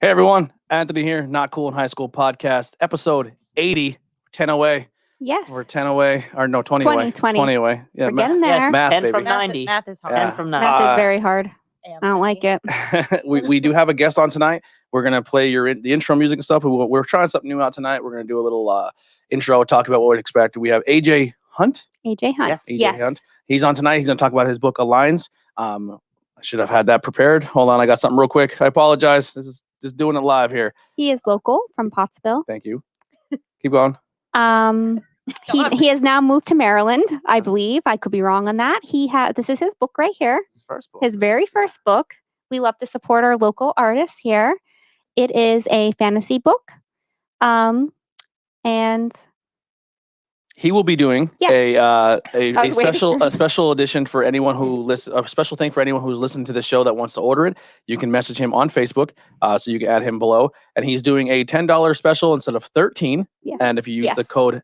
Hey everyone, Anthony here, Not Cool in High School podcast, episode 80, 10 away. Yes. We're 10 away, or no, 20 away. 20. 20 away. Yeah, We're getting there. math, 10 baby. from 90. Math is hard. Yeah. 10 from 90. Math is very hard. Yeah, I don't like it. we do have a guest on tonight. We're going to play the intro music and stuff. We're trying something new out tonight. We're going to do a little intro, talk about what we expect. We have AJ Hunt. AJ Hunt. Yes. AJ Hunt. He's on tonight. He's going to talk about his book, Aligns. I should have had that prepared. Hold on, I got something real quick. I apologize. This is just doing it live here. He is local from Pottsville. Thank you. Keep going. He has now moved to Maryland, I believe. I could be wrong on that. This is his book right here. His first book. His very first book. We love to support our local artists here. It is a fantasy book. And He will be doing a special edition for anyone who listens. A special thing for anyone who's listening to the show that wants to order it. You can message him on Facebook, so you can add him below. And he's doing a $10 special instead of $13. Yeah. And if you use the code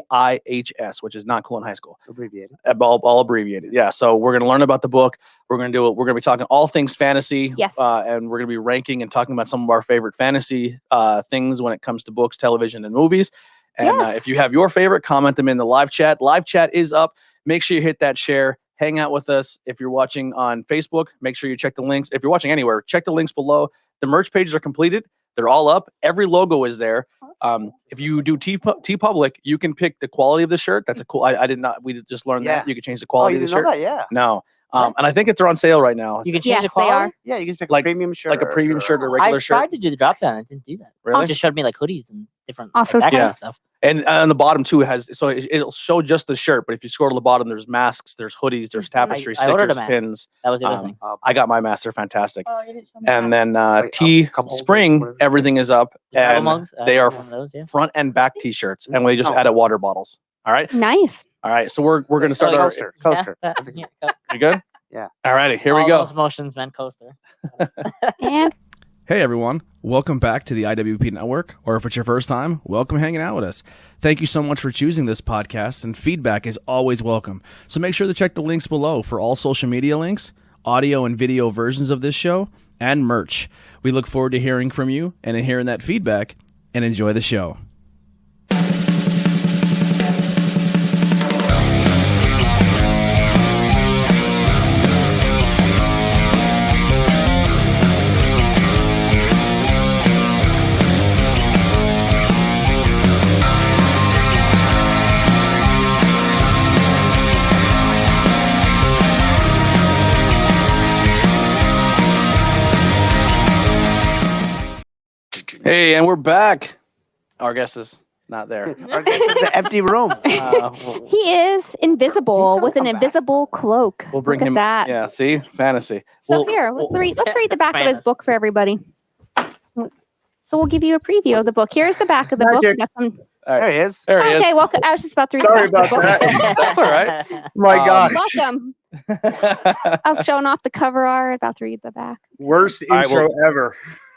NCIHS, which is Not Cool in High School, Abbreviated. all abbreviated. Yeah. So we're gonna learn about the book. We're gonna be talking all things fantasy. Yes. And we're gonna be ranking and talking about some of our favorite fantasy things when it comes to books, television, and movies. And if you have your favorite, comment them in the live chat. Live chat is up. Make sure you hit that share. Hang out with us. If you're watching on Facebook, make sure you check the links. If you're watching anywhere, check the links below. The merch pages are completed. They're all up. Every logo is there. If you do T Public, you can pick the quality of the shirt. That's a cool. I did not. We just learned that you can change the quality of the shirt. That? Yeah. No. And I think they're on sale right now. You can change the they quality? are. Yeah, you can pick Like- a premium shirt. like a premium shirt or a regular I shirt. tried to do the drop down. It didn't do that. Really? It just showed me like hoodies and different Also like, that kind of shirts. stuff. And on the bottom too it'll show just the shirt, but if you scroll to the bottom, there's masks, there's hoodies, there's tapestry, I ordered a stickers, mask. pins. That was the other thing. I got my mask; they're fantastic. Oh, you didn't show me And that. then T couple holders, Spring, whatever. everything is up, The travel and mugs, they are one of those, yeah. front and back T-shirts, and we just Oh. added water bottles. All right, Nice. So we're gonna start our. coaster. Coaster. Yeah, coaster. You good? Yeah. All righty, here we All go. those motions meant coaster. And Hey everyone, welcome back to the IWP Network, or if it's your first time, welcome hanging out with us. Thank you so much for choosing this podcast, and feedback is always welcome. So make sure to check the links below for all social media links, audio and video versions of this show, and merch. We look forward to hearing from you and hearing that feedback, and enjoy the show. Hey, and we're back. Our guest is not there. This is the empty room. he is invisible gonna with an come back. invisible cloak. We'll bring Look him. at that. Yeah, see, fantasy. So here, let's read the back of his Fantasy. book for everybody. So we'll give you a preview of the book. Here's the back of the book. Magic. Got some- There he is. There he is. Okay, welcome. I was just about to read Sorry the back of the about book. that. That's all right. My gosh. Welcome. I was showing off the cover art, about to read the back. Worst All right, intro ever.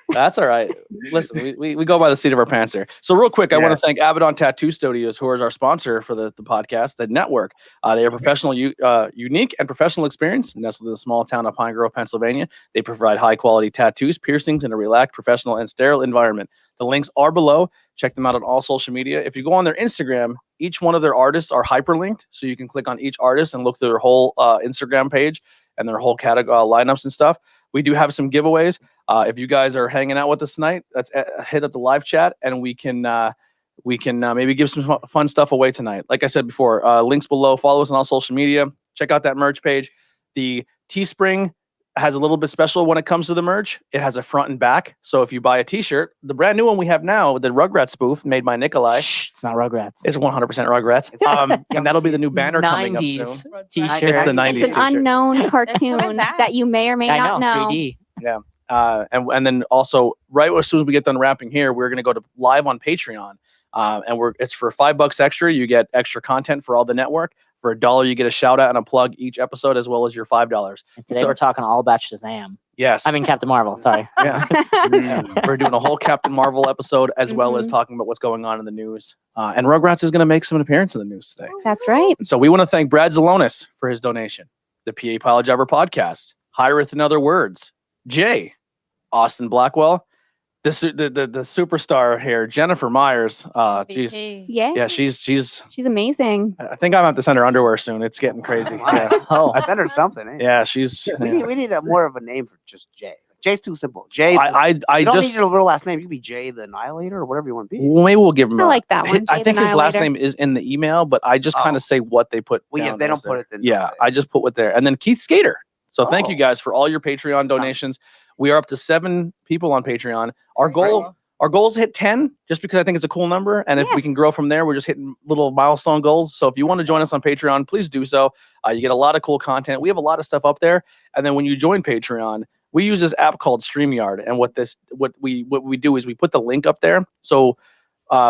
That's all right. Listen, we go by the seat of our pants here. So real quick, I want to thank Abaddon Tattoo Studios, who is our sponsor for the podcast, the network. They are professional, unique and professional experience nestled in the small town of Pine Grove, Pennsylvania. They provide high quality tattoos, piercings in a relaxed, professional, and sterile environment. The links are below. Check them out on all social media. If you go on their Instagram, each one of their artists are hyperlinked, so you can click on each artist and look through their whole Instagram page and their whole category lineups and stuff. We do have some giveaways. If you guys are hanging out with us tonight, let's hit up the live chat and we can maybe give some fun stuff away tonight. Like I said before, links below. Follow us on all social media. Check out that merch page. The Teespring has a little bit special when it comes to the merch. It has a front and back. So if you buy a T-shirt, the brand new one we have now, the Rugrats spoof made by Nikolai, Shh, it's not Rugrats. is 100% Rugrats. And that'll be the new banner coming up soon. 90s t-shirt. It's the 90s It's an t-shirt. unknown cartoon that you may or may I not know. 3D. And then also right as soon as we get done wrapping here, we're going to go to live on Patreon. And it's for $5 extra. You get extra content for all the network. For $1, you get a shout out and a plug each episode, as well as your $5. And today So- we're talking all about Shazam. Yes. I mean Captain Marvel. Sorry. yeah. We're doing a whole Captain Marvel episode, as well as talking about what's going on in the news. And Rugrats is going to make some appearance in the news today. That's right. So we want to thank Brad Zalonis for his donation. The PA Pilot Driver Podcast, Hireth in Other Words, Jay, Austin Blackwell, the superstar here, Jennifer Myers. She's MVP. Yeah. she's. She's amazing. I think I'm gonna have to send her underwear soon. It's getting crazy. Wow. Yeah, Oh, I sent her something. Eh? yeah, she's. We need more of a name for just Jay. Jay's too simple. Jay. I you don't just need your real last name. You can be Jay the Annihilator or whatever you want to be. maybe we'll give him. I like that one, I Jay the think his last Annihilator. name is in the email, but I just kind Oh. of say what they put. Well, yeah, down if they don't as put there. it, then don't Yeah, say it. I just put what there, and then Keith Skater. So thank you Oh. guys for all your Patreon donations. We are up to 7 people on Patreon. Our goal. Great. Our goal is to hit 10, just because I think it's a cool number. And if we Yes. can grow from there, we're just hitting little milestone goals. So if you want to join us on Patreon, please do so. You get a lot of cool content. We have a lot of stuff up there. And then when you join Patreon, we use this app called StreamYard. And what we do is we put the link up there. So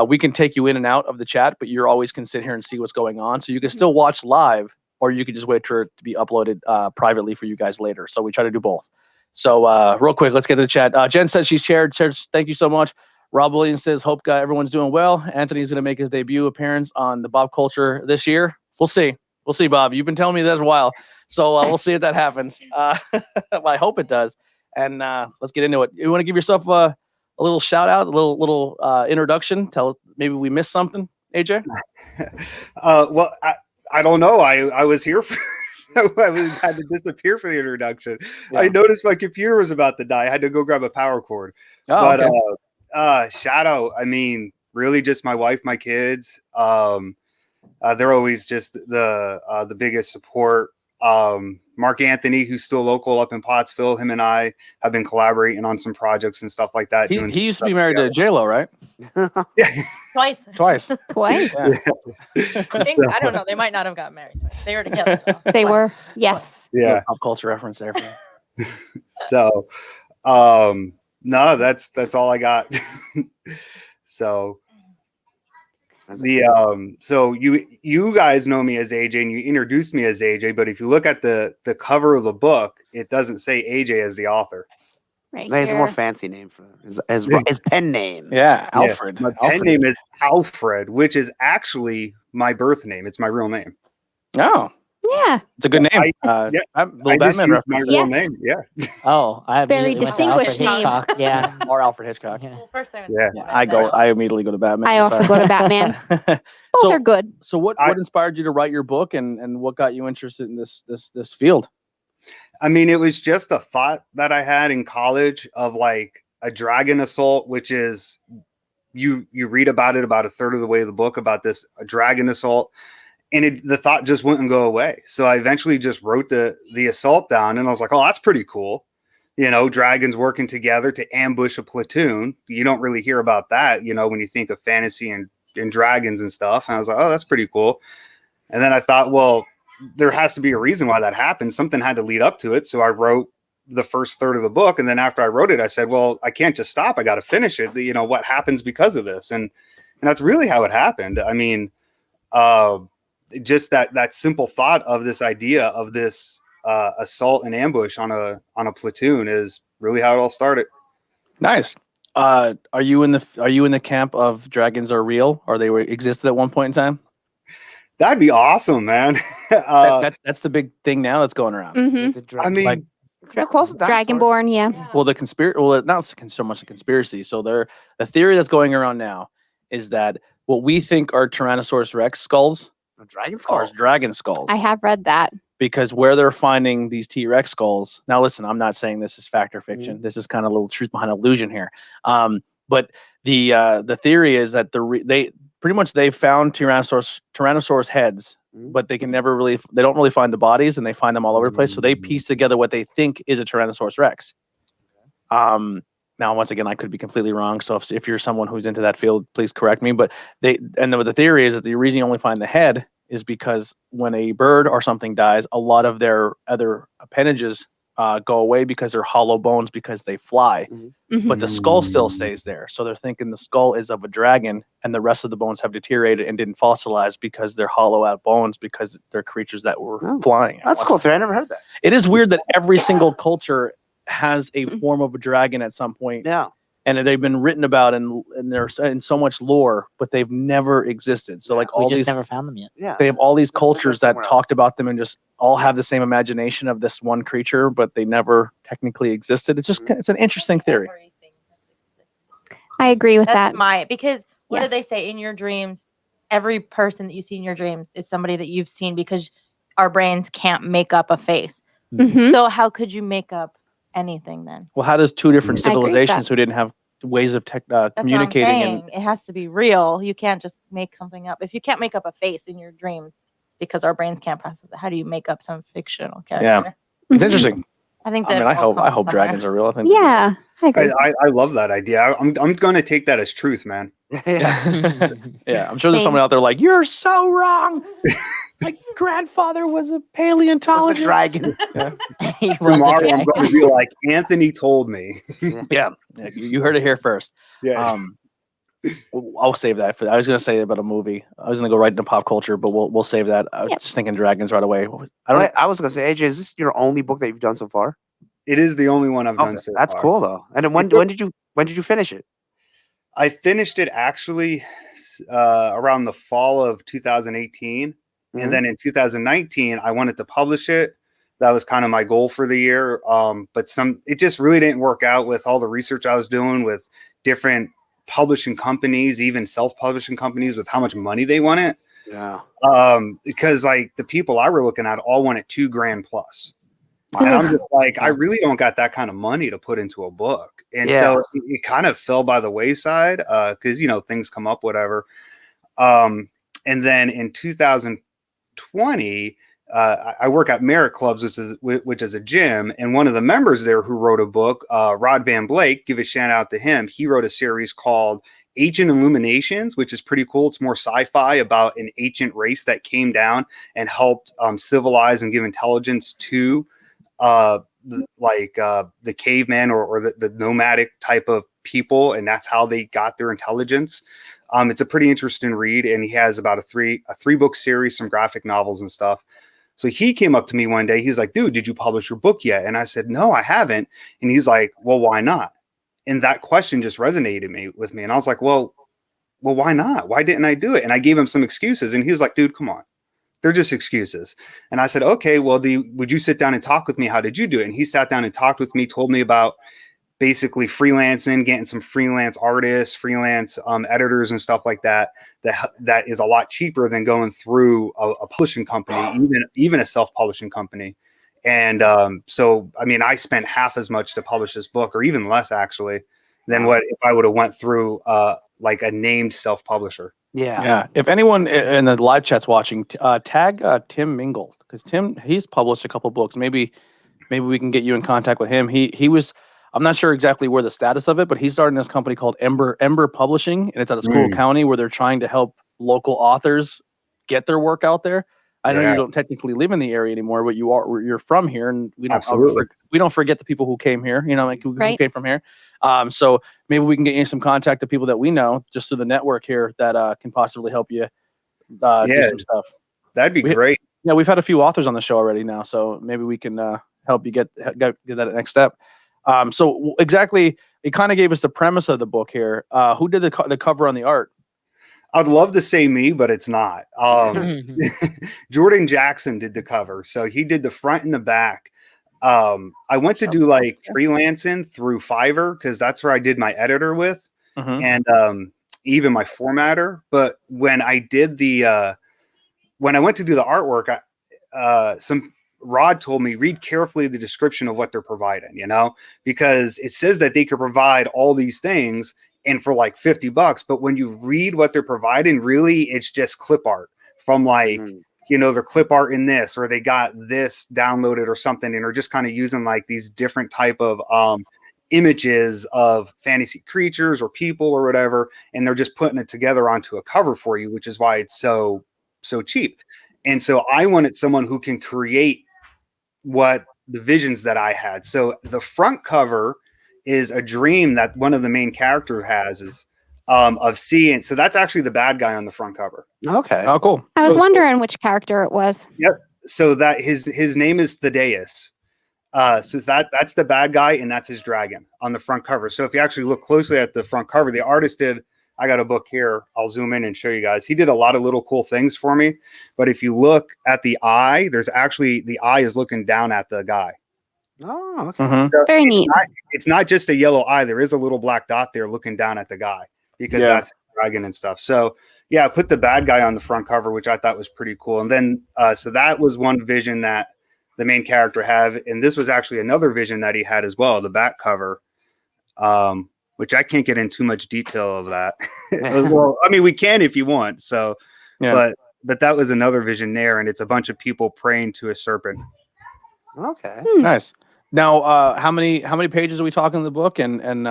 we can take you in and out of the chat, but you always can sit here and see what's going on. So you can still watch live, or you can just wait for it to be uploaded privately for you guys later. So we try to do both. So real quick, let's get to the chat. Jen says she's chaired. Thank you so much. Rob Williams says, hope everyone's doing well. Anthony's going to make his debut appearance on the Bob Culture this year. We'll see. We'll see, Bob. You've been telling me that a while. So we'll see if that happens. Well, I hope it does. And let's get into it. You want to give yourself a little shout out, a little introduction? Tell maybe we missed something, AJ? Well, I don't know. I was here for had to disappear for the introduction. Yeah. I noticed my computer was about to die. I had to go grab a power cord. Oh, But okay. shout out, I mean, really just my wife, my kids. They're always just the biggest support. Mark Anthony, who's still local up in Pottsville, him and I have been collaborating on some projects and stuff like that. He used to be married to J-Lo, right? Twice. Twice. Twice. Yeah. I think, I don't know. They might not have got married. They were together. Though. They were. Yes. Yeah. Pop culture reference there. For you. So, no, that's all I got. So so you guys know me as AJ and you introduced me as AJ, but if you look at the cover of the book, it doesn't say AJ as the author. Right. He has a more here. fancy name for his pen name. Yeah, Yeah, Alfred. my pen name is Alfred, which is actually my birth name. It's my real name. Oh, Yeah. it's a good name. Yeah, Little I just Batman used my reference. real Yes. name. Yeah. oh, I Very immediately went to Alfred distinguished name. Hitchcock. Yeah. Or Alfred Hitchcock. Yeah. Well, first I went Yeah. Yeah, I immediately go to Batman. I also sorry. go to Batman. Both are good. So what inspired you to write your book, and what got you interested in this field? I mean, it was just a thought that I had in college of like a dragon assault, which is you read about it about a third of the way of the book about a dragon assault, and the thought just wouldn't go away. So I eventually just wrote the assault down, and I was like, oh, that's pretty cool. You know, dragons working together to ambush a platoon. You don't really hear about that, you know, when you think of fantasy and dragons and stuff. And I was like, oh, that's pretty cool. And then I thought, well, there has to be a reason why that happened. Something had to lead up to it. So I wrote the first third of the book. And then after I wrote it, I said, well, I can't just stop. I got to finish it. You know, what happens because of this? And that's really how it happened. I mean, just that simple thought of this idea of this assault and ambush on a platoon is really how it all started. Nice. Are you in the camp of dragons are real, or they existed at one point in time? That'd be awesome, man. That's the big thing now that's going around. Mm-hmm. I mean, Like, they're close to dinosaurs. Dragonborn. Yeah. well, not so much a conspiracy. So the theory that's going around now is that what we think are Tyrannosaurus Rex skulls Dragon are skulls. dragon skulls. I have read that. Because where they're finding these T-Rex skulls. Now, listen, I'm not saying this is fact or fiction. This is kind of a little truth behind illusion here. But the theory is that they found Tyrannosaurus heads, but they don't really find the bodies, and they find them all over the place. So they piece together what they think is a Tyrannosaurus Rex. Now, once again, I could be completely wrong. So if you're someone who's into that field, please correct me. But the theory is that the reason you only find the head is because when a bird or something dies, a lot of their other appendages go away because they're hollow bones because they fly. Mhm. But the skull still stays there. So they're thinking the skull is of a dragon and the rest of the bones have deteriorated and didn't fossilize because they're hollow out bones because they're creatures that were flying. That's cool. I never heard that. It is weird that every single culture has a form of a dragon at some point. Yeah. And they've been written about and they're in so much lore, but they've never existed. So like We all just these never found them yet. Yeah. they have all these cultures that somewhere talked about them and just all have the same imagination of this one creature, but they never technically existed. It's just it's an interesting theory. I agree with That's that. because what do Yes. they say in your dreams? Every person that you see in your dreams is somebody that you've seen because our brains can't make up a face. Mhm. So how could you make up anything then? Well, how does two different I agree with civilizations that. who didn't have ways of That's what I'm communicating and saying. It has to be real. You can't just make something up. If you can't make up a face in your dreams because our brains can't process it, how do you make up some fictional character? it's Mhm. interesting. I think I that mean, I will hope come somewhere. dragons are real. I think Yeah, I agree. I love that idea. I'm going to take that as truth, man. Yeah. yeah, I'm sure there's Same. someone out there like, you're so wrong. My grandfather was a What's a paleontologist. dragon? He was a Tomorrow I'm dragon. going to be like, Anthony told me. Yeah, you heard it here first. Yeah. I'll save that for. I was going to say about a movie. I was going to go right into pop culture, but we'll save that. I was Yep. just thinking dragons right away. I don't. I was gonna say, AJ, is this your only book that you've done so far? It is the only one I've done Okay, so that's far. cool though. And then when did you finish it? I finished it actually around the fall of 2018. Mhm. And then in 2019, I wanted to publish it. That was kind of my goal for the year. But it just really didn't work out with all the research I was doing with different publishing companies, even self-publishing companies, with how much money they wanted. Yeah. Because like the people I were looking at all wanted $2,000 plus. And Oof. I'm just like, I really don't got that kind of money to put into a book. And Yeah. so it kind of fell by the wayside because, things come up, whatever. And then in 2020, I work at Merit Clubs, which is a gym. And one of the members there who wrote a book, Rod Van Blake, give a shout out to him. He wrote a series called Ancient Illuminations, which is pretty cool. It's more sci-fi about an ancient race that came down and helped civilize and give intelligence to the caveman or the nomadic type of people, and that's how they got their intelligence. It's a pretty interesting read, and he has about a three book series, some graphic novels and stuff. So he came up to me one day. He's like, dude, did you publish your book yet? And I said, no, I haven't. And he's like, well, why not? And that question just resonated with me. And I was like, well, why not? Why didn't I do it? And I gave him some excuses. And he was like, dude, come on. They're just excuses. And I said, okay, well, would you sit down and talk with me? How did you do it? And he sat down and talked with me, told me about basically freelancing, getting some freelance artists, freelance editors and stuff like that is a lot cheaper than going through a publishing company, even a self-publishing company. And so, I mean, I spent half as much to publish this book, or even less actually, than what if I would have went through like a named self-publisher. Yeah. If anyone in the live chat's watching, tag Tim Mingle, because he's published a couple books. Maybe we can get you in contact with him. He was. I'm not sure exactly where the status of it, but he's starting this company called Ember Publishing, and it's out of School County, where they're trying to help local authors get their work out there. I know you don't technically live in the area anymore, but you're from here, and we don't forget the people who came here, who came from here. So maybe we can get you some contact to people that we know just through the network here that can possibly help you do some stuff. That'd be great. Yeah, we've had a few authors on the show already now, so maybe we can help you get that next step. So exactly, it kind of gave us the premise of the book here. Who did the cover on the art? I'd love to say me, but it's not. Jordan Jackson did the cover. So he did the front and the back. I went to do like freelancing through Fiverr because that's where I did my editor with and even my formatter. But when I did when I went to do the artwork, Rod told me, read carefully the description of what they're providing, because it says that they could provide all these things and for like $50, but when you read what they're providing, really it's just clip art from like, their clip art in this, or they got this downloaded or something, and are just kind of using like these different type of images of fantasy creatures or people or whatever, and they're just putting it together onto a cover for you, which is why it's so cheap. And so I wanted someone who can create what the visions that I had. So the front cover is a dream that one of the main characters has of seeing. So that's actually the bad guy on the front cover. Okay. Oh, cool. I was wondering which character it was. Yep. So that his name is Thaddeus. So that's the bad guy, and that's his dragon on the front cover. So if you actually look closely at the front cover, the artist did. I got a book here. I'll zoom in and show you guys. He did a lot of little cool things for me. But if you look at the eye, the eye is looking down at the guy. Oh, okay. Mhm. So Very neat. It's not just a yellow eye. There is a little black dot there looking down at the guy because Yeah. that's a dragon and stuff. So yeah, I put the bad guy on the front cover, which I thought was pretty cool. And then so that was one vision that the main character had, and this was actually another vision that he had as well, the back cover, which I can't get in too much detail of that. Well, I mean, we can if you want. So, Yeah. but that was another vision there, and it's a bunch of people praying to a serpent. Okay. Nice. Now, how many pages are we talking in the book? And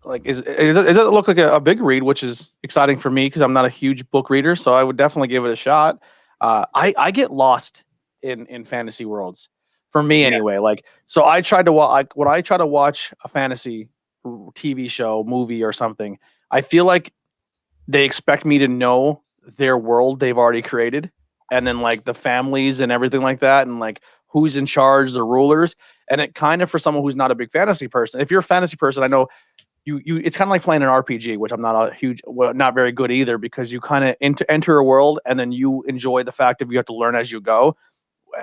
like, is it look like a big read, which is exciting for me because I'm not a huge book reader, so I would definitely give it a shot. I get lost in fantasy worlds, for me anyway. Like, so I tried to when I try to watch a fantasy TV show, movie, or something, I feel like they expect me to know their world they've already created, and then like the families and everything like that, and like who's in charge, the rulers. And it kind of, for someone who's not a big fantasy person, if you're a fantasy person, I know you it's kind of like playing an RPG, which I'm not a huge, well, not very good either, because you kind of enter a world and then you enjoy the fact that you have to learn as you go.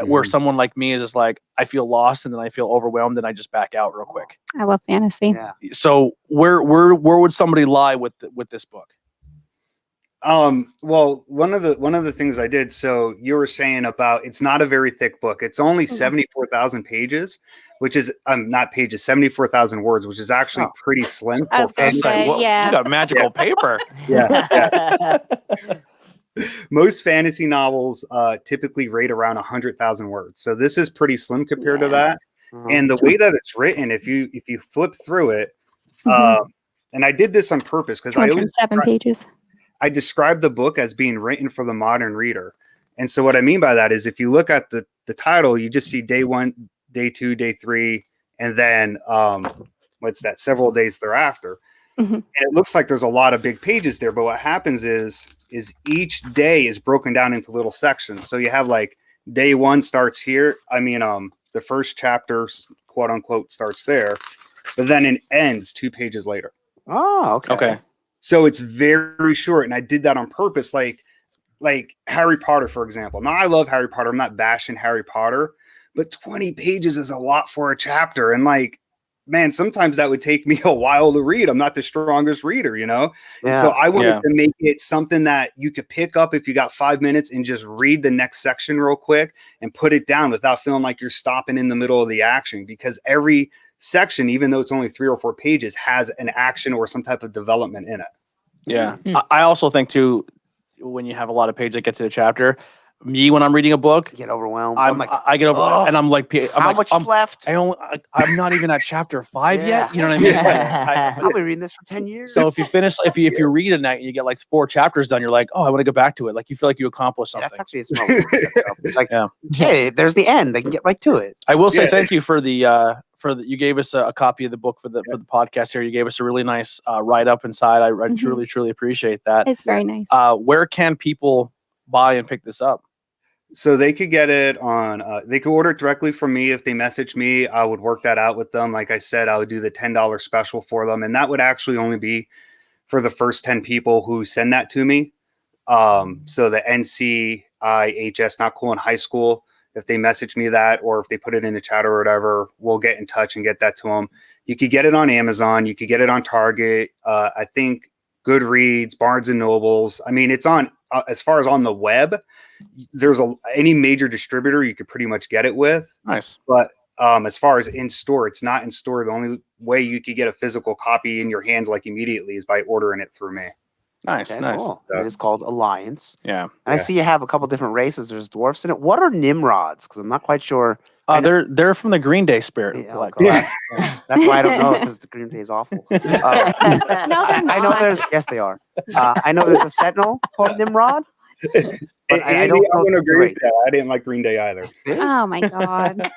Where someone like me is just like, I feel lost and then I feel overwhelmed and I just back out real quick. I love fantasy. Yeah. So where would somebody lie with this book? Well, one of the things I did, so you were saying about, it's not a very thick book. It's only 74,000 pages, which is not pages, 74,000 words, which is actually pretty slim. I was For gonna fantasy. say, Whoa, yeah. You got magical paper. Yeah. Most fantasy novels typically rate around 100,000 words. So this is pretty slim compared to that. And the way that it's written, if you flip through it, and I did this on purpose because I always 207 pages. I describe the book as being written for the modern reader. And so what I mean by that is if you look at the title, you just see day 1, day 2, day 3, and then what's that, several days thereafter. And it looks like there's a lot of big pages there, but what happens is each day is broken down into little sections. So you have like day 1 starts here. I mean, the first chapter, quote unquote, starts there, but then it ends 2 pages later. Oh, okay. Okay. So it's very short, and I did that on purpose. Like Harry Potter, for example. Now, I love Harry Potter. I'm not bashing Harry Potter, but 20 pages is a lot for a chapter. And like, man, sometimes that would take me a while to read. I'm not the strongest reader, you know? Yeah. And so I wanted to make it something that you could pick up if you got 5 minutes and just read the next section real quick and put it down without feeling like you're stopping in the middle of the action, because every section, even though it's only 3 or 4 pages, has an action or some type of development in it. Yeah. I also think too, when you have a lot of pages that get to the chapter, me, when I'm reading a book, Get overwhelmed. I get over, "Oh, and I'm like, how much is left? I'm not even at chapter 5 Yeah. yet. You know what I mean? I'll be reading this for 10 years. So if you read a night, you get like 4 chapters done. You're like, oh, I want to go back to it. Like you feel like you accomplished something. That's actually a smart way to set it up. It's like, Yeah. hey, there's the end. I can get right to it. I will say Yeah. thank you for the you gave us a copy of the book for the podcast here. You gave us a really nice write up inside. I truly appreciate that. It's very nice. Where can people buy and pick this up? So they could get it on, they could order it directly from me. If they message me, I would work that out with them. Like I said, I would do the $10 special for them. And that would actually only be for the first 10 people who send that to me. So the NCIHS, not cool in high school, if they message me that, or if they put it in the chat or whatever, we'll get in touch and get that to them. You could get it on Amazon. You could get it on Target. I think Goodreads, Barnes and Nobles. I mean, it's on, as far as on the web, there's any major distributor you could pretty much get it with. Nice. But as far as in store, it's not in store. The only way you could get a physical copy in your hands like immediately is by ordering it through me. Nice. Okay, Nice. cool. It is called Alliance. Yeah. And I see you have a couple different races. There's dwarfs in it. What are Nimrods? Because I'm not quite sure. They're from the Green Day spirit. Yeah, Like, okay. That's why I don't know, because the Green Day is awful. No, they're I know not. there's, yes, they are. I know there's a Sentinel called Nimrod. But I don't know I'm gonna the agree with race. that. I didn't like Green Day either. Oh my god.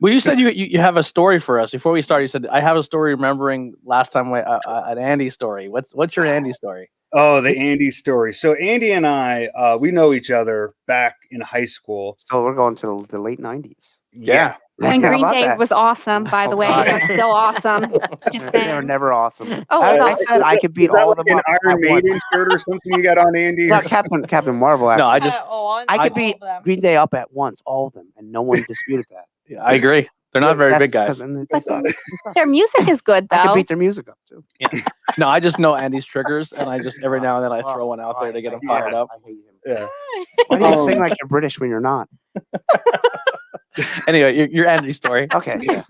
Well, you said you have a story for us before we start. You said I have a story remembering last time an Andy story. What's your Andy story? Oh, the Andy story. So Andy and I, we know each other back in high school. So we're going to the late 90s. Yeah. And How Green about Day that? was awesome, by the Oh, way. God. It's still awesome. Just They were saying. never awesome. Oh, I, it's I awesome. said I could beat Is that all of like them an up Iron at once. Maiden shirt or something you got on, Andy? Yeah, Captain Marvel. Actually. No, I just I could beat Green Day up at once, all of them, and no one disputed that. I agree. They're not very That's big guys. 'cause then they But suck. their music is good I can though. beat their music up too. No, I just know Andy's triggers, and I just every now and then I throw one out there to get him fired up. I hate him. Yeah. Why do you sing like you're British when you're not? Anyway, your Andy story. Okay. Yeah.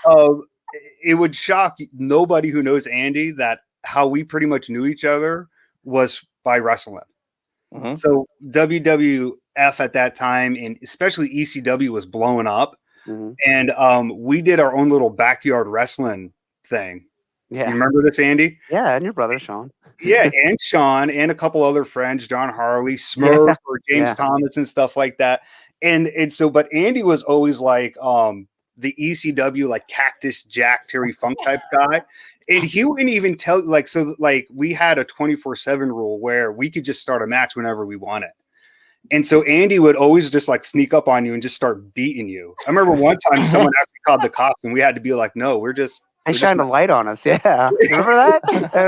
So, it would shock nobody who knows Andy that how we pretty much knew each other was by wrestling. Mhm. So WWF at that time, and especially ECW, was blowing up, Mhm. and we did our own little backyard wrestling thing. Yeah. You remember this, Andy? Yeah, and your brother Sean. Yeah, and Sean and a couple other friends, John Harley, Smurf, or James Yeah. Thomas and stuff like that. And so, but Andy was always like the ECW like Cactus Jack Terry Funk type guy. And he wouldn't even tell like we had a 24/7 rule where we could just start a match whenever we wanted. And so Andy would always just like sneak up on you and just start beating you. I remember one time someone actually called the cops and we had to be like, no, we're just They shined a light on us. Yeah. Remember that?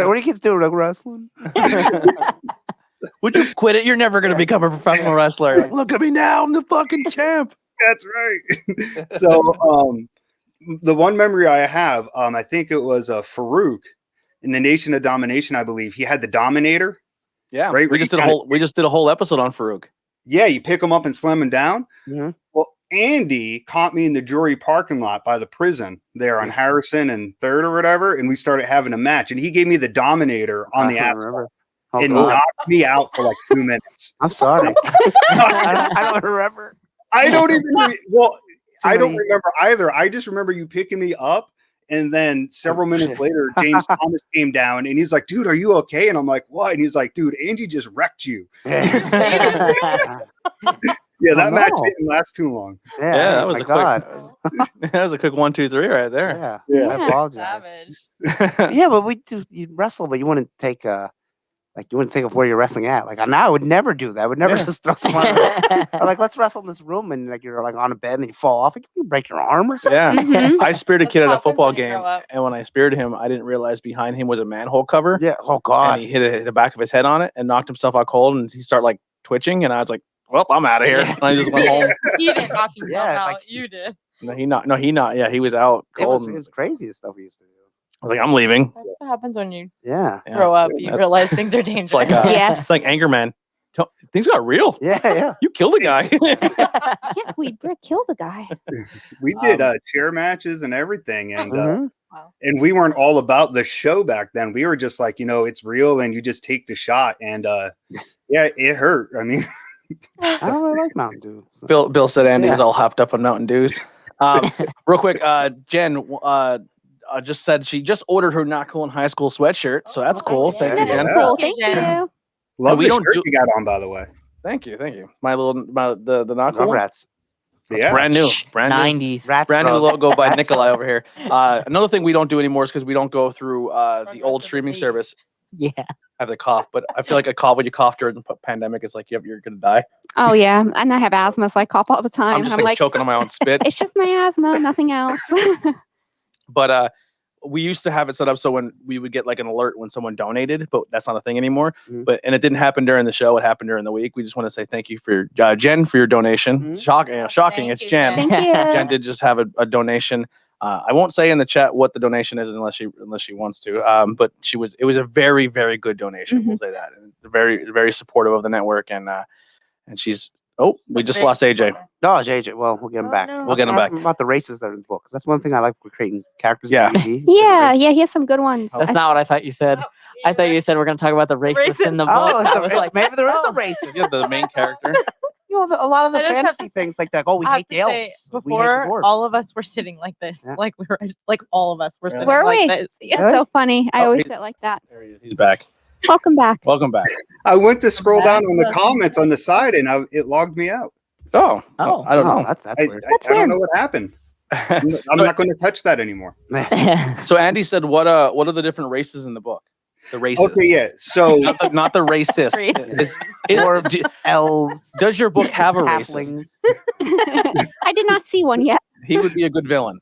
What do you kids do? Like wrestling? Would you quit it? You're never gonna become a professional wrestler. Like, look at me now, I'm the fucking champ. That's right. So the one memory I have, I think it was Farouk in the Nation of Domination, I believe. He had the Dominator. Yeah, Right, we just did a whole episode on Farouk. Yeah, you pick him up and slam him down. Mhm. Well, Andy caught me in the Drury parking lot by the prison there on Harrison and 3rd or whatever, and we started having a match. And he gave me the Dominator on the I asphalt remember. Oh, and God. knocked me out for like 2 minutes. I'm sorry. I don't remember. I don't even I don't many- remember either. I just remember you picking me up, and then several minutes later, James Thomas came down, and he's like, "Dude, are you okay?" And I'm like, "What?" And he's like, "Dude, Andy just wrecked you." Yeah, that match didn't last too long. Yeah, that was my a God. quick. That was a quick 1, 2, 3 right there. Yeah. Yeah. I apologize. Savage. Yeah, but you wrestle, but you wouldn't take you wouldn't think of where you're wrestling at. Like now I would never do that. I would never Yeah. just throw someone or like let's wrestle in this room and like you're like on a bed and you fall off. Like, you break your arm or something. Yeah. Mhm. I speared a kid at a Happens football when you game, grow up. and when I speared him, I didn't realize behind him was a manhole cover, Yeah. Oh and God. he hit the back of his head on it and knocked himself out cold, and he started like twitching, and I was like, "Well, I'm out of here." And I just went home. He didn't knock himself Yeah, out. like- You did. No, he not. Yeah, he was out It cold. was, and crazy the stuff we used to do. I was like, "I'm leaving." That's what happens when you Yeah. Yeah. grow up. You That's- realize things are dangerous. It's like Yes. it's like Anger Man. Things got real. Yeah. Yeah. You killed a guy. Yeah, we killed a guy. We did chair matches and everything, and Mhm. and we weren't all about the show back then. We were just like, it's real, and you just take the shot, and yeah, it hurt. I mean, I don't really like Mountain Dew. So. Bill said Andy was Yeah. all hopped up on Mountain Dews. Real quick, Jen just said she just ordered her Not Cool in High School sweatshirt, so that's Oh, cool. yeah. Thank you, That is Jen. Yeah. cool. Thank Thank you, Jen. you. love we the don't shirt do- you got on, by the way. Thank you. The Not Cool. Rugrats. Yeah, Brand new. 90s. Rats. Brand new Rug. logo by Rats Nikolai Rug. over here. Another thing we don't do anymore is because we don't go through the old Rugrats streaming of the service. Yeah. I have the cough, but I feel like a cough when you cough during the pandemic is like you're gonna die. Oh yeah, and I have asthma, so I cough all the time. I'm just I'm like like, choking on my own spit. it's just my asthma, nothing else. But we used to have it set up so when we would get like an alert when someone donated, but that's not a thing anymore. Mhm. And it didn't happen during the show; it happened during the week. We just want to say thank you for Jen for your donation. Mhm. Shocking! Thank It's you, Jen. Jen. Thank you. Jen did just have a donation. I won't say in the chat what the donation is unless she wants to. But it was a very, very good donation. We'll say that. And very, very supportive of the network, and she's. Oh, we just lost AJ. No, JJ. Well, we'll get him Oh, back. no. We'll get him Ask back. About the races that are in the book, 'cause that's one thing I like with creating characters. Yeah. in TV. Yeah, he has some good ones. That's not what I thought you said. I thought you said we're going to talk about the racists in the book. Oh, I was like, maybe there is oh. a racist. Yeah, the main character. A lot of the I just have fantasy to things like that. Oh, we I have hate to the elves. say, We hate the before dwarves. all of us were sitting like this, Yeah. like we were, like all of us were Really? sitting Were like we? this. Yeah. That's so funny. I Oh, always he- sit like that. There he is. He's back. Welcome back. Welcome back. I went to scroll down on the That's- comments on the side, and it logged me out. Oh, Oh. I don't Oh, know. that's I weird. I don't know what happened. I'm not going to touch that anymore. So Andy said, what are the different races in the book? The races. Okay, yeah. So Not the racist. Dwarves, elves, Does your book have a racist? halflings. I did not see one yet. He would be a good villain.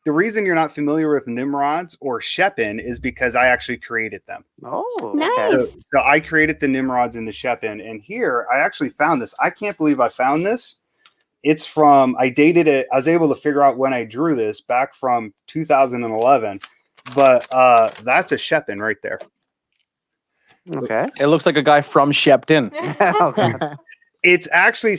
The reason you're not familiar with Nimrods or Shepin is because I actually created them. Oh, Nice. okay. So I created the Nimrods and the Shepin, and here I actually found this. I can't believe I found this. it's from, I dated it. I was able to figure out when I drew this back from 2011, but that's a Shepin right there. Okay. It looks like a guy from Shepton. Okay. It's actually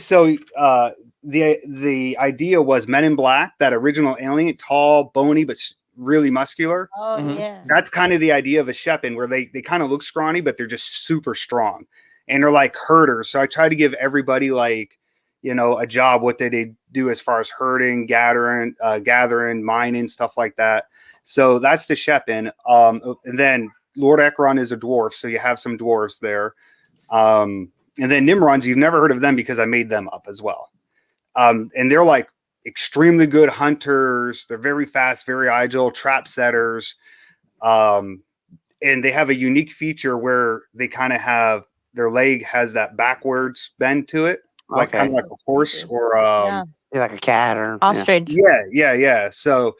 the idea was Men in Black, that original alien, tall, bony, but really muscular. Oh Mhm. yeah. That's kind of the idea of a Shepin, where they kind of look scrawny, but they're just super strong, and they're like herders. So I try to give everybody like, a job. What they do as far as herding, gathering, mining, stuff like that. So that's the Shepin. And then Lord Ekron is a dwarf, so you have some dwarves there. And then Nimrons, you've never heard of them because I made them up as well. And they're like extremely good hunters. They're very fast, very agile, trap setters. And they have a unique feature where they kind of have their leg has that backwards bend to it, like kind of like a horse or Yeah. Yeah, like a cat or Ostrich. yeah. So,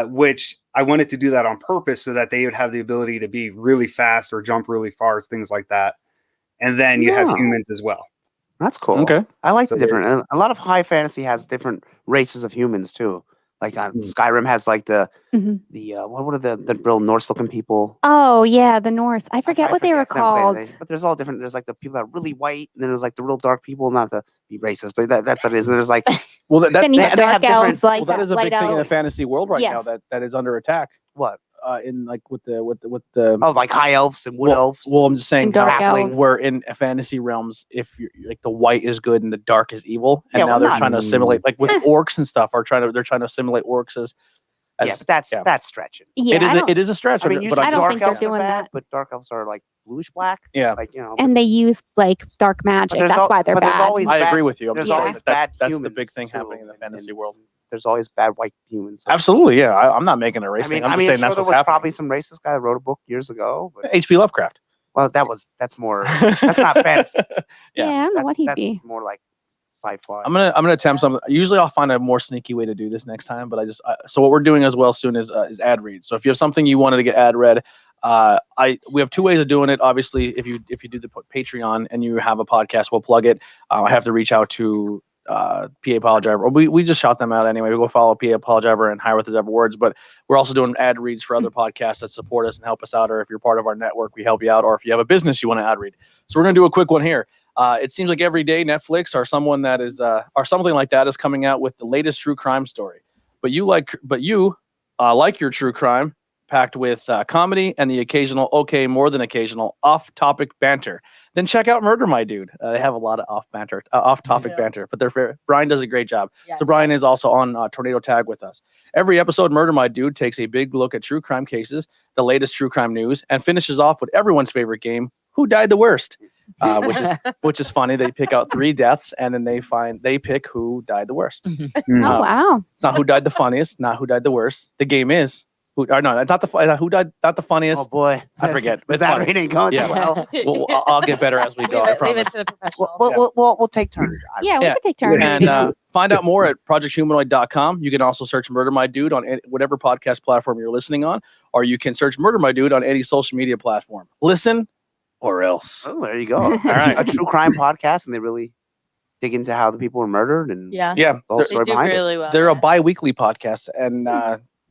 which I wanted to do that on purpose so that they would have the ability to be really fast or jump really far, things like that. And then you have Yeah. humans as well. That's cool. Okay. I like So the different. And a lot of high fantasy has different races of humans too. Like Skyrim has like the what are the real Norse looking people? Oh yeah, the North. I forget what they were I've never played called. it. But there's all different. There's like the people that are really white, and then there's like the real dark people. Not to be racist, but that's what it is. And there's like Well, that Then you have they have dark elves different- like well, that is a big light thing in the elves. fantasy world right now Yes. that is under attack. what? In like with the Oh, like high elves and wood elves. Well, I'm just saying And dark how elves. we're in fantasy realms. If you're like the white is good and the dark is evil, and Yeah, now well, they're not- trying to assimilate, like with orcs and stuff, they're trying to assimilate orcs as Yeah, but that's stretching. Yeah, it is a stretch. I mean, but usually I don't dark think they're elves are doing bad, that. but dark elves are like bluish black. Yeah. Like and they use like dark magic. there's That's al- why they're but there's bad. always I bad- agree with you. I'm there's just saying always that's bad the humans, big thing too, happening in the fantasy world. There's always bad white humans. Absolutely, yeah. I'm not making a race thing. I'm just saying I'm sure that's there what's was happening. probably some racist guy that wrote a book years ago. But, H.P. Lovecraft. well, that's more. That's not fantasy. yeah, I don't know what he'd That's be. more like sci-fi. I'm gonna attempt something. Usually, I'll find a more sneaky way to do this next time. But so what we're doing as well soon is ad read. So if you have something you wanted to get ad read, we have two ways of doing it. Obviously, if you do the Patreon and you have a podcast, we'll plug it. I have to reach out to PA Apologizer. We just shout them out anyway. We go follow PA Apologizer and Higher With His Ever Words. But we're also doing ad reads for other podcasts that support us and help us out. Or if you're part of our network, we help you out. Or if you have a business you want to ad read. So we're gonna do a quick one here. It seems like every day Netflix or someone that is or something like that is coming out with the latest true crime story. But you like your true crime packed with comedy and the occasional, more than occasional, off-topic banter. Then check out Murder My Dude. They have a lot of off-topic banter, but Brian does a great job. Yeah. So Brian is also on Tornado Tag with us. Every episode, Murder My Dude takes a big look at true crime cases, the latest true crime news, and finishes off with everyone's favorite game, Who Died the Worst? Which is funny. They pick out 3 deaths and then they pick who died the worst. Oh wow. It's not who died the funniest, not who died the worst. The game is who died not the funniest. Oh boy, I forget. Is It's that funny. reading going Yeah. too well? I'll get better as we go. I Leave promise. it to the professionals. We'll take turns. Yeah, we Yeah. could take turns. And find out more at projecthumanoid.com. You can also search Murder My Dude on whatever podcast platform you're listening on, or you can search Murder My Dude on any social media platform. Listen or else. Oh, there you go. All right. A true crime podcast, and they really dig into how the people were murdered and Yeah. Yeah. the whole They're, They story do behind it. really well. they're a yeah. bi-weekly podcast, and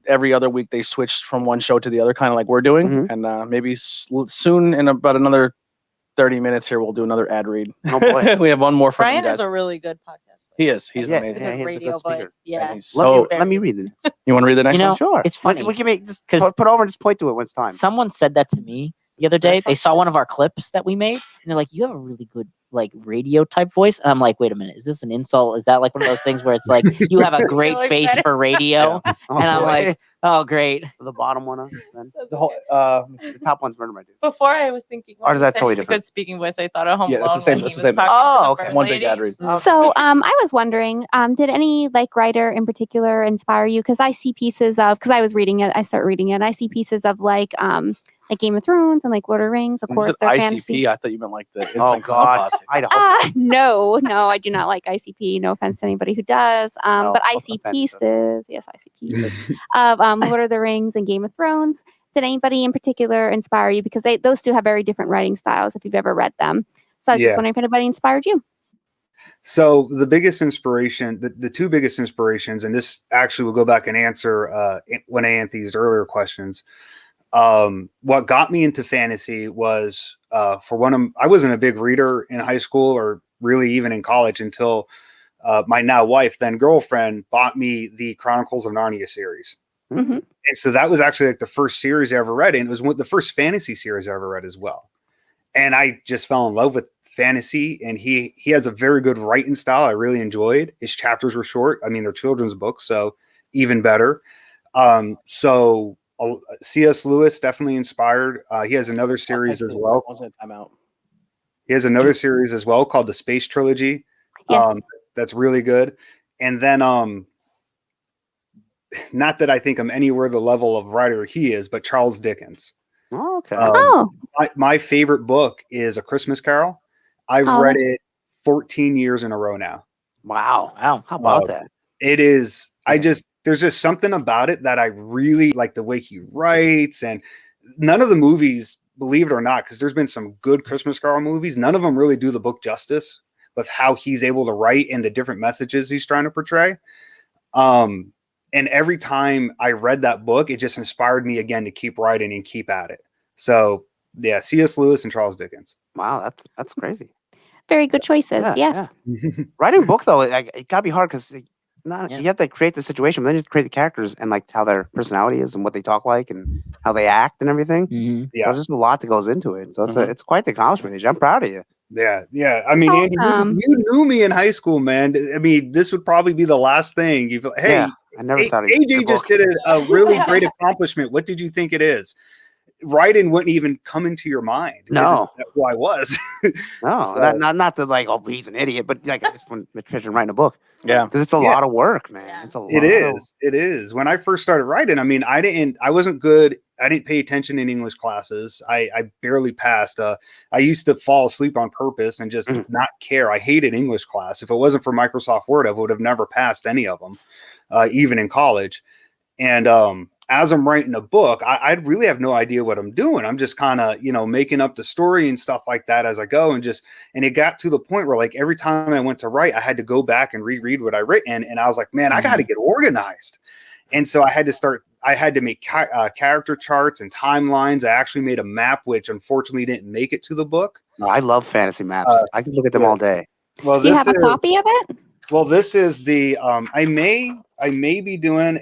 every other week they switch from one show to the other, kind of like we're doing. Mhm. And maybe soon, in about another 30 minutes here, we'll do another ad read. Oh boy. We have one more for you Brian guys. has a really good podcast. He is. He's Yeah, amazing. yeah, Good he's a radio good speaker. voice. Yeah. And he's Let so. me, let me read it. You want to read the next You know, one? Sure. it's funny. We can make just 'Cause- put over and just point to it when it's time. Someone said that to me the other day. They saw one of our clips that we made, and they're like, "You have a really good like radio type voice." And I'm like, "Wait a minute, is this an insult? Is that like one of those things where it's like you have a great like face better. for radio?" Oh, And I'm boy. like, "Oh, great." the bottom one, then The whole, the top one's Murder My Dude. Before I was thinking, Or is that totally a different? good speaking voice. I thought of Home Yeah, that's the Alone same- when that's he the was same. talking Oh, to the okay. bird one big lady. ad read. So I was wondering, did any like writer in particular inspire you? Because I see pieces of, because I was reading it, I start reading it. I see pieces of like Game of Thrones and like Lord of the Rings. Of When you course, said they're ICP, fantasy. I thought you meant like the Oh instant clown God, posse. Idaho. No, I do not like ICP. No offense to anybody who does. But I see offense. pieces. Yes, I see pieces of Lord of the Rings and Game of Thrones. Did anybody in particular inspire you? Because those two have very different writing styles. If you've ever read them, so I was Yeah. just wondering if anybody inspired you. So the biggest inspiration, the two biggest inspirations, and this actually will go back and answer one of Anthony's earlier questions. What got me into fantasy was I wasn't a big reader in high school or really even in college until my now wife, then girlfriend, bought me the Chronicles of Narnia series. Mm-hmm. And so that was actually like the first series I ever read, and it was the first fantasy series I ever read as well. And I just fell in love with fantasy, and he has a very good writing style. I really enjoyed. His chapters were short. I mean, they're children's books, so even better. So C.S. Lewis definitely inspired. He has another series as well. He has another series as well called the Space Trilogy. Yes. That's really good. And then not that I think I'm anywhere the level of writer he is, but Charles Dickens. Oh, okay. My favorite book is A Christmas Carol. I've read it 14 years in a row now. Wow. Wow. How about that? It is. There's just something about it that I really like, the way he writes, and none of the movies, believe it or not, because there's been some good Christmas Carol movies, none of them really do the book justice with how he's able to write and the different messages he's trying to portray. And every time I read that book, it just inspired me again to keep writing and keep at it. So yeah, C.S. Lewis and Charles Dickens. Wow, that's crazy. Very good choices. Yes. Yeah. Writing a book though, it gotta be hard because you have to create the situation, but then you have to create the characters and like how their personality is and what they talk like and how they act and everything. Mm-hmm. Yeah, so there's just a lot that goes into it. So it's quite the accomplishment. I'm proud of you. Yeah. I mean, Andy, you knew me in high school, man. I mean, this would probably be the last thing. I never thought AJ just did a really great accomplishment. What did you think it is? Writing wouldn't even come into your mind. No, that's who I was. No, So, not that like, oh, he's an idiot, but like I just want to write a book. Yeah, because it's a lot of work, man. Yeah. It's a lot. It is. When I first started writing, I mean, I wasn't good. I didn't pay attention in English classes. I barely passed. I used to fall asleep on purpose and just not care. I hated English class. If it wasn't for Microsoft Word, I would have never passed any of them, even in college. And as I'm writing a book, I really have no idea what I'm doing. I'm just kind of, making up the story and stuff like that as I go. And it got to the point where like every time I went to write, I had to go back and reread what I written. And I was like, man, I got to get organized. And so I had to make character charts and timelines. I actually made a map, which unfortunately didn't make it to the book. No, I love fantasy maps. I can look at them all day. Well, Do you have a copy of it? Well, this is the, I may be doing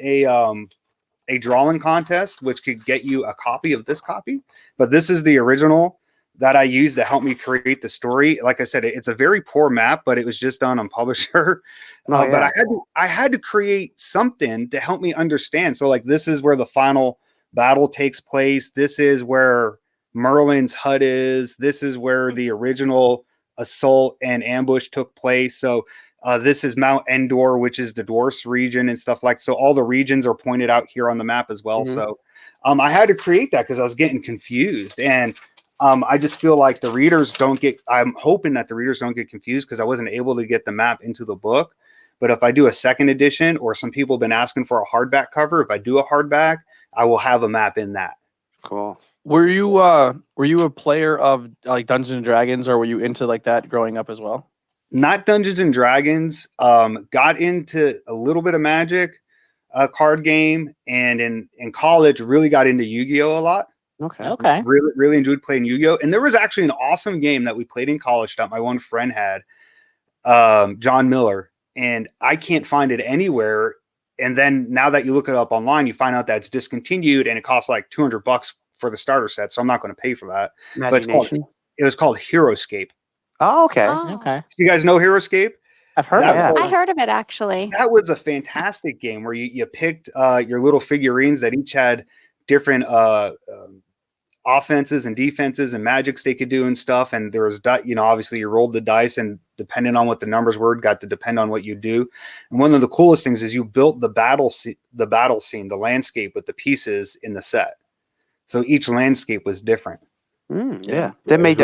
a drawing contest, which could get you a copy of this copy, but this is the original that I used to help me create the story. Like I said, it's a very poor map, but it was just done on Publisher. But I had to create something to help me understand. So like, this is where the final battle takes place. This is where Merlin's hut is. This is where the original assault and ambush took place. So this is Mount Endor, which is the Dwarfs region and stuff like. So all the regions are pointed out here on the map as well. So I had to create that because I was getting confused, and I just feel like the readers don't get. I'm hoping that the readers don't get confused because I wasn't able to get the map into the book. But if I do a second edition, or some people have been asking for a hardback cover, if I do a hardback, I will have a map in that. Cool. Were you a player of like Dungeons and Dragons, or were you into like that growing up as well? Not Dungeons and Dragons. Got into a little bit of Magic, card game, and in college really got into Yu-Gi-Oh a lot. Okay. Really enjoyed playing Yu-Gi-Oh. And there was actually an awesome game that we played in college that my one friend had, John Miller, and I can't find it anywhere. And then now that you look it up online, you find out that it's discontinued and it costs like $200 for the starter set. So I'm not going to pay for that. But it was called Heroescape. Oh, okay. Okay. So you guys know Heroescape? I've heard of it. I heard of it actually. That was a fantastic game where you picked your little figurines that each had different offenses and defenses and magics they could do and stuff. And there was, obviously you rolled the dice, and depending on what the numbers were, got to depend on what you do. And one of the coolest things is you built the battle scene, the landscape with the pieces in the set. So each landscape was different. Yeah. They made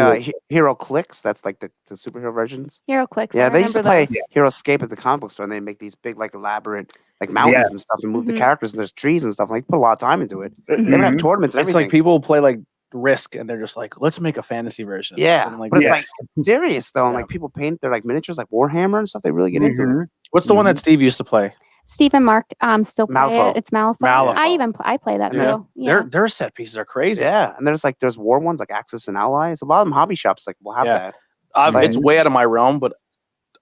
Hero Clicks. That's like the superhero versions. Hero Clicks. Yeah, I they used to play remember Heroescape at the comic book store, and they make these big, like elaborate, like mountains and stuff, and move the characters, and there's trees and stuff. Like, put a lot of time into it. They would have tournaments and It's everything. like people play like risk, and they're just like, let's make a fantasy version. Yeah, And I'm like, but it's yes. like it's serious though. And Yeah. like people paint their like miniatures like Warhammer and stuff. They really get into it. Mhm. What's the one that Steve used to play? Steve and Mark still play Malifaux. it. It's Malifaux. Malifaux. I play that Yeah. too. Yeah. Their set pieces are crazy. Yeah, and there's war ones like Axis and Allies. A lot of them hobby shops like will have Yeah. that. It's way out of my realm, but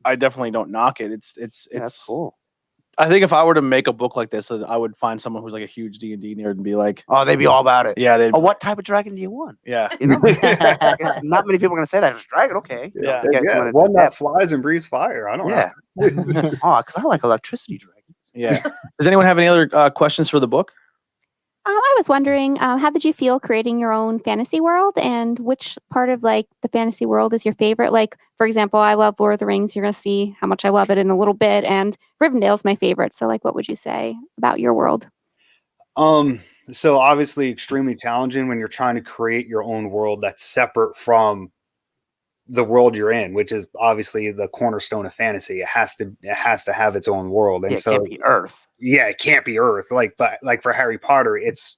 I definitely don't knock it. It's That's cool. I think if I were to make a book like this, I would find someone who's like a huge D&D nerd and be like, Oh, they'd be all about it. yeah, Oh, what type of dragon do you want? yeah. You know, not many people are gonna say that. Just dragon, okay. You know, Yeah. you get someone that's One like, that flies and breathes fire. I don't yeah. know. Oh, because I like electricity dragons. Yeah. Does anyone have any other questions for the book? I was wondering, how did you feel creating your own fantasy world, and which part of like the fantasy world is your favorite? Like, for example, I love Lord of the Rings. You're gonna see how much I love it in a little bit, and Rivendell's my favorite. So, like, what would you say about your world? So obviously extremely challenging when you're trying to create your own world that's separate from the world you're in, which is obviously the cornerstone of fantasy. It has to have its own world. And Yeah, so it can't be Earth. yeah, it can't be Earth. But for Harry Potter, it's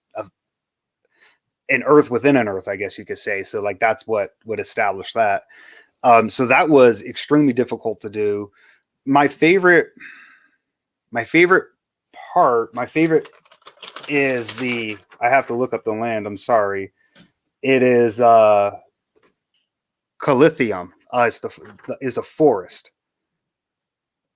an Earth within an Earth, I guess you could say. So like that's what would establish that. So that was extremely difficult to do. My favorite is I have to look up the land. I'm sorry. It is Calithium. Is a forest.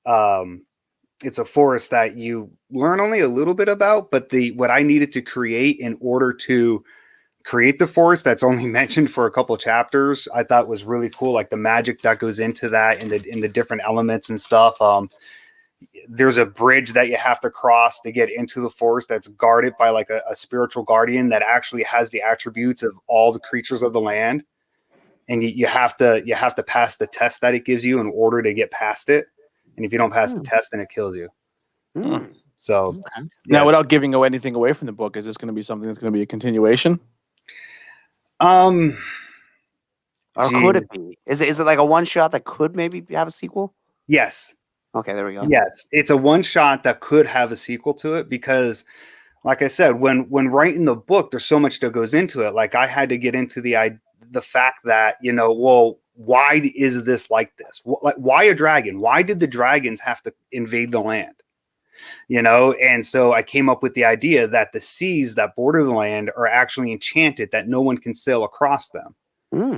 It's a forest that you learn only a little bit about, but what I needed to create in order to create the forest that's only mentioned for a couple chapters, I thought was really cool. Like the magic that goes into that and the different elements and stuff. There's a bridge that you have to cross to get into the forest that's guarded by like a spiritual guardian that actually has the attributes of all the creatures of the land. And you have to pass the test that it gives you in order to get past it. And if you don't pass the test, then it kills you. So now, without giving anything away from the book, is this going to be something that's going to be a continuation? Or could it be? Is it like a one shot that could maybe have a sequel? Yes. Okay, there we go. Yes, it's a one shot that could have a sequel to it because, like I said, when writing the book, there's so much that goes into it. Like I had to get into the fact that, well, why is this like this? Why a dragon? Why did the dragons have to invade the land? And so I came up with the idea that the seas that border the land are actually enchanted, that no one can sail across them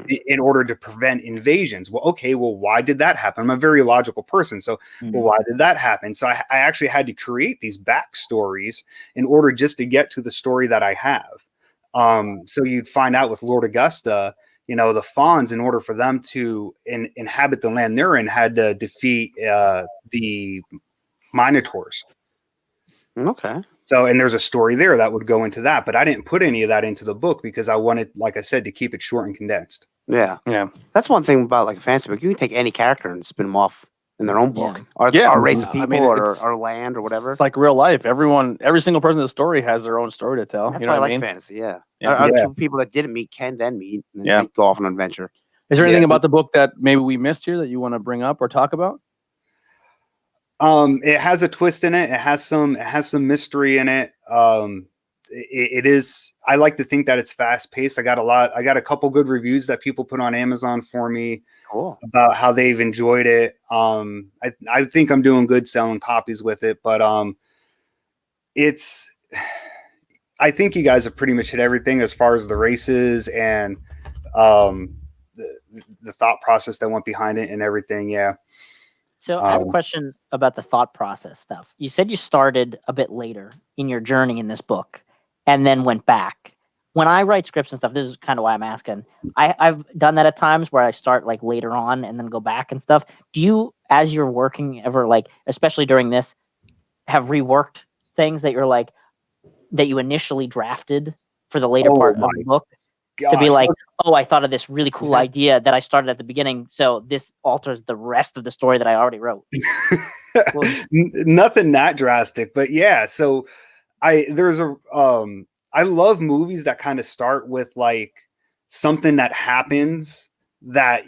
in order to prevent invasions. Well, okay, well, why did that happen? I'm a very logical person. So, well, why did that happen? So I actually had to create these backstories in order just to get to the story that I have. So you'd find out with Lord Augusta, the Fawns, in order for them to inhabit the land they're in, had to defeat the Minotaurs. Okay. So, and there's a story there that would go into that, but I didn't put any of that into the book because I wanted, like I said, to keep it short and condensed. Yeah. That's one thing about like a fantasy book. You can take any character and spin them off in their own book, or a race of people, or land, or whatever. It's like real life. Every single person in the story has their own story to tell. That's You know why I what I like mean? fantasy. Yeah. Yeah. Two people that didn't meet can then meet, and Yeah. they go off on an adventure. Is there anything about the book that maybe we missed here that you want to bring up or talk about? It has a twist in it. It has some mystery in it. It is, I like to think that it's fast paced. I got a couple good reviews that people put on Amazon for me about how they've enjoyed it. I think I'm doing good selling copies with it, but I think you guys have pretty much hit everything as far as the races and the thought process that went behind it and everything. Yeah. So I have a question about the thought process stuff. You said you started a bit later in your journey in this book and then went back. When I write scripts and stuff, this is kind of why I'm asking. I've done that at times where I start like later on and then go back and stuff. Do you, as you're working, ever like, especially during this, have reworked things that you're like, that you initially drafted for the later part of the book? To be like, oh, I thought of this really cool idea that I started at the beginning, so this alters the rest of the story that I already wrote. Nothing that drastic, but yeah. So I love movies that kind of start with like something that happens that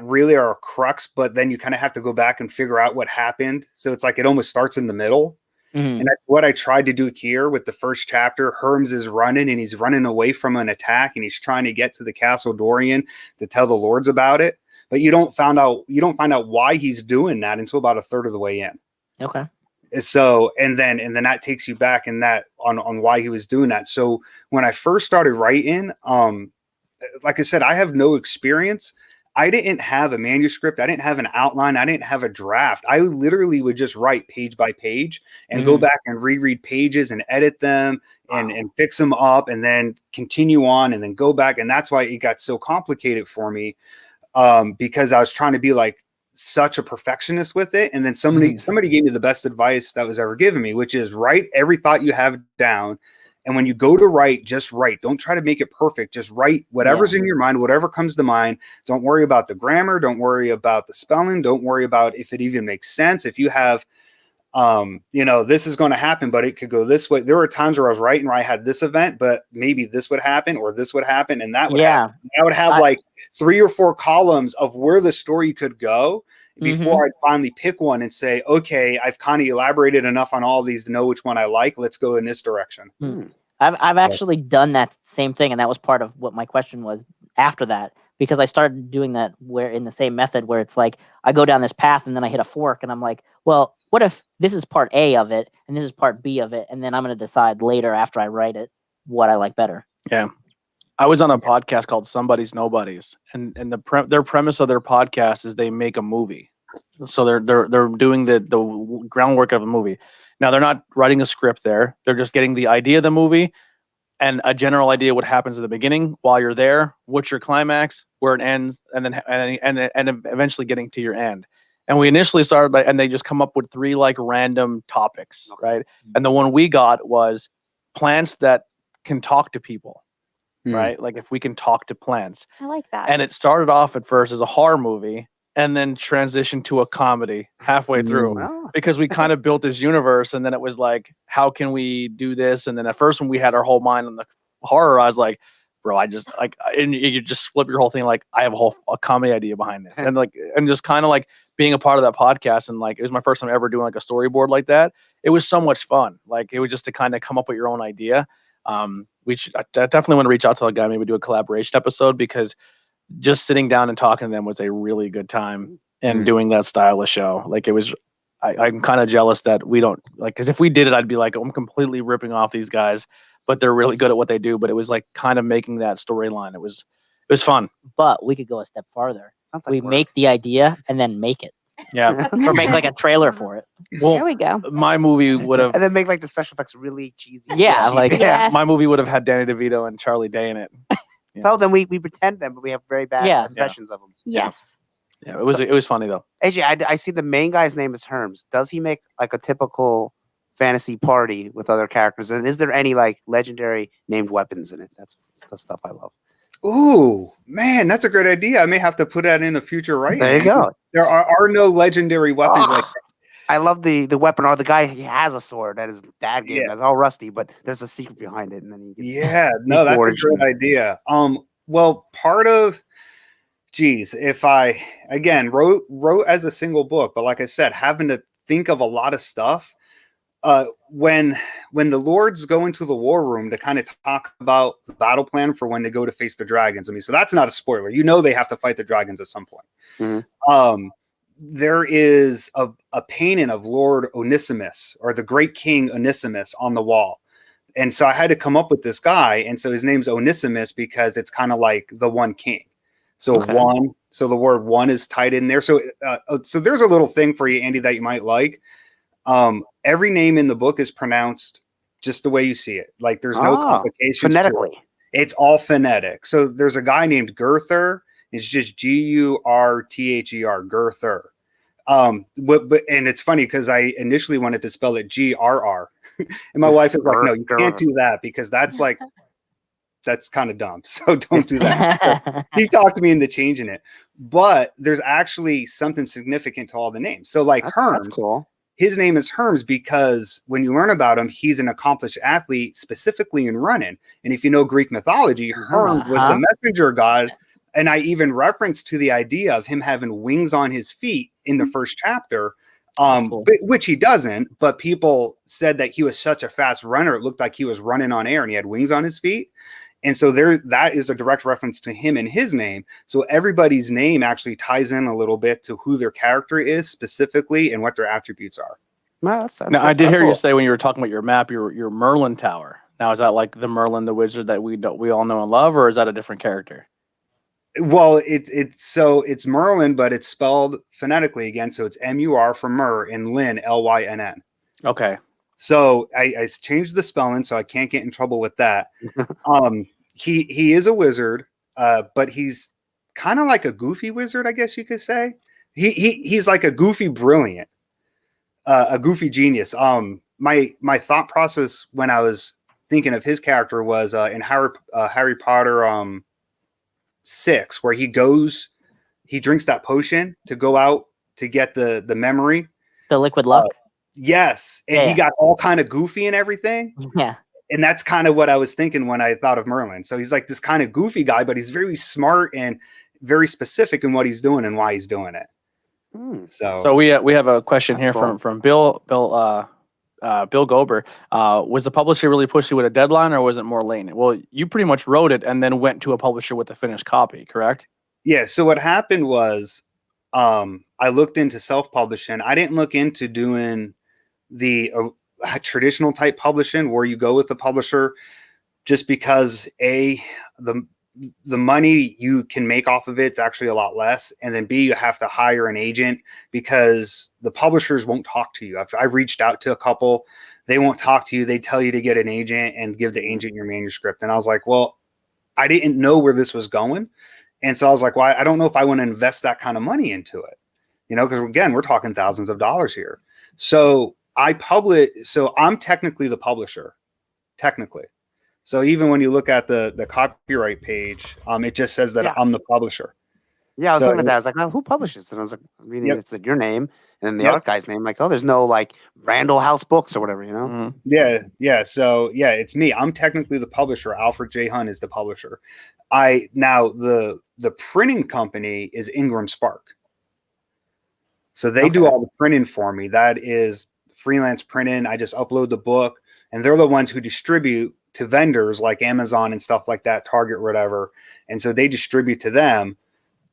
really are a crux, but then you kind of have to go back and figure out what happened. So it's like it almost starts in the middle. Mhm. And that's what I tried to do here with the first chapter. Herms is running, and he's running away from an attack, and he's trying to get to the Castle Dorian to tell the lords about it. But you don't find out why he's doing that until about a third of the way in. Okay. So and then that takes you back in that on why he was doing that. So when I first started writing, like I said, I have no experience. I didn't have a manuscript. I didn't have an outline. I didn't have a draft. I literally would just write page by page and go back and reread pages and edit them and fix them up and then continue on and then go back. And that's why it got so complicated for me, because I was trying to be like such a perfectionist with it. And then somebody gave me the best advice that was ever given me, which is write every thought you have down. And when you go to write, just write. Don't try to make it perfect. Just write whatever's in your mind, whatever comes to mind. Don't worry about the grammar. Don't worry about the spelling. Don't worry about if it even makes sense. If you have, this is going to happen, but it could go this way. There were times where I was writing where I had this event, but maybe this would happen or this would happen. And that would happen. I would have like 3 or 4 columns of where the story could go before I'd finally pick one and say, okay, I've kind of elaborated enough on all these to know which one I like. Let's go in this direction. I've actually done that same thing. And that was part of what my question was after that, because I started doing that where in the same method where it's like, I go down this path and then I hit a fork and I'm like, well, what if this is part A of it and this is part B of it? And then I'm going to decide later after I write it, what I like better. Yeah. I was on a podcast called Somebody's Nobody's, and their premise of their podcast is they make a movie. So they're doing the groundwork of a movie. Now they're not writing a script there. They're just getting the idea of the movie and a general idea what happens at the beginning while you're there, what's your climax, where it ends, and then eventually getting to your end. And we initially started and they just come up with 3 like random topics, right? And the one we got was plants that can talk to people. Right? Like if we can talk to plants. I like that. And it started off at first as a horror movie and then transitioned to a comedy halfway through because we kind of built this universe. And then it was like, how can we do this? And then at first when we had our whole mind on the horror, I was like, bro, I just like, and you just flip your whole thing. Like I have a comedy idea behind this. And just kind of like being a part of that podcast. And like, it was my first time ever doing like a storyboard like that. It was so much fun. Like it was just to kind of come up with your own idea. I definitely want to reach out to a guy, maybe do a collaboration episode, because just sitting down and talking to them was a really good time and doing that style of show. Like it was, I'm kind of jealous that we don't like, cause if we did it, I'd be like, I'm completely ripping off these guys, but they're really good at what they do. But it was like kind of making that storyline. It was fun. But we could go a step farther. Like we work. make the idea and then make it. Yeah. Or make like a trailer for it. Well, there we go. My movie would have, and then make like the special effects really cheesy. Yeah, like Yes. my movie would have had Danny DeVito and Charlie Day in it. Yeah. So then we pretend them, but we have very bad impressions of them. Yes. Yeah, it was funny though. AJ, I see the main guy's name is Herms. Does he make like a typical fantasy party with other characters? And is there any like legendary named weapons in it? That's the stuff I love. Ooh, man, that's a great idea. I may have to put that in the future, right? There you go. There are no legendary weapons like that. I love the weapon, or the guy, he has a sword that his dad gave him. It's all rusty, but there's a secret behind it. And then he gets that's a great idea. Well, part of, if I again wrote as a single book, but like I said, having to think of a lot of stuff. When the lords go into the war room to kind of talk about the battle plan for when they go to face the dragons. I mean, so that's not a spoiler. They have to fight the dragons at some point. There is a painting of Lord Onesimus, or the great king Onesimus, on the wall. And so I had to come up with this guy. And so his name's Onesimus because it's kind of like the one king. So one, so the word one is tied in there. So there's a little thing for you, Andy, that you might like. Every name in the book is pronounced just the way you see it. Like there's no complications. Phonetically. It's all phonetic. So there's a guy named Gurther. It's just Gurther, Gurther. And it's funny because I initially wanted to spell it GRR. And my wife is like, no, you can't do that because that's like, that's kind of dumb. So don't do that. So he talked me into changing it. But there's actually something significant to all the names. So like Herms. That's cool. His name is Herms because when you learn about him, he's an accomplished athlete, specifically in running. And if you know Greek mythology, Herms was the messenger god. And I even referenced to the idea of him having wings on his feet in the first chapter Cool. Which he doesn't, but people said that he was such a fast runner. It looked like he was running on air and he had wings on his feet. And so that is a direct reference to him and his name. So everybody's name actually ties in a little bit to who their character is specifically and what their attributes are. Now, I did hear you say when you were talking about your map, your Merlin Tower. Now, is that like the Merlin the Wizard that we all know and love, or is that a different character? Well, it's Merlin, but it's spelled phonetically again. So it's M-U-R for Mer and Lynn, L-Y-N-N. Okay. So I changed the spelling, so I can't get in trouble with that. He is a wizard, but he's kind of like a goofy wizard, I guess you could say. He's like a goofy brilliant, a goofy genius. My thought process when I was thinking of his character was in Harry Potter 6, where he drinks that potion to go out to get the memory, the liquid luck. Yes, and he got all kind of goofy and everything. Yeah. And that's kind of what I was thinking when I thought of Merlin. So he's like this kind of goofy guy, but he's very smart and very specific in what he's doing and why he's doing it. So we have a question here from Bill Gober. Was the publisher really pushy with a deadline, or was it more late? Well, you pretty much wrote it and then went to a publisher with a finished copy, correct? Yeah. So what happened was I looked into self-publishing. I didn't look into doing the traditional type publishing where you go with the publisher just because the money you can make off of it's actually a lot less, and then B, you have to hire an agent because the publishers won't talk to you. I reached out to a couple, they won't talk to you. They tell you to get an agent and give the agent your manuscript. And I was like, well, I didn't know where this was going. And so I was like, well, I don't know if I want to invest that kind of money into it, because again, we're talking thousands of dollars here. So I'm technically the publisher, technically. So even when you look at the copyright page, it just says that I'm the publisher. Yeah, I was looking at that. I was like, well, who publishes? And I was like, reading it's like your name and then the art guy's name. Like, oh, there's no like Randall House Books or whatever, Mm-hmm. Yeah. So it's me. I'm technically the publisher. Alfred J. Hunt is the publisher. Now the printing company is Ingram Spark. So they do all the printing for me. That is freelance printing. I just upload the book, and they're the ones who distribute to vendors like Amazon and stuff like that, Target, whatever. And so they distribute to them.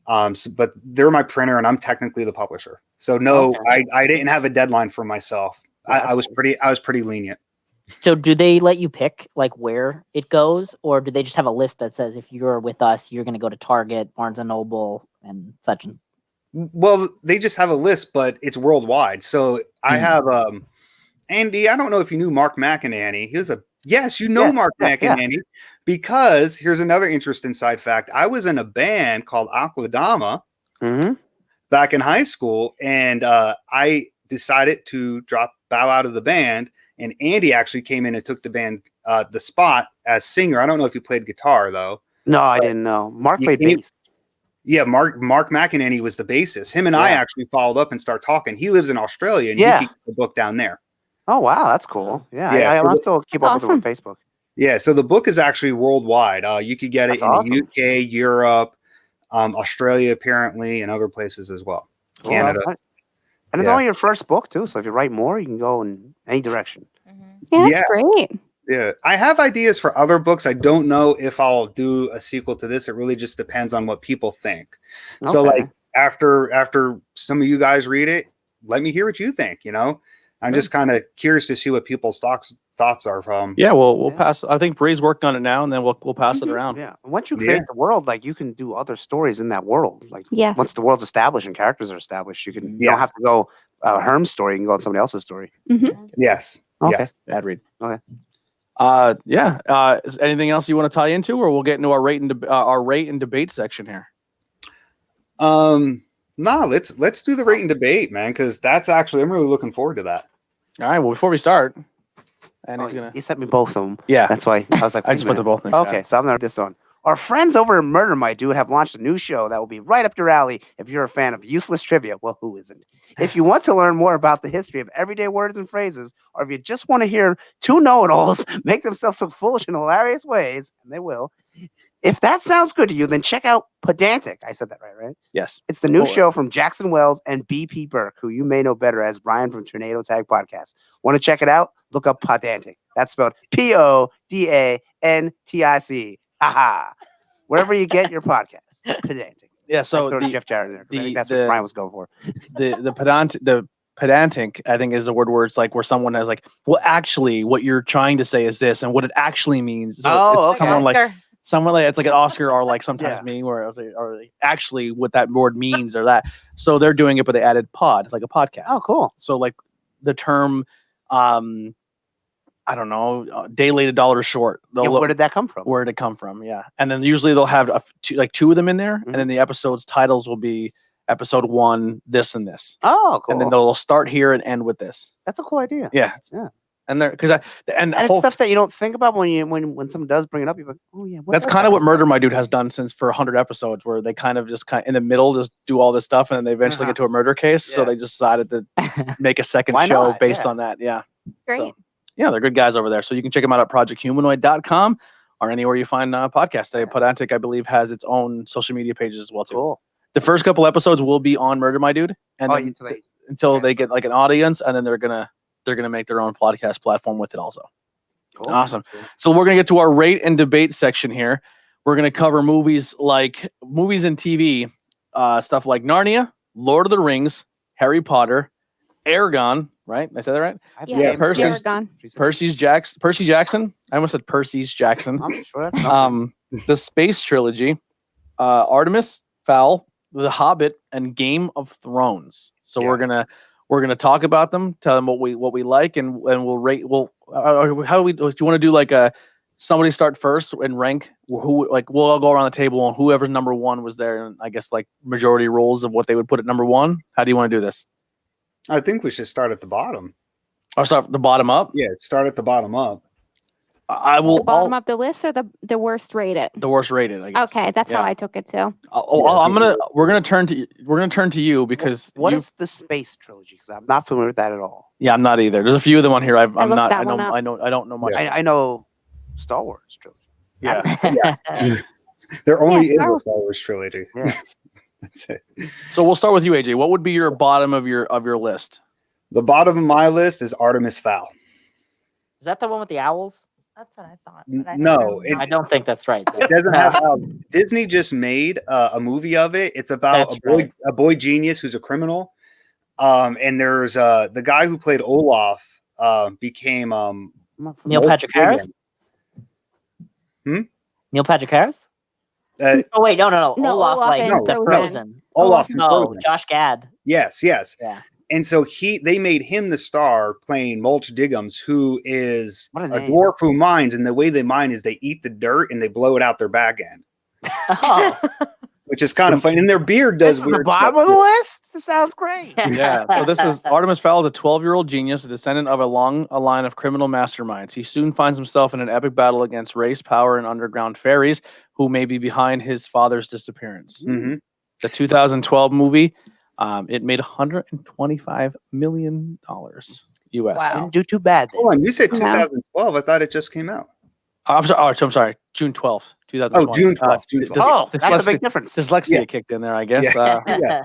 But they're my printer, and I'm technically the publisher. So no, I didn't have a deadline for myself. I was pretty lenient. So do they let you pick like where it goes, or do they just have a list that says if you're with us, you're going to go to Target, Barnes and Noble, and such? Well, they just have a list, but it's worldwide. So I have Andy. I don't know if you knew Mark McInerney. He was Mark McInerney, because here's another interesting side fact. I was in a band called Aquadama back in high school, and I decided to bow out of the band. And Andy actually came in and took the band the spot as singer. I don't know if you played guitar though. No, I didn't know. Mark played bass. Yeah, Mark McInerney was the bassist. Him and I actually followed up and started talking. He lives in Australia, and he keeps the book down there. Oh wow, that's cool. Yeah, I still keep up with him on Facebook. Yeah, so the book is actually worldwide. You could get it in the UK, Europe, Australia, apparently, and other places as well. Cool. Canada. And it's only your first book too, so if you write more, you can go in any direction. Yeah, that's great. Yeah, I have ideas for other books. I don't know if I'll do a sequel to this. It really just depends on what people think. Okay. So like after some of you guys read it, let me hear what you think, I'm just kind of curious to see what people's thoughts are from. Yeah, we'll pass. I think Bree's working on it now, and then we'll pass it around. Yeah, and once you create the world, like you can do other stories in that world. Like once the world's established and characters are established, you don't have to go Herm's story. You can go on somebody else's story. Yes. Okay. Yes. Bad read. Okay. Is anything else you want to tie into, or we'll get into our rate and debate section here? No, let's do the rate and debate, man, because I'm really looking forward to that. All right. Well, before we start, and he sent me both of them. Yeah, that's why I was like, I just put them both in. Okay, so I'm gonna this on Our friends over at Murder My Dude have launched a new show that will be right up your alley if you're a fan of useless trivia. Well, who isn't? If you want to learn more about the history of everyday words and phrases, or if you just want to hear two know-it-alls make themselves look foolish in hilarious ways, and they will, if that sounds good to you, then check out Pedantic. I said that right? Yes. It's the new show from Jackson Wells and BP Burke, who you may know better as Brian from Tornado Tag Podcast. Want to check it out? Look up Pedantic. That's spelled Podantic. Haha. Wherever you get your podcast. Pedantic. Yeah, so throw Jeff Jarrett in there, 'cause I think that's what Brian was going for. The pedantic, I think, is a word where it's like where someone has like, well, actually, what you're trying to say is this, and what it actually means. So it's someone like it's like an Oscar or like sometimes me, or like, actually what that word means or that. So they're doing it, but they added pod, like a podcast. Oh, cool. So like the term, I don't know, day late, $1 short. Where did that come from? Where did it come from? Yeah. And then usually they'll have two of them in there. And then the episode's titles will be episode 1, this and this. Oh, cool. And then they'll start here and end with this. That's a cool idea. Yeah. And they're it's stuff that you don't think about when someone does bring it up. You're like, oh yeah. That's kind of what Murder My Dude has done since for 100 episodes, where they kind of in the middle just do all this stuff, and then they eventually get to a murder case. So they just decided to make a second show based on that. Yeah. Great. So, yeah, they're good guys over there. So you can check them out at projecthumanoid.com or anywhere you find podcasts. Pedantic, I believe, has its own social media pages as well too. Cool. The first couple episodes will be on Murder My Dude, and then, until they get like an audience, and then they're gonna make their own podcast platform with it also. Cool. Awesome. So we're gonna get to our rate and debate section here. We're gonna cover movies and TV, stuff like Narnia, Lord of the Rings, Harry Potter, Eragon. Right? I said that right? Yeah. Percy Jackson. I almost said Percy's Jackson. I'm sure that's the Space Trilogy, Artemis Fowl, The Hobbit, and Game of Thrones. So we're gonna talk about them, tell them what we like, and we'll rate. How do we? Do you want to do like somebody start first and rank who? Like we'll all go around the table and whoever's number 1 was there, and I guess like majority rules of what they would put at number 1. How do you want to do this? I think we should start at the bottom. Or start the bottom up? Yeah, start at the bottom up. I will. The bottom of the list or the worst rated? The worst rated, I guess. Okay, that's how I took it too. We're gonna turn to you because what is the Space Trilogy? Because I'm not familiar with that at all. Yeah, I'm not either. There's a few of them on here. I don't know much. I know Star Wars Trilogy. Yeah. They're only in the Star Wars trilogy. Yeah. That's it. So we'll start with you, AJ. What would be your bottom of your list? The bottom of my list is Artemis Fowl. Is that the one with the owls? That's what I thought. No, I don't think that's right. It doesn't have owls. Disney just made a movie of it. It's about a boy genius who's a criminal. And there's the guy who played Olaf became Neil Patrick Harris. Neil Patrick Harris. Oh wait, no. Olaf, like the Frozen. Olaf, no, Josh Gad. Yes. Yeah. And so they made him the star playing Mulch Diggums, who is a dwarf who mines, and the way they mine is they eat the dirt and they blow it out their back end. Oh. Which is kind of funny. And their beard does this weird the bottom of the list? This sounds great. Yeah. So this is Artemis Fowl is a 12-year-old genius, a descendant of a line of criminal masterminds. He soon finds himself in an epic battle against race, power, and underground fairies who may be behind his father's disappearance. Mm-hmm. The 2012 movie, it made $125 million US. Wow. Didn't do too bad. Hold on, you said 2012. I thought it just came out. I'm sorry. June 12th, 2020. Oh, June 12th. June 12th. That's a big difference. Dyslexia kicked in there, I guess. Yeah.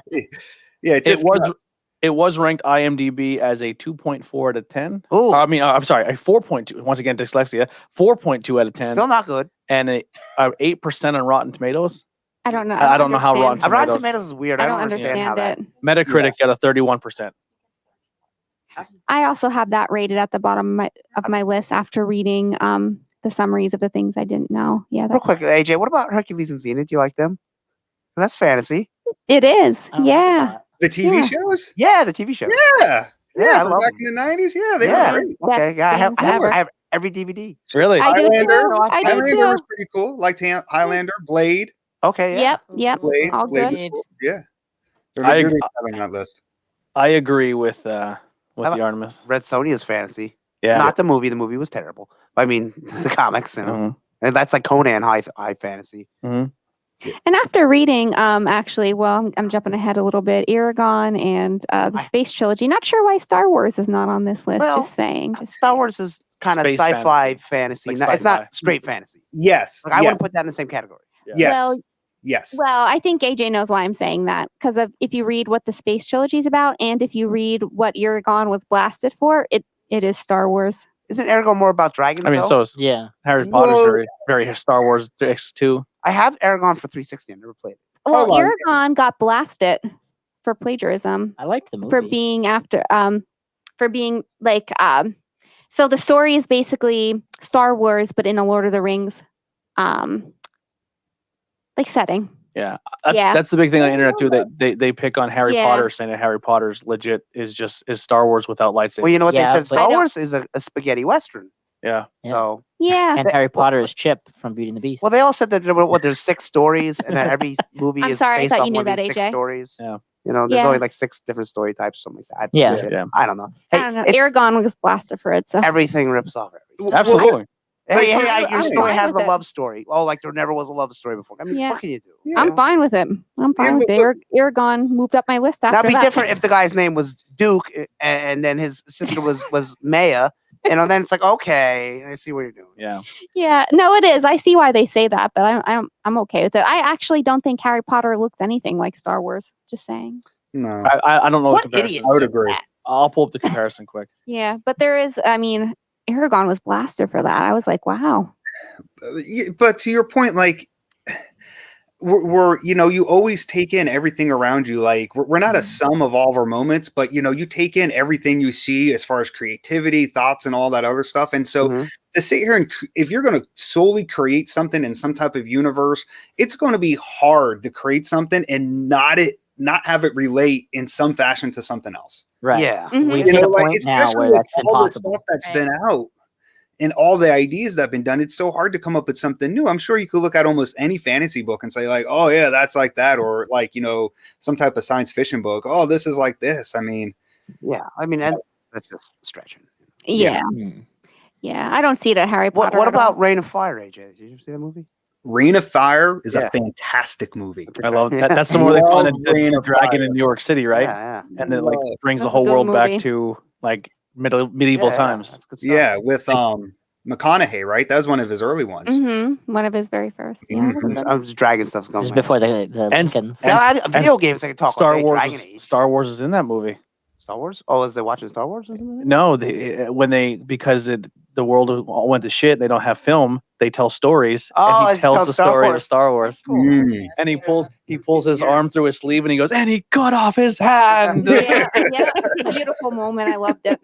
It was ranked IMDb as a 2.4 out of 10. Oh, I'm sorry, a 4.2. Once again, dyslexia. 4.2 out of 10. Still not good. And a 8% on Rotten Tomatoes. I don't know. I don't know how Rotten Tomatoes is weird. I don't understand how that. Metacritic got a 31%. I also have that rated at the bottom of my list after reading the summaries of the things I didn't know. Yeah. Real quick, AJ, what about Hercules and Xena? Do you like them? That's fantasy. It is. Yeah. The TV shows? Yeah, the TV shows. Yeah. I love back them. in the 90s. Yeah, they were great. Okay, I have every DVD. Really? I do too. Highlander was pretty cool. Liked Highlander, Blade. Okay. Yeah. Yep. Blade, All Blade good. cool. Yeah. I agree on that list. I agree with the Artemis. Red Sonja's fantasy. Yeah. Not the movie. The movie was terrible. I mean, the comics. You know. And that's like Conan high fantasy. Mhm. And after reading, actually, well, I'm jumping ahead a little bit. Eragon and the Space Trilogy. Not sure why Star Wars is not on this list. Well, just saying. Star Wars is kind of Space sci-fi fantasy. fantasy. Like It's sci-fi. not straight fantasy. Yes. Like I wouldn't put that in the same category. Yes. Well, yes. Well, I think AJ knows why I'm saying that because if you read what the Space Trilogy is about, and if you read what Eragon was blasted for, it is Star Wars. Isn't Eragon more about dragons? I mean, though? so is Yeah. Harry Potter's Well- very Star Wars too. I have Eragon for 360. I never played it. Well, Hold on. Eragon got blasted for plagiarism I liked the movie. for being like so the story is basically Star Wars but in a Lord of the Rings like setting. Yeah. Yeah. That's the big thing on the internet too. They pick on Harry Yeah. Potter, saying that Harry Potter's legit is Star Wars without lightsabers. Well, you know what Yeah, they said? but- Star Wars is a spaghetti western. Yeah. Yeah. So, Yeah. And Harry Potter is Chip from Beauty and the Beast. well, they all said that there's 6 stories, and that every movie I'm is sorry, I based thought off you knew one of that, these 6 AJ. stories. Yeah. You know, there's Yeah. only like 6 different story types, something like that. Yeah. Bullshit. Yeah. I don't know. Hey, I don't know. it's- Eragon was blasted for it, so everything rips off everything. Absolutely. Hey, I'm your story fine has with a it. love story. Oh, like there never was a love story before. I mean, Yeah. what can you do? I'm fine with it. I'm fine with it. Eragon moved up my list after That'd be that. different if the guy's name was Duke and then his sister was Maya. Then it's like, okay, I see what you're doing. Yeah. Yeah, no, it is. I see why they say that, but I'm okay with it. I actually don't think Harry Potter looks anything like Star Wars. Just saying. No. I don't know What the comparison. idiot I would says agree. that? I'll pull up the comparison quick. Yeah, but there is. I mean, Eragon was blasted for that. I was like, wow. But to your point, like we're you always take in everything around you. Like we're not a sum of all of our moments, but you take in everything you see as far as creativity, thoughts, and all that other stuff. And so Mhm. to sit here and if you're going to solely create something in some type of universe, it's going to be hard to create something and not have it relate in some fashion to something else. Right. Yeah. Mhm. We've hit a point now especially where with that's all the impossible. stuff that's Right. been out and all the ideas that have been done, it's so hard to come up with something new. I'm sure you could look at almost any fantasy book and say like, oh yeah, that's like that, or like some type of science fiction book. Oh, this is like this. I mean, Yeah. I mean, and that's just stretching. Yeah, Hmm. yeah. I don't see it at Harry Potter. What at all. about Reign of Fire, AJ? Did you see that movie? Reign of Fire is Yeah. a fantastic movie. I love that. That's the more they call it Love Reign the of dragon Fire. in New York City, right? Yeah. And it like brings the That's a whole good world movie. back to like medieval times. That's good stuff. Yeah, with McConaughey, right? That was one of his early ones. Mm-hmm. One of his very first. Yeah. Mhm. that was good. I'm just dragging stuff's It going. was on. before the And- Lincolns. Video games I can talk Star all day. Wars. Dragon Age. Star Wars is in that movie. Star Wars? Oh, is they watching Star Wars? Or something? No, because the world all went to shit. They don't have film. They tell stories, Oh, and he it's tells called the Star story of Wars. Star Wars. Mm. And he pulls his Yes. arm through his sleeve, and he goes, and he cut off his hand. Yeah, yeah. Beautiful moment. I loved it.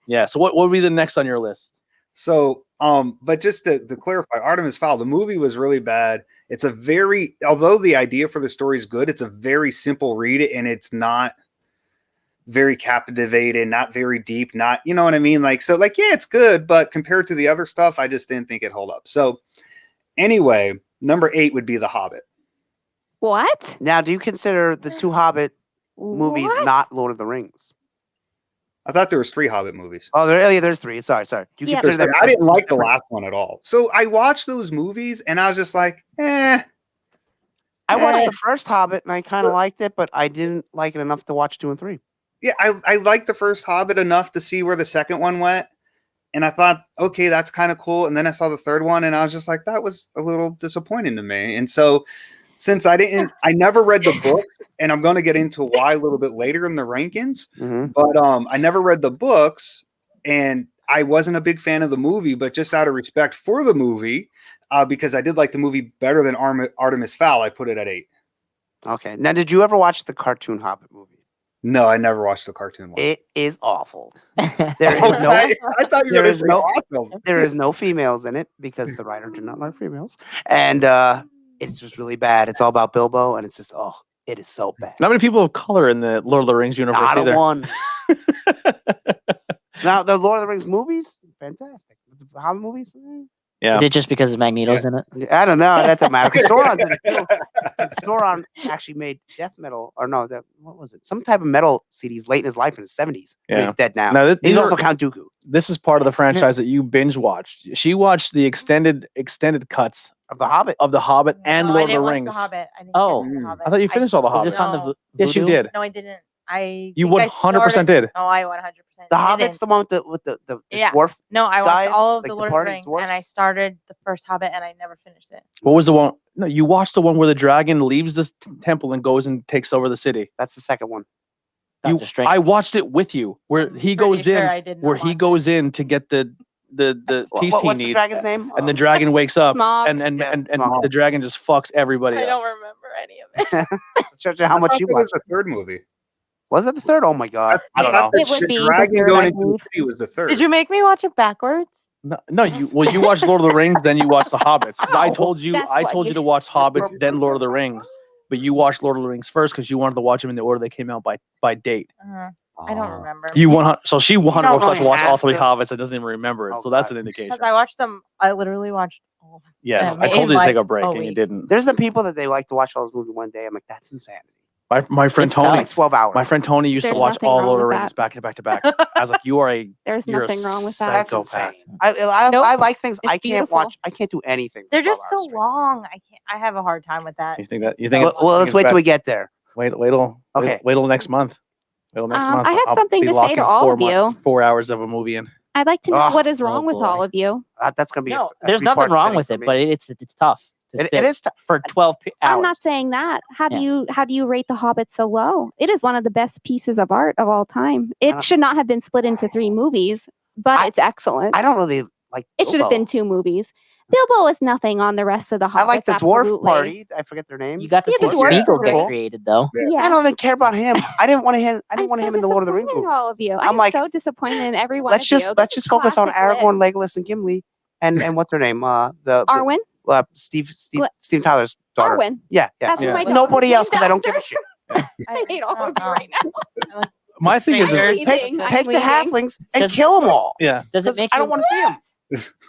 Yeah. So what would be the next on your list? So, but just to clarify, Artemis Fowl, the movie was really bad. It's although the idea for the story is good, it's a very simple read, and it's not very captivating, not very deep, not, you know what I mean? Like, so like, yeah, it's good, but compared to the other stuff, I just didn't think it held up. So anyway, number 8 would be The Hobbit. What? Now, do you consider the 2 Hobbit movies What? not Lord of the Rings? I thought there was 3 Hobbit movies. Oh, there's 3. Sorry. Do you Yeah. consider them? I didn't like the last one at all. So I watched those movies and I was just like, I watched the first Hobbit and I kind of liked it, but I didn't like it enough to watch 2 and 3. yeah, I liked the first Hobbit enough to see where the second one went. And I thought, okay, that's kind of cool. And then I saw the third one and I was just like, that was a little disappointing to me. And so since I never read the books, and I'm going to get into why a little bit later in the rankings, but I never read the books and I wasn't a big fan of the movie, but just out of respect for the movie, because I did like the movie better than Artemis Fowl, I put it at 8. Okay. Now, did you ever watch the cartoon Hobbit movie? No, I never watched the cartoon one. It is awful. There Oh, is no I thought you were there going to is say no- awesome. there is no females in it because the writer did not like females, and it's just really bad. It's all about Bilbo, and it's just it is so bad. Not many people of color in the Lord of the Rings universe Not either. a one. Now the Lord of the Rings movies, fantastic. The Hobbit movies, Yeah. Is it just because Magneto's in it? I don't know. That doesn't matter. 'Cause Sauron did it too. And Sauron actually made death metal, or no, what was it? Some type of metal CDs late in his life in his 70s. Yeah. He's dead now. Now, He's these also are- Count Dooku. This is part of the franchise that you binge watched. She watched the extended cuts Of The Hobbit. of The Hobbit and No, I Lord of didn't the watch Rings. The Hobbit. I didn't Oh. get to The Hobbit. I thought you finished all The Is Hobbit. this on the No. Yes, you Voodoo? did. No, I didn't. I You think I 100% started- did. No, I 100%. The Hobbit's didn't. the one with the Yeah. dwarf. No, I watched guys, all of like the the Lord of the party Rings, dwarfs? and I started the first Hobbit, and I never finished it. What was the one? No, you watched the one where the dragon leaves the temple and goes and takes over the city. That's the second one. Doctor Strange. I watched it with you, where I'm he pretty goes sure in, I did not where he watch goes in to get the piece he What's the needs, dragon's name? and the dragon wakes up, Smaug. and Yeah, and Smaug. the dragon just fucks everybody I up. don't remember any of it. Shows you how I much thought you that was watched. the third movie. Was that the third? Oh my god! I don't thought know. It would the be the dragon third, going I into the believe. city was the third. Did you make me watch it backwards? No, you watched Lord of the Rings, then you watched the Hobbits. Because I told you That's I what told you you to watch Hobbits, then Lord of the Rings. But you watched Lord of the Rings first because you wanted to watch them in the order they came out by date. I don't remember. You 100, so she 100 don't watched really all have three to. Hobbits and doesn't even remember it. Oh, So that's God. an indication. Because I watched them. I literally watched all of them. Yes, Yeah, I told you to like take a break a and you week. didn't. There's the people that they like to watch all those movies one day. I'm like, that's insanity. My friend It's Tony, tough. Like 12 hours. my friend Tony used to There's watch nothing all wrong Lord of the with Rings that. back to back to back. I was like, you're a Nothing wrong with that. That's psychopath. insane. I Nope. like things It's I can't beautiful. watch. I can't do anything. for They're just 12 so hours straight. long. I can't. I have a hard time with that. You think that? You think? Well, it's, well, you let's think wait it's till bad? we get there. Wait Okay. till next month. Wait till next month. I have I'll something be to say locking to all of you. 4 hours of a movie in. I'd like to know Ugh. what is wrong Oh, with boy. all of you. That's gonna be. No, a there's nothing three-part wrong sitting with for it, me. but it's tough. to It sit is. for 12 hours. I'm not saying that. How do Yeah. you rate The Hobbit so low? It is one of the best pieces of art of all time. I It don't- should not have been split into 3 movies, but it's excellent. I don't really like. It should have Bilbo. been 2 movies. Bilbo is nothing on the rest of the Hobbits. I like the dwarf absolutely. party. I forget their names. You got to Yeah, see the dwarves Smeagol are get cool. created, though. Yeah. I don't even care about him. I didn't want him. I didn't I'm want so him in the Lord of the Rings disappointed in movie. all of you. I'm I'm like, so disappointed in every one Let's of just you. let's This just is focus on classic lit. Aragorn, Legolas, and Gimli, and what's her name? Arwen? Steve Tyler's daughter. Arwen. Yeah. That's Yeah. my daughter's Nobody named else because I don't give a after. shit. I hate all of you right now. My thing is, Strangers. is Leaving. I'm Take the leaving. halflings and Does- kill them all. yeah. Does it 'Cause make I you? don't want to see them.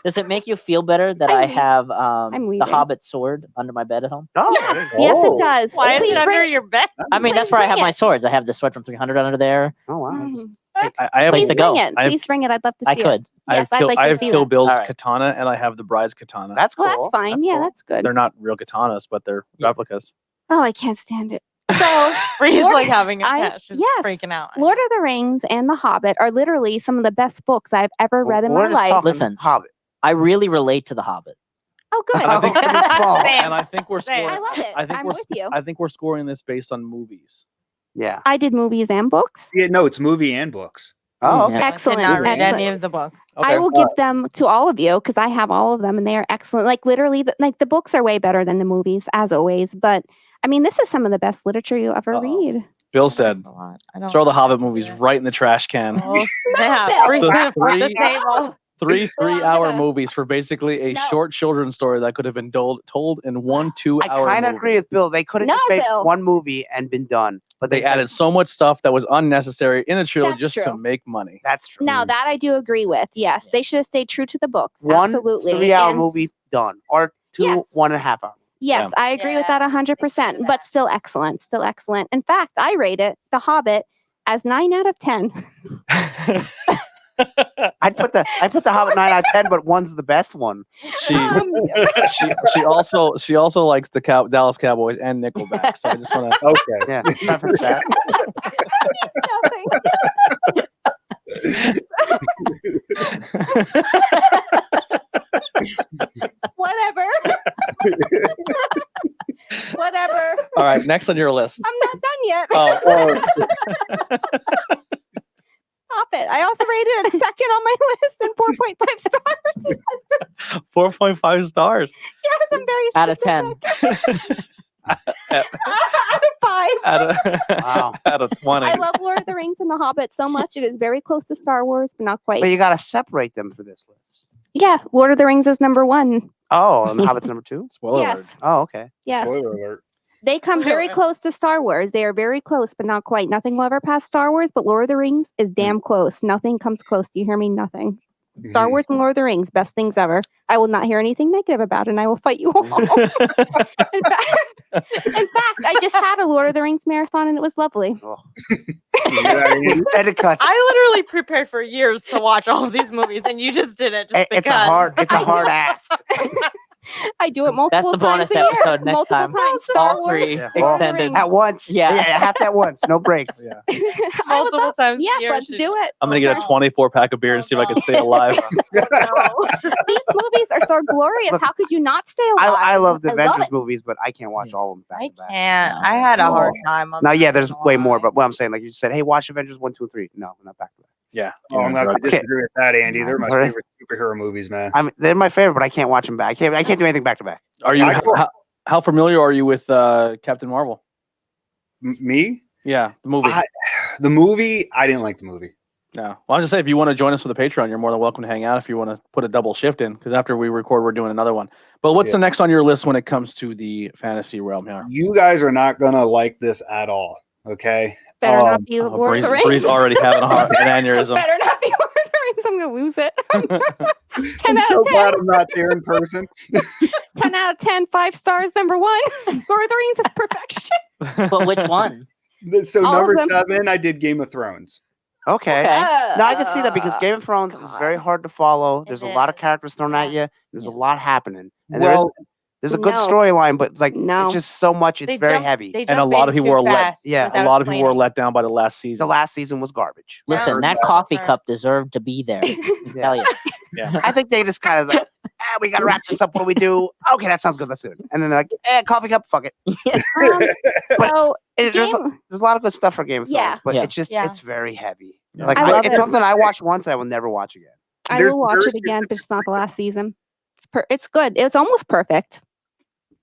Does it make you feel better that I'm I leaving. have I'm the leaving. Hobbit sword under my bed at home? No. Yes, yes, Oh. it does. Why is Please it under bring your bed? I mean, that's Please where I bring have my it. swords. I have the sword from 300 under there. Oh wow. Mhm. I have Place Please to bring go. it. I have- Please bring it. I'd love to see I it. could. Yes, I'd like I to have see Kill that. Bill's All right. katana and I have the bride's katana. That's cool. Well, that's fine. Yeah, cool. that's good. They're not real katanas, but they're Yeah. replicas. Oh, I can't stand it. So, Freeze Lord- like having a I- pet. She's yes. freaking out. Lord of the Rings and The Hobbit are literally some of the best books I've ever read in We're my just life. talking Listen. Hobbit. I really relate to the Hobbit. Oh, good. And I think- It's small. Same. And I think we're Same. scoring. I love it. I think I'm we're with you. I think we're scoring this based on movies. Yeah. I did movies and books. Yeah, no, it's movie and books. Oh, Yeah. okay. Excellent. I did not read Excellent. any of the books. I will give them to all of you because I have all of them and they are excellent. Like literally, like the books are way better than the movies, as always. But I mean, this is some of the best literature you ever read. Bill said, A lot. I don't throw the Hobbit know. movies right in the trash can. Oh, snap. Bill. Bring The it up at the three- table. Three Well, I'm 3-hour gonna- movies for basically a No. short children's story that could have been told in 1-2 I hour kind of movie. agree with Bill. They could have No, just made Bill. one movie and been done. But They said, added so much stuff that was unnecessary in the trailer That's just to true. make money. That's true. Now that I do agree with. Yes, they should have stayed true to the books. One Absolutely. 3-hour And movie done, or two Yes. 1.5 hour. Yes, I agree with that Yeah, 100%. do But that. still excellent. Still excellent. In fact, I rate it, The Hobbit, as 9 out of 10. I'd put the Hobbit 9 out of 10, but one's the best one. she she also likes the Dallas Cowboys and Nickelback. So I just want to. Okay. Yeah, preference that. Nothing. Whatever. Whatever. All right, next on your list. I'm not done yet. Oh, Stop it. I also rated it second on my list and 4.5 stars. 4.5 stars Yes, I'm very Out of 10. specific. Out of 5. out of Wow. out of 20. I love Lord of the Rings and The Hobbit so much. It is very close to Star Wars, but not quite. But you got to separate them for this list. Yeah, Lord of the Rings is number 1. Oh, and the Hobbit's number 2? Spoiler Yes. alert. Oh, okay. Yes. Spoiler alert. They come very close to Star Wars. They are very close, but not quite. Nothing will ever pass Star Wars, but Lord of the Rings is damn close. Nothing comes close. Do you hear me? Nothing. Star Wars and Lord of the Rings, best things ever. I will not hear anything negative about it, and I will fight you all. in fact, I just had a Lord of the Rings marathon, and it was lovely. Oh. I literally prepared for years to watch all of these movies, and you just did it. Just It's a hard ask. I do it multiple That's the times bonus a year. episode next Multiple time. times. All three Lord of the extended. Rings. At once. Yeah. Half at once. No breaks. multiple times. a Yes, year. let's do it. I'm gonna get a 24-pack of beer and see if I can stay alive. These movies are so glorious. Look, How could you not stay alive? I love the love Avengers it. movies, but I can't watch all of them back I to back. can't. I had a hard time. Now, yeah, there's way more, but what I'm saying, like you said, hey, watch Avengers 1, 2, and 3. No, not back to back. Yeah. Oh, I'm not going to disagree with that, Andy. They're my Right. favorite superhero movies, man. I mean, they're my favorite, but I can't watch them back. I can't do anything back to back. Are you? I- How familiar are you with Captain Marvel? Me? Yeah, the movie. The movie, I didn't like the movie. No. Well, I was just say if you want to join us for the Patreon, you're more than welcome to hang out. If you want to put a double shift in, because after we record, we're doing another one. But what's the next on your list when it comes to the fantasy realm here? You guys are not going to like this at all, okay? Better not be Lord of the Rings. Bree's already having an aneurysm. Better not be Lord of the Rings. I'm gonna lose it. 10 I'm out so of 10. glad I'm not there in person. 10 out of 10, 5 stars. Number 1, Lord of the Rings is perfection. But which one? So All of number them. 7, I did Game of Thrones. Okay. No, I can see that because Game of Thrones is God. very hard to follow. There's a lot of is. characters thrown at you. There's a lot happening. And Well, there's a good No. storyline, but it's like No. it's just so much. It's They very jump- heavy. they And a jump lot in of people too were let- fast yeah, without A lot of people were explaining. let down by the last The season. last season was garbage. Listen, that coffee cup deserved to be there. I tell you. I think they just kind of like, we gotta wrap this up. What do we do? Okay, that sounds good. Let's do it. And then they're like, coffee cup, fuck it. So There's Game- a lot of good stuff for Game of Thrones, Yeah. but Yeah. it's just Yeah. it's very heavy. Yeah. Like I love it's it. something I watched once and I will never watch again. I There's- will watch there's it again, but it's not the last season. It's good. It's almost perfect.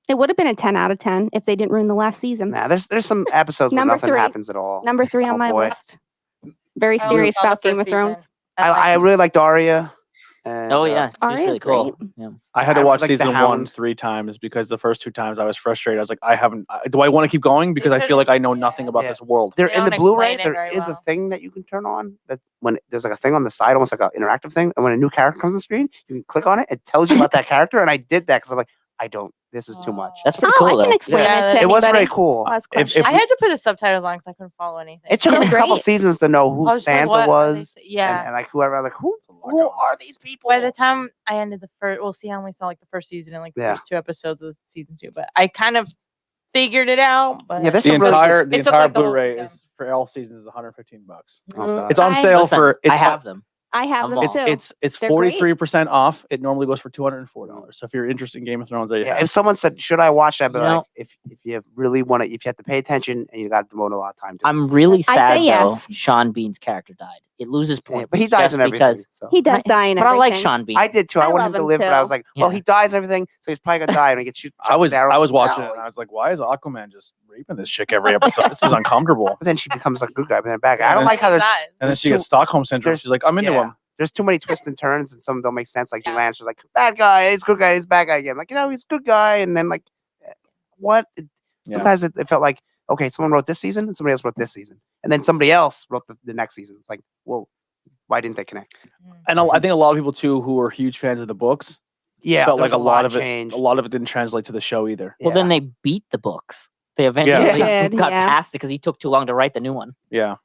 It would have been a 10 out of 10 if they didn't ruin the last season. Nah, there's some episodes where Number nothing 3. happens at all. Number 3 on Oh, my boy. list. Very I serious saw the about Game first of Thrones. season. I really liked Arya. And, Oh yeah, she's Arya's really cool. great. Yeah. I had to I watch like the season 1 Hound. 3 times because the first 2 times I was frustrated. I was like, do I want to keep going? Because I feel like I know nothing about this world. There They in the don't Blu-ray, explain it there very is a well. thing that you can turn on that when there's like a thing on the side, almost like an interactive thing, and when a new character comes on the screen, you can click on it. It tells you about that character, and I did that because I'm like, this is too much. That's pretty Oh, cool. I can though. explain Yeah, it to It was very anybody. cool. Ask If- questions. I had to put the subtitles on because I couldn't follow anything. It took me a couple Great. seasons to know who I was just like, Sansa what are they was, sa- yeah. and like whoever. I'm like, who are these people? By the time I ended the first, well, see, I only saw like the first season and like the Yeah. first 2 episodes of season 2, but I kind of figured it out. But Yeah, there's The some really entire It took, like, the whole Blu-ray weekend. is for all seasons is $115. Oh, God. It's on I- sale Listen, for I have them. I have I'm them all- too. it's They're great. 43% off. It normally goes for $204. So if you're interested in Game of Thrones, there you Yeah, have it. if someone said, "Should I watch that?" But No. like, if you really want to, if you have to pay attention and you got to devote a lot of time to it. I'm really I sad say though. yes. Sean Bean's character died. It loses Yeah, points. but he dies just in everything. because- So. He does Right. die in But I everything. like Sean Bean. I did too. I I wanted love him to him live, but I too. was like, well, Yeah. he dies and everything, so he's probably gonna die and he gets shot. I was watching it No. and I was like, why is Aquaman just raping this chick every episode? This is uncomfortable. But then she becomes a good guy, but then a bad guy. I Yeah, don't and like how there's And then There's she gets too- Stockholm syndrome. there's- She's like, I'm into yeah. him. there's too many twists and turns, and some don't make sense. Like Joanne, she's like, bad guy, he's good guy, he's bad guy again. Like, he's a good guy, and then like, what? Yeah. Sometimes it felt like, okay, someone wrote this season, and somebody else wrote this season, and then somebody else wrote the next season. It's like, whoa, why didn't they connect? And I think a lot of people too who are huge fans of the books Yeah, felt like there's a lot of changed. it. A lot of it didn't translate to the show either. Well, then they beat the books. They eventually They did, got yeah. past it because he took too long to write the new one. Yeah.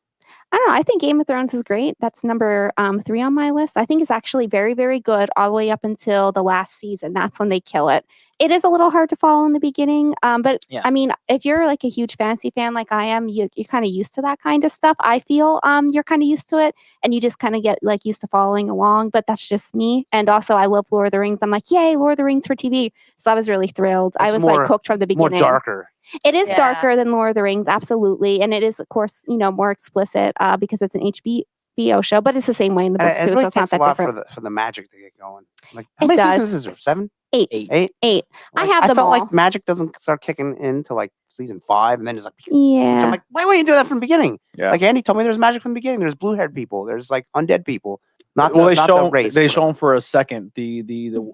I don't know. I think Game of Thrones is great. That's number 3 on my list. I think it's actually very, very good all the way up until the last season. That's when they kill it. It is a little hard to follow in the beginning, but Yeah. I mean, if you're like a huge fantasy fan like I am, you're kind of used to that kind of stuff. I feel you're kind of used to it, and you just kind of get like used to following along. But that's just me. And also, I love Lord of the Rings. I'm like, yay, Lord of the Rings for TV. So I was really thrilled. I It's was more- like hooked from the more beginning. darker. It is Yeah. darker than Lord of the Rings, absolutely, and it is, of course, more explicit because it's an HBO show. But it's the same way in the And books it too, really so it's not takes a that lot different. for the magic to get going. Like, how It many does. seasons is there? 7? 8. 8? 8. I Like, have I them felt all. like magic doesn't start kicking into like season 5, and then it's like, Yeah. I'm like, why wouldn't you do that from the beginning? Yeah. Like Andy told me, there's magic from the beginning. There's blue-haired people. There's like undead people. Not Well, the, not the race. they whatever. show them for a second the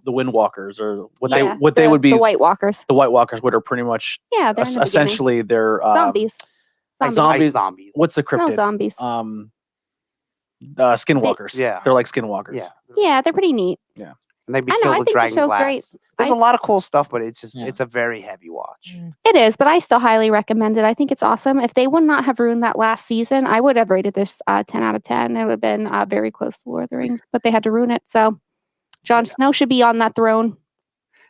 Windwalkers or what Yeah, they would be the White Walkers. the White Walkers, what are pretty much Yeah, they're in the beginning. essentially they're Zombies. like Zombies. zombies. What's the No cryptid? zombies. Skinwalkers. Yeah. They're like skinwalkers. Yeah. Yeah, they're pretty neat. And they'd be I know, killed I with think the dragon show's glass. great. There's I- a lot of cool stuff, but it's just Yeah. it's a very heavy watch. It is, but I still highly recommend it. I think it's awesome. If they would not have ruined that last season, I would have rated this 10 out of 10. It would have been very close to Lord of the Rings, but they had to ruin it. So Jon Snow should be on that throne.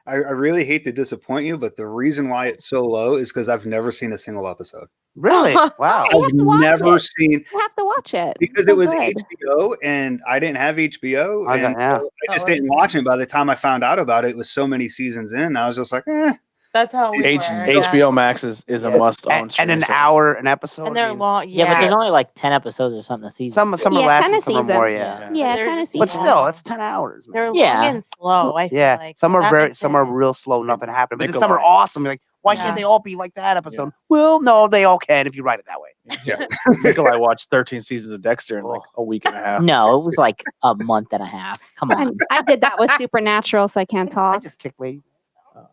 I really hate to disappoint you, but the reason why it's so low is because I've never seen a single episode. Really? Wow. You have to watch Never it. seen You have to watch it. because It's it was so good. HBO and I didn't have HBO. I got- And yeah. so I just didn't watch it. By the time I found out about it, it was so many seasons in. I was just like, eh. That's how we were. HBO Max is a Yeah. must own. And an hour an episode. And they're I mean, long. Yeah, Yeah, but there's only like 10 episodes or something a season. some Yeah, are less 10 and a some are season. more. Yeah. Yeah, They're 10 a just- season. But still, it's 10 hours. man. they're Yeah. long and slow. I feel Yeah, like some are That very, makes some are sense. real slow, nothing happened. But then Nikolai. some are awesome. You're like, why Yeah. can't they all be like that episode? Well, no, they all can if you write it that way. Nikolai watched 13 seasons of Dexter in like a week and a half. No, it was like a month and a half. Come on. I did that with Supernatural, so I can't I talk. just kick lady.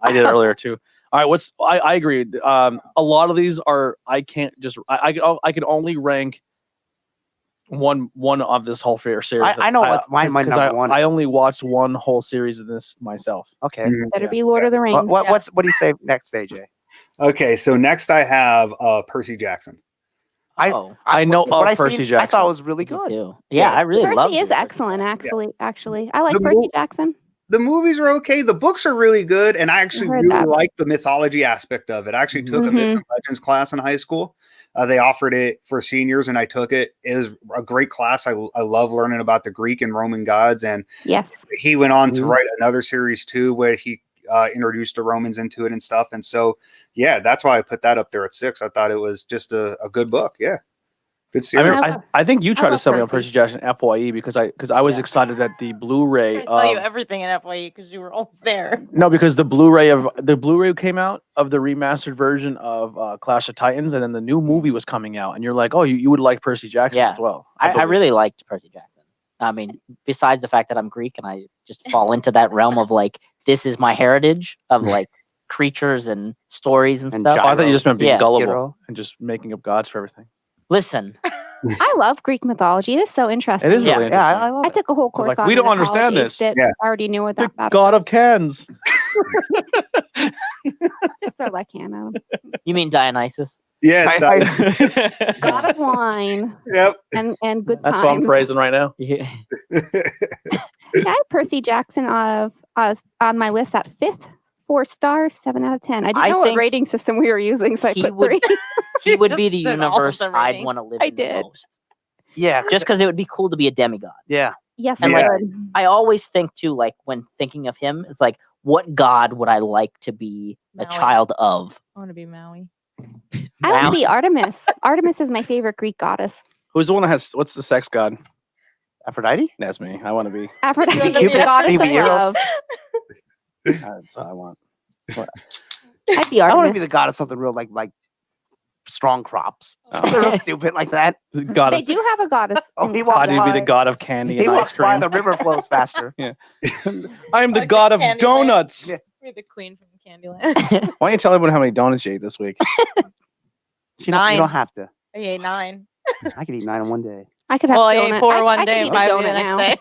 I did it earlier too. All right, I agree. A lot of these are I can't just I can only rank one of this whole series. I know what my number 'cause one. I only watched one whole series of this myself. Okay. Better Yeah. be Lord of the Rings. What do you say next, AJ? Okay, so next I have Percy Jackson. I- I know What of I Percy seen, I Jackson. thought it was really Me good. too. Yeah, I really love Percy is excellent, actually. I like The Percy mo- Jackson. The movies are okay. The books are really good, and I actually heard really that. like the mythology aspect of it. I actually took a myth and legends class in high school. They offered it for seniors, and I took it. It was a great class. I love learning about the Greek and Roman gods, and Yes. he went on to write another series too, where he introduced the Romans into it and stuff. And so, yeah, that's why I put that up there at 6. I thought it was just a good book. Yeah, good I, series. remember, I think you tried to love sell me on Percy. Percy Jackson FYE because I was excited that the Blu-ray. I tell you everything in FYE because you were all there. No, because the Blu-ray came out of the remastered version of Clash of Titans, and then the new movie was coming out, and you're like, oh, you would like Percy Jackson Yeah. as well. I believe. really liked Percy Jackson. I mean, besides the fact that I'm Greek and I just fall into that realm of like, this is my heritage of like creatures and stories and And stuff. Oh, I thought you just meant being Yeah. gullible Gyro. and just making up gods for everything. Listen, I love Greek mythology. It is so interesting. It is Yeah. really Yeah, interesting. I love I it. took a whole course like, on we it don't in understand college, this. aced it. Yeah. I already knew what The that about. god of cans. Just throw that can at him. you mean Dionysus? Yes, God of wine yep. and good That's times. what I'm praising right now. Yeah. Yeah, I have Percy Jackson on my list at 5th. 4 stars, 7 out of 10. I didn't I know what think rating system we were using, so I he put would- 3. He would just be the did all universe the I'd rating. want to live I in the did. most. Yeah, Just because it would be cool to be a demigod. yeah. Yes, And I like- would. I always think too, like when thinking of him, it's like, what god would I like to be a Maui. child of? I want to be Maui. I want Now- to be Artemis. Artemis is my favorite Greek goddess. Who's the one that has? What's the sex god? Aphrodite? That's me. I want to be. Aphrodite wanna is be the goddess of Baby Eros? love. That's what I want. I'd be I want to Artemis. be the god of something real like strong crops. Oh. Something real stupid like that. The god They of. do have a goddess. Oh, in he Greek walks How do you be the by. god of candy He and ice walks by, cream? the river flows faster. I am the Like god of Candyland. donuts. Yeah. You're the queen from Candyland. Why don't you tell everyone how many donuts you ate this week? You 9. don't have to. I ate 9. I could eat 9 in one day. I could have Well, I donut. ate 4 one I day, could eat a 5 the donut next now. day.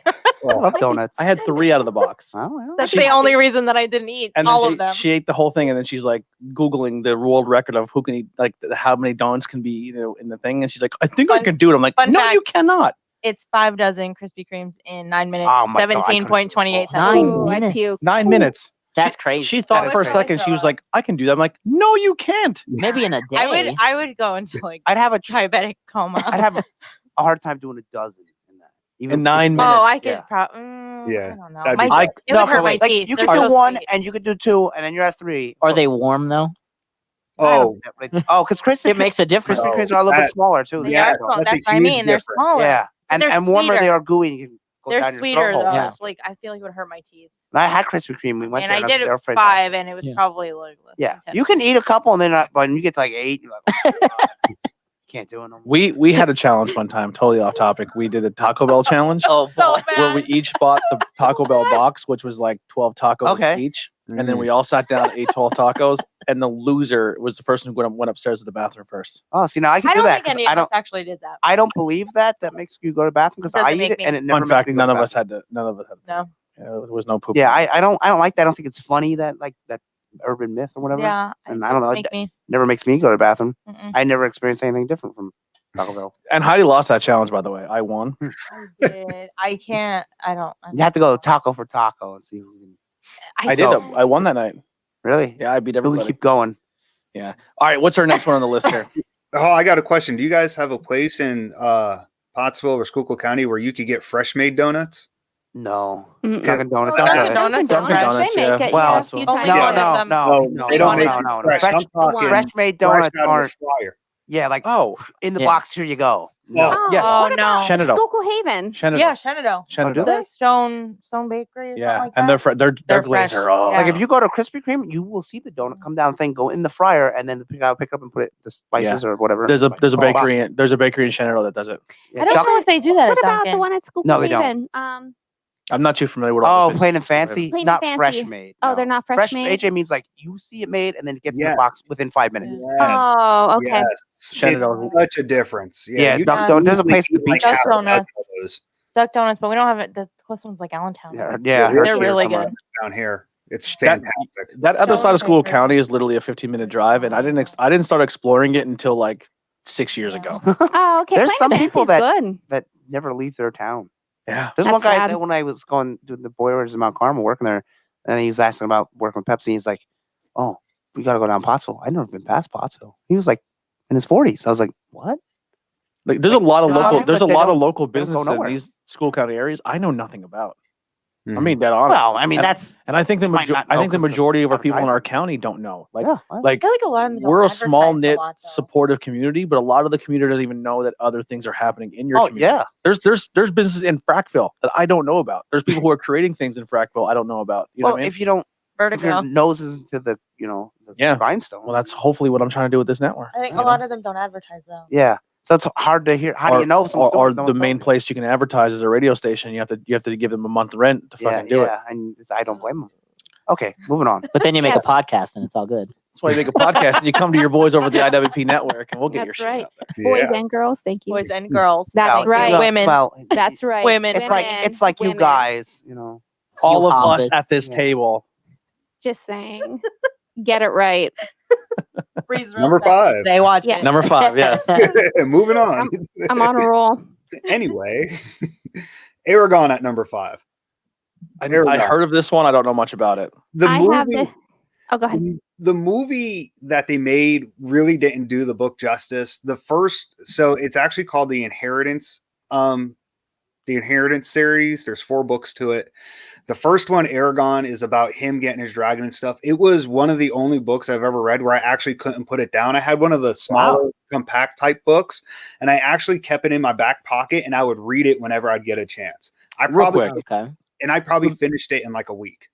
I love donuts. I had 3 out of the box. Oh, well. That's She- the only reason that I didn't eat And all then of them. she ate the whole thing, and then she's like Googling the world record of who can eat, like how many donuts can be, in the thing. And she's like, I think I Fun- can do it. I'm like, fun no, fact. you cannot. It's 5 dozen Krispy Kremes in 9 minutes. Oh my God, I couldn't- 17.28 seconds. 9 Ooh, I minutes. puked. 9 minutes. That's crazy. She thought That for a is second, she was like, I can do that. I'm like, no, you can't. Maybe in a day. I would go into like I'd have a diabetic coma. I'd have a hard time doing a dozen in that. In 9 it's- minutes. Oh, I could yeah. probably. Yeah, I don't know. that'd be My, tough. it would hurt my like teeth. you They're could do so 1 sweet. and you could do 2 and then you're at 3. Are they warm though? Oh, because Krispy It makes a difference. Krispy Oh, Kremes are a little bit that- smaller too. They Yeah, are small. that's a That's what I huge mean. They're difference. smaller. Yeah, But they're and warmer they sweeter. are gooey. And you can go They're down your sweeter throat though. hole. Yeah. It's like I feel like it would hurt my teeth. And I had Krispy Kreme. We went And there. I and did they were it fantastic. 5, and it was Yeah. probably like less Yeah, than 10. you can eat a couple, and then when you get to like 8, you're like, can't do it no more. We had a challenge one time, totally off topic. We did a Taco Bell challenge Oh So boy. bad. where we each bought the Taco Bell box, which was like 12 tacos Okay. each. and then we all sat down, ate 12 tacos, and the loser was the person who went upstairs to the bathroom first. Oh, see, now I can I do don't that. think 'Cause any I of us don't. actually did that. I don't believe that makes you go to the bathroom because Doesn't I eat make it me- and it never Fun makes fact: me go none to of the us had to. None of us had. No. Yeah, there was no poop. bathroom. Yeah, I don't like that. I don't think it's funny that that urban myth or whatever. Yeah. And it I don't know. doesn't It Make me. never makes me go to the bathroom. Mm-mm. I never experienced anything different from Taco Bell. And Heidi lost that challenge, by the way. I won. I did. I can't. I don't. You have to go taco for taco and see who can. I did. I won that night. Really? Yeah, I beat Who can everybody. keep going? Yeah. All right. What's our next one on the list here? Oh, I got a question. Do you guys have a place in Pottsville or Schuylkill County where you could get fresh made donuts? No. Mm-mm. Dunkin' Donuts. Dunkin' aren't good. Donuts are Dunkin' fresh. Donuts, They make yeah. it. Well, yeah, a few only times. one of them. No, they don't make it fresh. Fresh, I'm talking fresh made fresh donuts out of aren't. the fryer. Yeah, like Oh, in the Yeah. box. Here you go. No. Oh, yes. Oh, What about no. Shenandoah. Schuylkill Haven? Shenandoah. Yeah, Shenandoah. Oh, do Shenandoah. they? The Stone Bakery. Or Yeah, something like and that. their They're glaze fresh. are oh, Yeah. Like if you go to Krispy Kreme, you will see the donut come down thing, go in the fryer, and then pick up and put it the spices or whatever. there's a Box. bakery in Shenandoah that does it. Yeah, I don't chocolate- know if they do that What at about Dunkin'. the one at Schuylkill No, they don't. Haven? I'm not too familiar with all Oh, the plain and businesses that have fancy, Plain and not fancy. fresh made. Oh, no. they're not fresh made? AJ means like you see it made and then it gets in Yeah. the box within 5 minutes. Yes. Oh, okay. Yes. Shenandoah. It's such a difference. Yeah, you Duck can Don- there's a easily place at the eat, like, beach. half Duck a Donuts. dozen of those. Duck Donuts, but we don't have it. The closest one's like Allentown. Yeah, They're They're really somewhere. good. Down here. It's That- fantastic. That other Stone side of Schuylkill Bakery. County is literally a 15-minute drive, and I didn't start exploring it until like 6 years ago. Oh, okay. There's Plain some and people Fancy's good. that never leave their town. Yeah. There's That's one guy sad. that when I was going doing the boilers in Mount Carmel working there, and he was asking about working with Pepsi. He's like, "Oh, we got to go down Pottsville. I've never been past Pottsville." He was like in his 40s. I was like, "What?" Like there's a lot of no, local but there's a they lot of don't- local they don't go businesses in nowhere. these Schuylkill County areas I know nothing about. Mhm. I mean that honest. Well, I mean And- that's And I think the might not I know think the 'cause of majority of our people in our advertising. county don't know. Like yeah. well, I like feel like a lot of them don't we're a advertise small a knit lot, though. supportive community, but a lot of the community doesn't even know that other things are happening in your oh community. yeah. There's businesses in Frackville that I don't know about. There's people who are creating things in Frackville I don't know about. You know Well, what I mean? if you don't, if your Vertigo. nose is into the the Yeah. grindstone. Well, that's hopefully what I'm trying to do with this network. I think you a lot know? of them don't advertise though. yeah. So it's hard to hear. How do you know if someone's doing or it? No the one main tells you. place you can advertise is a radio station. You have to give them a month rent to fucking do it. And I don't blame them. Okay, moving on. But then you make Yes. a podcast and it's all good. That's why you make a podcast and you come to your boys over at the IWP network and we'll get your That's shit right. out there. Boys Yeah. and girls. Thank you. Boys and girls. That's Thank you. right. Women. Well, That's right. Women. it's like you women. guys. All of us hobbits. at this Yeah. table. Just saying. Get it right. Bree's real Number sexy 5. They watch Yeah. it. Number 5, yes. Moving on. I'm on a roll. Anyway, Aragon at number 5. I There we go. heard of this one. I don't know much about it. The I movie, have the. Oh, go ahead. the movie that they made really didn't do the book justice. So it's actually called The Inheritance. The Inheritance series. There's 4 books to it. The first one, Aragon, is about him getting his dragon and stuff. It was one of the only books I've ever read where I actually couldn't put it down. I had one of the smaller, compact type books, and I actually kept it in my back pocket, and I would read it whenever I'd get a chance. Real quick. Okay. And I probably finished it in like a week.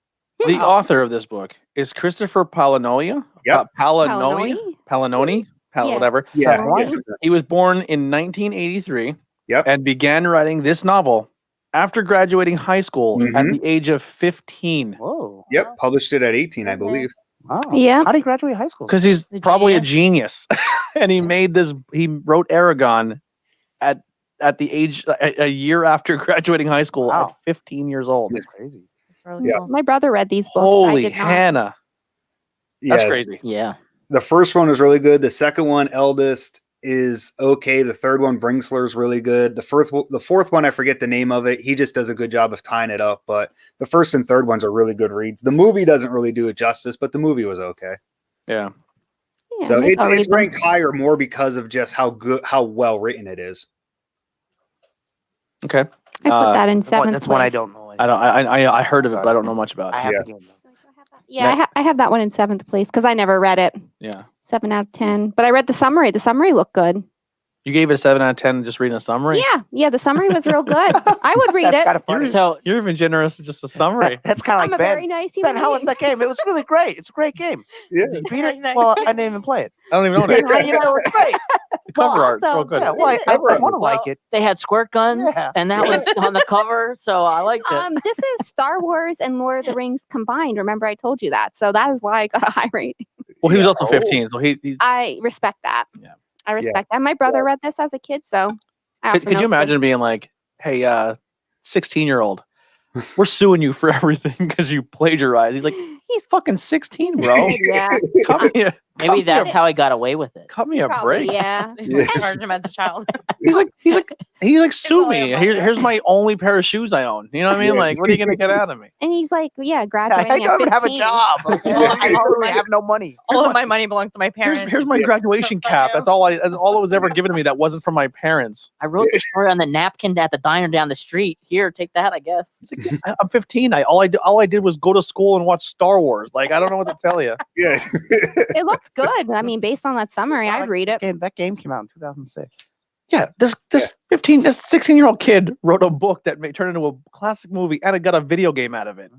The author of this book is Christopher Palanoia. Yep. Palanoni. Palanoni. Yes. Whatever. Yeah. Sounds yes. right. He was born in 1983. Yep. And began writing this novel after graduating high school at Mhm. the age of 15. Whoa. Yep. Published it at 18, I believe. Wow. Yeah. How did he graduate high school? Because he's The probably a genius. And he wrote Aragon at the age a year after graduating high school Wow. at 15 years old. That's crazy. It's really Yeah. cool. My brother read these books. I Holy did not. Hannah. That's Yeah, crazy. Yeah. The first one was really good. The second one, Eldest, is okay. The third one, Bringsler, is really good. The fourth one, I forget the name of it. He just does a good job of tying it up. But the first and third ones are really good reads. The movie doesn't really do it justice, but the movie was okay. Yeah. Yeah, So maybe I'll read it's them. ranked higher more because of just how well written it is. Okay. I put that in seventh. That's one I place. don't know. I heard of it, but I don't know much about I it. have Yeah. to give him. Yeah, I have that one in 7th place because I never read it. Yeah. 7 out of 10. But I read the summary. The summary looked good. You gave it a 7 out of 10 just reading a summary? Yeah, the summary was real good. I would read That's it. kind of funny. So You're even generous with just a summary. That's kind of I'm like a very Ben. nice Ben, human how was being. that game? It was really great. It's a great game. Yeah. Did you beat it? Nice. Well, I didn't even play it. I don't even know How it. you know it's great? The cover Well, art, real also- good. Yeah, well, I want to like it. they had squirt guns, Yeah. and that was on the cover, so I liked it. This is Star Wars and Lord of the Rings combined. Remember, I told you that. So that is why I got a high rating. Well, he was Yeah. also 15, so he I respect that. Yeah. I respect that. My brother read this as a kid, so I also could know you it's good. imagine being like, hey, 16-year-old, we're suing you for everything because you plagiarized. He's like, he's fucking 16, bro. Yeah. Cut me Maybe a, that's how he got away with it. cut me a Probably, break. yeah. Yeah. Charge him as a child. He's like, sue only me. a Here's my only pair of shoes I own. You know what I mean? Yeah. Like, what are you gonna get out of me? And he's like, yeah, I graduating don't at even 15. have a job. I already have no money. All of my money belongs to my Here's, parents. here's my graduation That's cap. you. That's all that was ever given to me that wasn't from my parents. I wrote the story on the napkin at the diner down the street. Here, take that, I guess. It's like, I'm 15. All I did was go to school and watch Star Wars. Like, I don't know what to tell you. Yeah. It looked good. I mean, based on that summary, I'd read it. That game came out in 2006. Yeah, this 16-year-old kid wrote a book that turned into a classic movie and it got a video game out of it.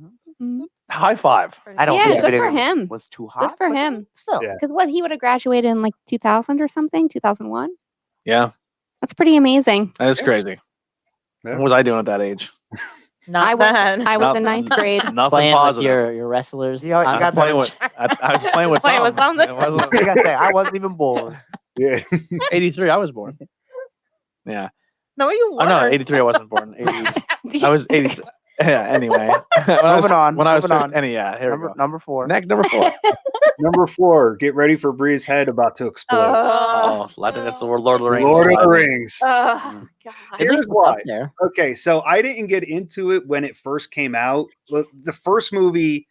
Mhm. High five. I don't Yeah, think good video for game him. was too hot. for but him. Still. Yeah. Because what, he would have graduated in like 2000 or something, 2001. Yeah, That's pretty amazing. that is crazy. Yeah. What was I doing at that age? Not I was bad. I was Nothing. in ninth grade. Nothing Playing with positive. your wrestlers. Yeah, I I was got playing better. with. I was playing with Playing with something. something. It wasn't I gotta say, I wasn't even born. Yeah. 83. I was born. Yeah. No, you Oh weren't. no, 83. I wasn't born. 80, I was 80. Yeah. Anyway. Moving on, When I was moving on. 15, yeah. Here we go. Number 4. Next, number 4. Number 4. Get ready for Bree's head about to explode. Oh, I think that's the word Lord of the Rings. Lord of the Rings. Oh, God. At Here's least it's why. up there. Okay, so I didn't get into it when it first came out. Look, the first movie,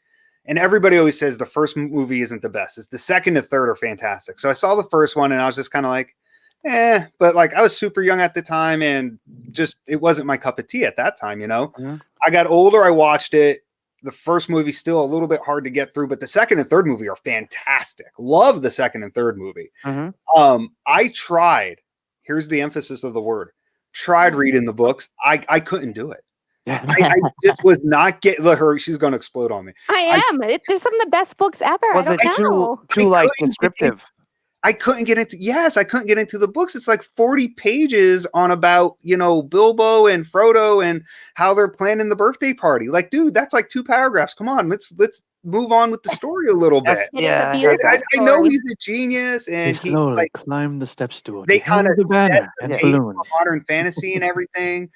and everybody always says the first movie isn't the best. It's the second and third are fantastic. So I saw the first one and I was just kind of like, but like I was super young at the time and just it wasn't my cup of tea at that time, you know. Mhm. I got older, I watched it. The first movie still a little bit hard to get through, but the second and third movie are fantastic. Love the second and third movie. Mhm. I tried. Here's the emphasis of the word. Tried reading the books. I couldn't do it. I just was not getting her. She's going to explode on me. I am. They're some of the best books ever. Was I it don't know. too like couldn't descriptive? I couldn't get into. Yes, I couldn't get into the books. It's like 40 pages on about Bilbo and Frodo and how they're planning the birthday party. Like, dude, that's like 2 paragraphs. Come on, let's move on with the story a little bit. It is a Yeah. beautiful I know story. he's a genius, and he slowly like climbed the steps to it. they kind of the banner and the age of balloons. modern fantasy and everything,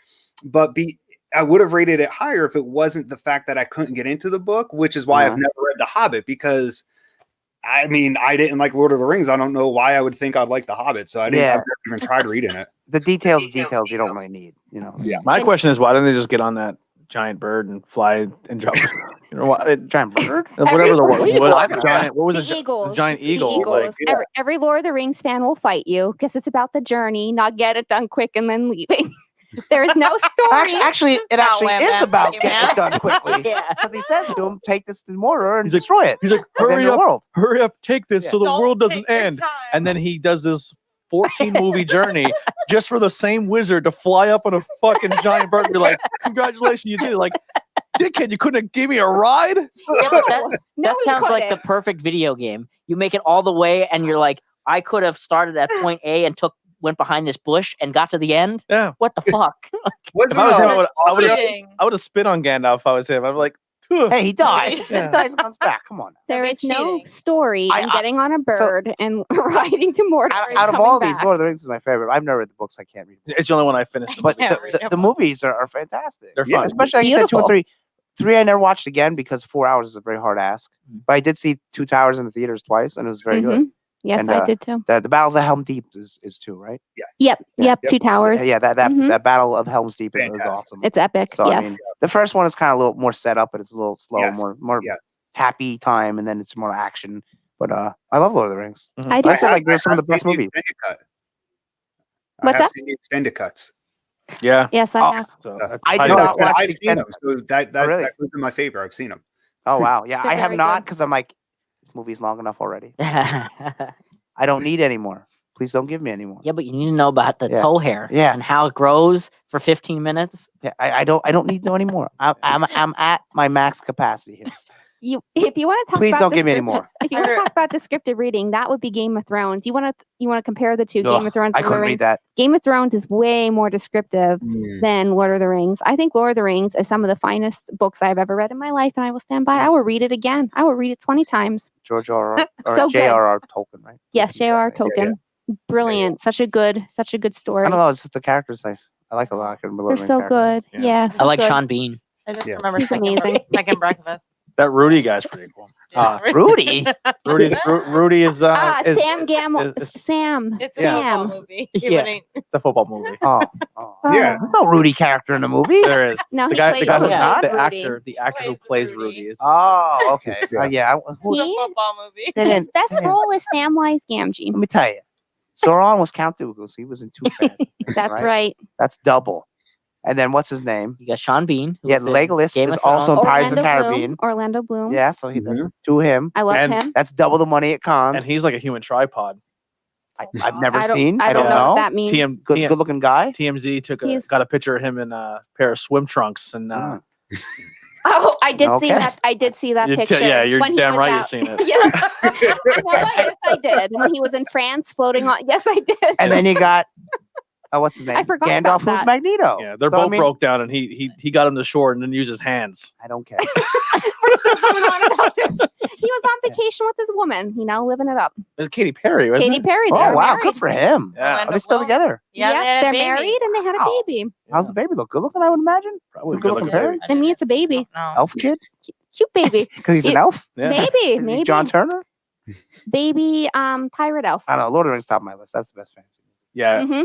but I would have rated it higher if it wasn't the fact that I couldn't get into the book, which is why I've never read The Hobbit, because I mean, I didn't like Lord of the Rings. I don't know why I would think I'd like The Hobbit, so I've never even tried reading it. The details you don't really need. Yeah. My question is, why didn't they just get on that giant bird and fly and jump? Giant bird. Whatever the What are you word. talking Giant. What was The it? The Eagles. giant The eagle. Eagles. Like, Every Lord of the Rings fan will fight you because it's about the journey, not get it done quick and then leaving. There is no story. Actually, it actually Not is women, about you getting man. it done quickly. Yeah. Because he says to him, "Take this to Mordor and He's like- destroy it. he's like, End hurry the up, world." hurry up, take this Yeah. so the Don't world doesn't take your end. time. And then he does this 14 movie journey just for the same wizard to fly up on a fucking giant bird and be like, congratulations, you did it. Like, dickhead, you couldn't have gave me a ride? Yeah, but that No, he sounds like the couldn't. perfect video game. You make it all the way, and you're like, I could have started at point A and went behind this bush and got to the end. Yeah. What the fuck? If I was him, I would have Cheating. spit on Gandalf if I was him. I'm like, "Ugh." Hey, he dies. Yeah. He dies and comes back. Come on. There That'd is be no cheating. story in getting on a bird and riding to Mordor. and Out of coming all back. these, Lord of the Rings is my favorite. I've never read the books. I can't read. It's the only one I finished. But Yeah, the movies are fantastic. They're Yeah, fun. Especially like you said, 2 and Beautiful. 3. 3 I never watched again because 4 hours is a very hard ask. But I did see 2 Towers in the theaters twice, and it was very good. Mhm. Yes, And, I did too. The Battles of Helm's Deep is 2, right? Yep. Yeah. Two towers. Yeah, that Mhm. that Battle of Helm's Deep is Fantastic. awesome. It's epic. So yes. I mean, the first one is kind of a little more set up, but it's a little slow, Yes. more Yes. happy time, and then it's more action. But I love Lord of the Rings. I do. I said like there's some of the I've best seen movies. extended cut. What's I have that? seen the extended cuts. Yeah. Yes, I Oh, have. So, So, I highly did not recommend. watch I've the seen them, extended- so that really? that was in my favor. I've seen them. Oh wow, yeah, They're I have very not good. because I'm like, this movie's long enough already. I I don't need any more. Please don't give me any more. Yeah, but you need to know about the toe hair. Yeah. And how it grows for 15 minutes. Yeah, I don't need to know anymore. I'm at my max capacity here. If you want to talk Please about don't give me any more. If you want to talk about descriptive reading, that would be Game of Thrones. You want to compare the two, Game of Thrones I and Lord of couldn't the read Rings. that. Game of Thrones is way more descriptive than Lord of the Rings. I think Lord of the Rings is some of the finest books I've ever read in my life, and I will stand by. I will read it again. I will read it 20 times. George R. or So good. J.R.R. Tolkien, right? Yes, J.R.R. Tolkien. Brilliant. Such a good story. I don't know. It's just the characters I like a lot. They're so good. Yeah. I like good. Sean Bean. I just Yeah. remember He's amazing. second breakfast. That Rudy guy's pretty cool. Rudy. Rudy is Sam Gamble. Sam. It's Sam. a football movie. Yeah. It's a football movie. Oh. Yeah. There's no Rudy character in the movie. There is. No, the he guy, plays the guy who's Rudy. not the Rudy. actor, the actor who Plays plays Rudy. Rudy is. Oh, okay. Yeah. Yeah. It's a football movie. His best role is Samwise Gamgee. Let me tell you, Sauron was Count Dooku, so he was in Too Fast. That's right. That's double. And then what's his name? You got Sean Bean. who Yeah, was in Legolas Game is of Thrones. also in Pirates of the Caribbean. Orlando Bloom. Yeah, so that's to him. I love And- him. That's double the money it comes. And he's like a human tripod. I've never I don't- seen. I don't know know. what that means. TM, Good looking guy. TMZ He's- got a picture of him in a pair of swim trunks and Oh, I did see Okay. that. I did see that You picture. yeah, you're when he damn was right out. you've seen it. Yeah. Yes, I did. When he was in France floating on. Yes, I did. And then you got what's his name? I forgot Gandalf, about who's that. Magneto. Yeah, they're So, I both mean, broke down, and he got him to shore and then used his hands. I don't care. We're still going on about this. He was on vacation with his woman. Living it up. It was Katy Perry, wasn't Katy it? Perry. They Oh were wow, married. good for him. Yeah, Are they still together? Yeah, they had a they're baby. married and they had a Wow. baby. How's the baby look? Good looking, I would imagine. Probably Good looking parents. To me, it's a baby. No. Elf kid? Cute baby. Because he's an You- elf? Yeah. Maybe. Is he Maybe. John Turner? Baby pirate elf. I don't know. Lord of the Rings top of my list. That's the best fantasy. Yeah, hmm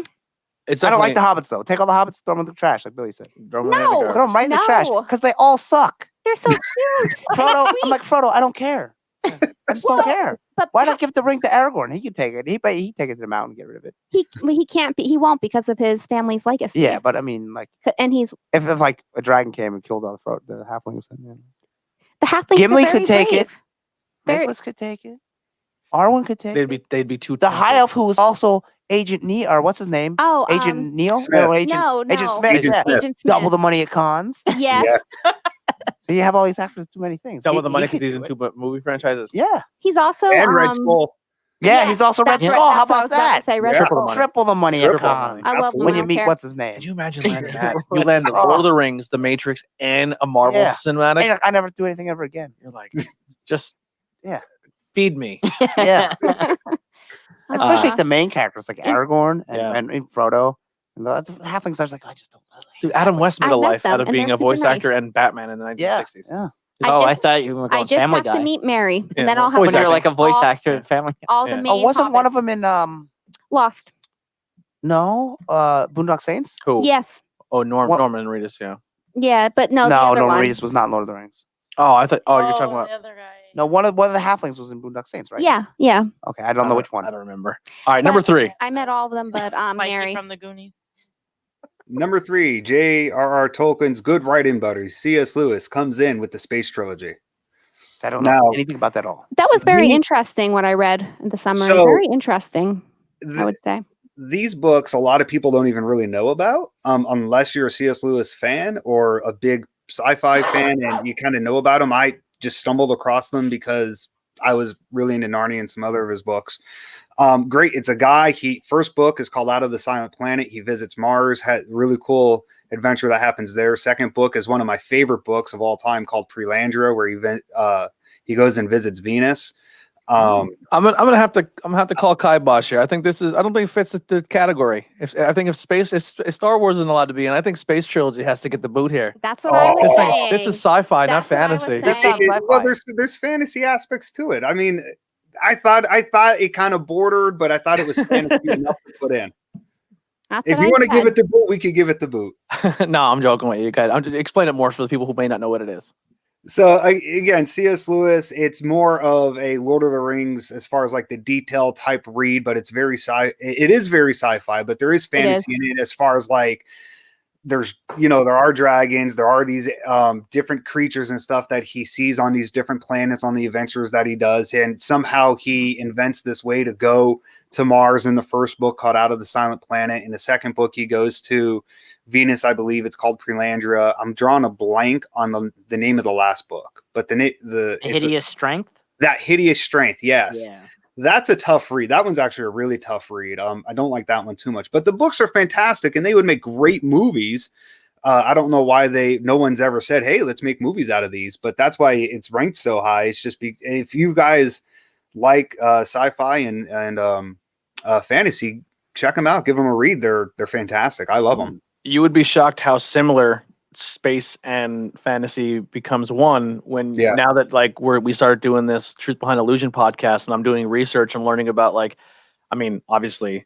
it's I don't like definitely- the hobbits though. Take all the hobbits, throw them in the trash, like Billy said. throw 'em in the No. garbage. Throw them right in the trash No. because they all suck. They're so cute. Frodo, I'm like Frodo. I don't care. I just don't Well, care. But Why not give the ring to Aragorn? He can take it. He take it to the mountain and get rid of it. he can't be. He won't because of his family's legacy. Yeah, but I mean, like, And he's if like a dragon came and killed all the halflings, and the halflings. Gimli are could very take it. brave. Very- Nicholas could take it. Arwen could take it. They'd be too. The tempted. high elf who was also Agent Neil, or what's his name? Oh, Agent Neil? Smith. No, Agent no, Agent no. Smith. Agent yeah. Smith. Agent Smith. Double the money at cons. Yes. So you have all these actors do many things. double He- the money he because could he's do in it. two movie franchises. Yeah. He's also And Red Skull. Yeah, he's also Red that's right, Skull. How that's what I about was about to that? say, Red Yeah. Triple Skull. the money. Triple the money at Triple the cons. money. I love Absolutely. him. When I you don't meet care. what's his name? Could you imagine landing that? You land the Lord of the Rings, the Matrix, and a Marvel Yeah. cinematic. Hey, I never do anything ever again. You're like, just Yeah. feed me. Yeah. Especially Uh, the main characters like Aragorn Yeah. and Frodo. And the halflings, I was like, I just don't like Dude, Adam West made I a met life them, out of and being they're a voice super nice. actor and Batman in the 1960s. Yeah. I just- thought you were I going just Family have Guy. to meet Mary, Yeah, and then well, I'll have voice When you're to like a voice all, actor in Family Guy. all Yeah. the Oh, main. Oh, wasn't one of hobbits. them in Lost? Boondock Saints? Who? Yes. Oh, What- Norman Reedus, yeah. Yeah, but no. the No, other Norman one. Reedus was not in Lord of the Rings. Oh, I thought. Oh, you're talking the about. other guy. No, one of the halflings was in Boondock Saints, right? Yeah, yeah. Okay, I don't know which one. I don't remember. All right, number But 3. I met all of them, but Mikey Mary. from the Goonies. Number 3, J.R.R. Tolkien's good writing buddy, C.S. Lewis, comes in with the Space Trilogy. So I don't know Now- anything about that at all. That was very Me- interesting. What I read in the summary, So- very interesting. I would say. These books, a lot of people don't even really know about, unless you're a C.S. Lewis fan or a big sci-fi fan, and you kind of know about them. I just stumbled across them because I was really into Narnia and some other of his books. Great. It's a guy. First book is called Out of the Silent Planet. He visits Mars. Had really cool adventure that happens there. Second book is one of my favorite books of all time called Prelandria, where he goes and visits Venus. I'm gonna have to call Kibosh here. I think I don't think it fits the category. If Star Wars isn't allowed to be in, I think Space Trilogy has to get the boot here. That's what I was This, saying. this is sci-fi, not That's what I was fantasy. saying. sounds sci-fi. Well, there's fantasy aspects to it. I mean, I thought it kind of bordered, but I thought it was fantasy enough to put in. That's If what you I want to give said. it the boot, we could give it the boot. No, I'm joking with you guys. Explain it more for the people who may not know what it is. So again, C.S. Lewis, it's more of a Lord of the Rings as far as like the detail type read, but it's it is very sci-fi, but there is fantasy in it as far as like there are dragons, there are these different creatures and stuff that he sees on these different planets on the adventures that he does, and somehow he invents this way to go to Mars in the first book called Out of the Silent Planet. In the second book, he goes to Venus, I believe it's called Prelandria. I'm drawing a blank on the name of the last book, but the Hideous Strength. That Hideous Strength, yes. Yeah. That's a tough read. That one's actually a really tough read. I don't like that one too much, but the books are fantastic and they would make great movies. I don't know why no one's ever said, hey, let's make movies out of these, but that's why it's ranked so high. It's just if you guys like sci-fi and fantasy, check them out. Give them a read. They're fantastic. I love them. You would be shocked how similar space and fantasy becomes one when now that like we started doing this Truth Behind Illusion podcast, and I'm doing research and learning about obviously,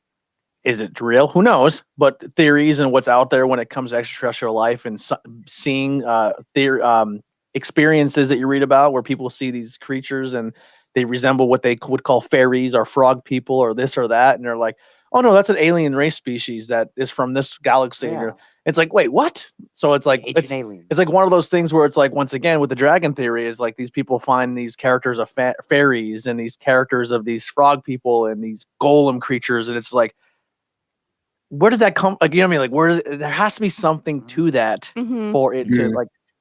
is it real? Who knows? But theories and what's out there when it comes to extraterrestrial life and seeing experiences that you read about where people see these creatures and they resemble what they would call fairies or frog people or this or that, and they're like, oh no, that's an alien race species that is from this galaxy. Yeah. It's like, wait, what? So it's like it's like one of those things where it's like, once again, with the dragon theory, is like these people find these characters of fairies and these characters of these frog people and these golem creatures, and it's like, where did that come? Like, you know what I mean? Like, there has to be something to that for it to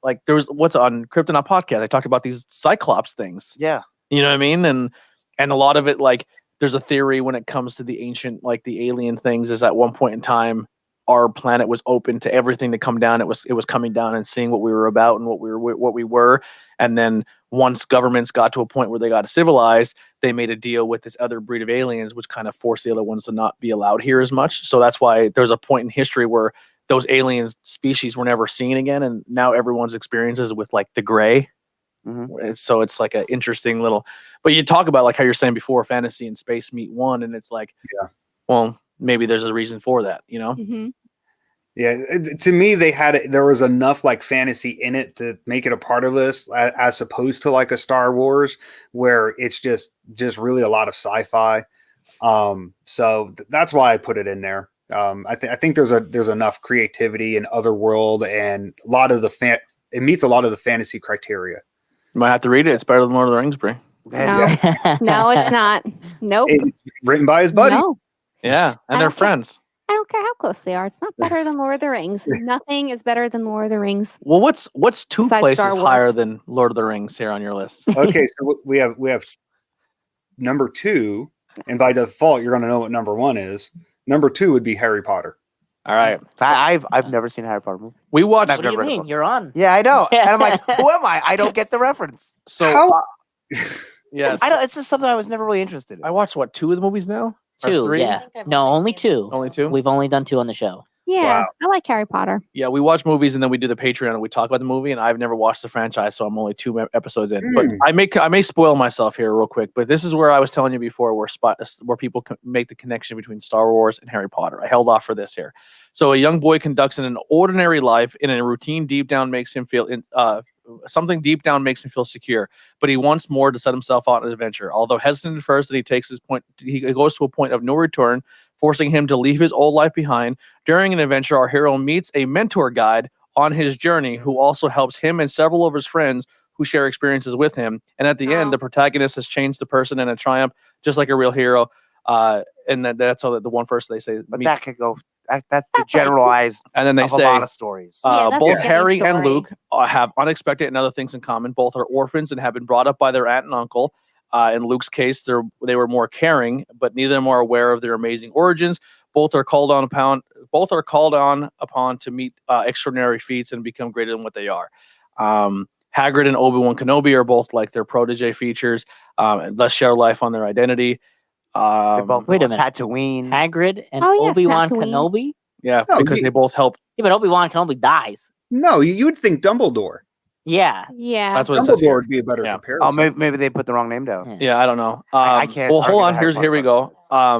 like there was what's on Kryptonaut podcast. I talked about these Cyclops things. Yeah, you know what I mean? And a lot of it, like, there's a theory when it comes to the ancient, like the alien things, is at one point in time our planet was open to everything to come down. It was coming down and seeing what we were about and what we were. And then once governments got to a point where they got civilized, they made a deal with this other breed of aliens, which kind of forced the other ones to not be allowed here as much. So that's why there's a point in history where those alien species were never seen again. And now everyone's experiences with like the gray. So it's like an interesting little, but you talk about like how you're saying before, fantasy and space meet one, and it's like, well, maybe there's a reason for that, you know? Yeah, to me, there was enough like fantasy in it to make it a part of this, as opposed to like a Star Wars where it's just really a lot of sci-fi. So that's why I put it in there. I think there's enough creativity in Otherworld, and a lot of it meets a lot of the fantasy criteria. You might have to read it. It's better than Lord of the Rings, Brie. No, no, it's not. Nope. It's written by his buddy. No. Yeah, and they're friends. I don't care how close they are. It's not better than Lord of the Rings. Nothing is better than Lord of the Rings. Well, what's two Besides places Star Wars. higher than Lord of the Rings here on your list? Okay, so we have number 2, and by default, you're going to know what number 1 is. Number 2 would be Harry Potter. All right. I've never seen a Harry Potter movie. We watched. What do you mean? You're on. Yeah, I know. And I'm like, who am I? I don't get the reference. So yes, I don't. It's just something I was never really interested in. I watched 2 of the movies now. Or 2, 3? yeah. No, only 2. Only 2. We've only done 2 on the show. Yeah, Wow. I like Harry Potter. Yeah, we watch movies and then we do the Patreon and we talk about the movie. And I've never watched the franchise, so I'm only 2 episodes in. But I may spoil myself here real quick. But this is where I was telling you before, where people make the connection between Star Wars and Harry Potter. I held off for this here. So a young boy conducts an ordinary life, and a routine deep down makes him feel something deep down makes him feel secure. But he wants more to set himself out on an adventure. Although hesitant at first, he goes to a point of no return, forcing him to leave his old life behind. During an adventure, our hero meets a mentor guide on his journey who also helps him and several of his friends who share experiences with him. And at the end, the protagonist has changed the person in a triumph, just like a real hero. And that's all the one first they say. But that could go. That's the generalized. And then they say a lot of stories. Yeah, both a Harry story. and Luke have unexpected and other things in common. Both are orphans and have been brought up by their aunt and uncle. In Luke's case, they were more caring, but neither of them are aware of their amazing origins. Both are called on upon to meet extraordinary feats and become greater than what they are. Hagrid and Obi-Wan Kenobi are both like their protege features, and thus share life on their identity. They both wait a minute. Tatooine. Hagrid and Oh, yes, Obi-Wan Tatooine. Kenobi? Yeah, No, because they both help. Yeah, but Obi-Wan Kenobi dies. No, you would think Dumbledore. Yeah. Yeah. That's what it says Dumbledore here. would be a better Yeah. comparison. Oh, maybe they put the wrong name down. Yeah, I don't know. I can't Well, hold argue on. the Harry Here we Potter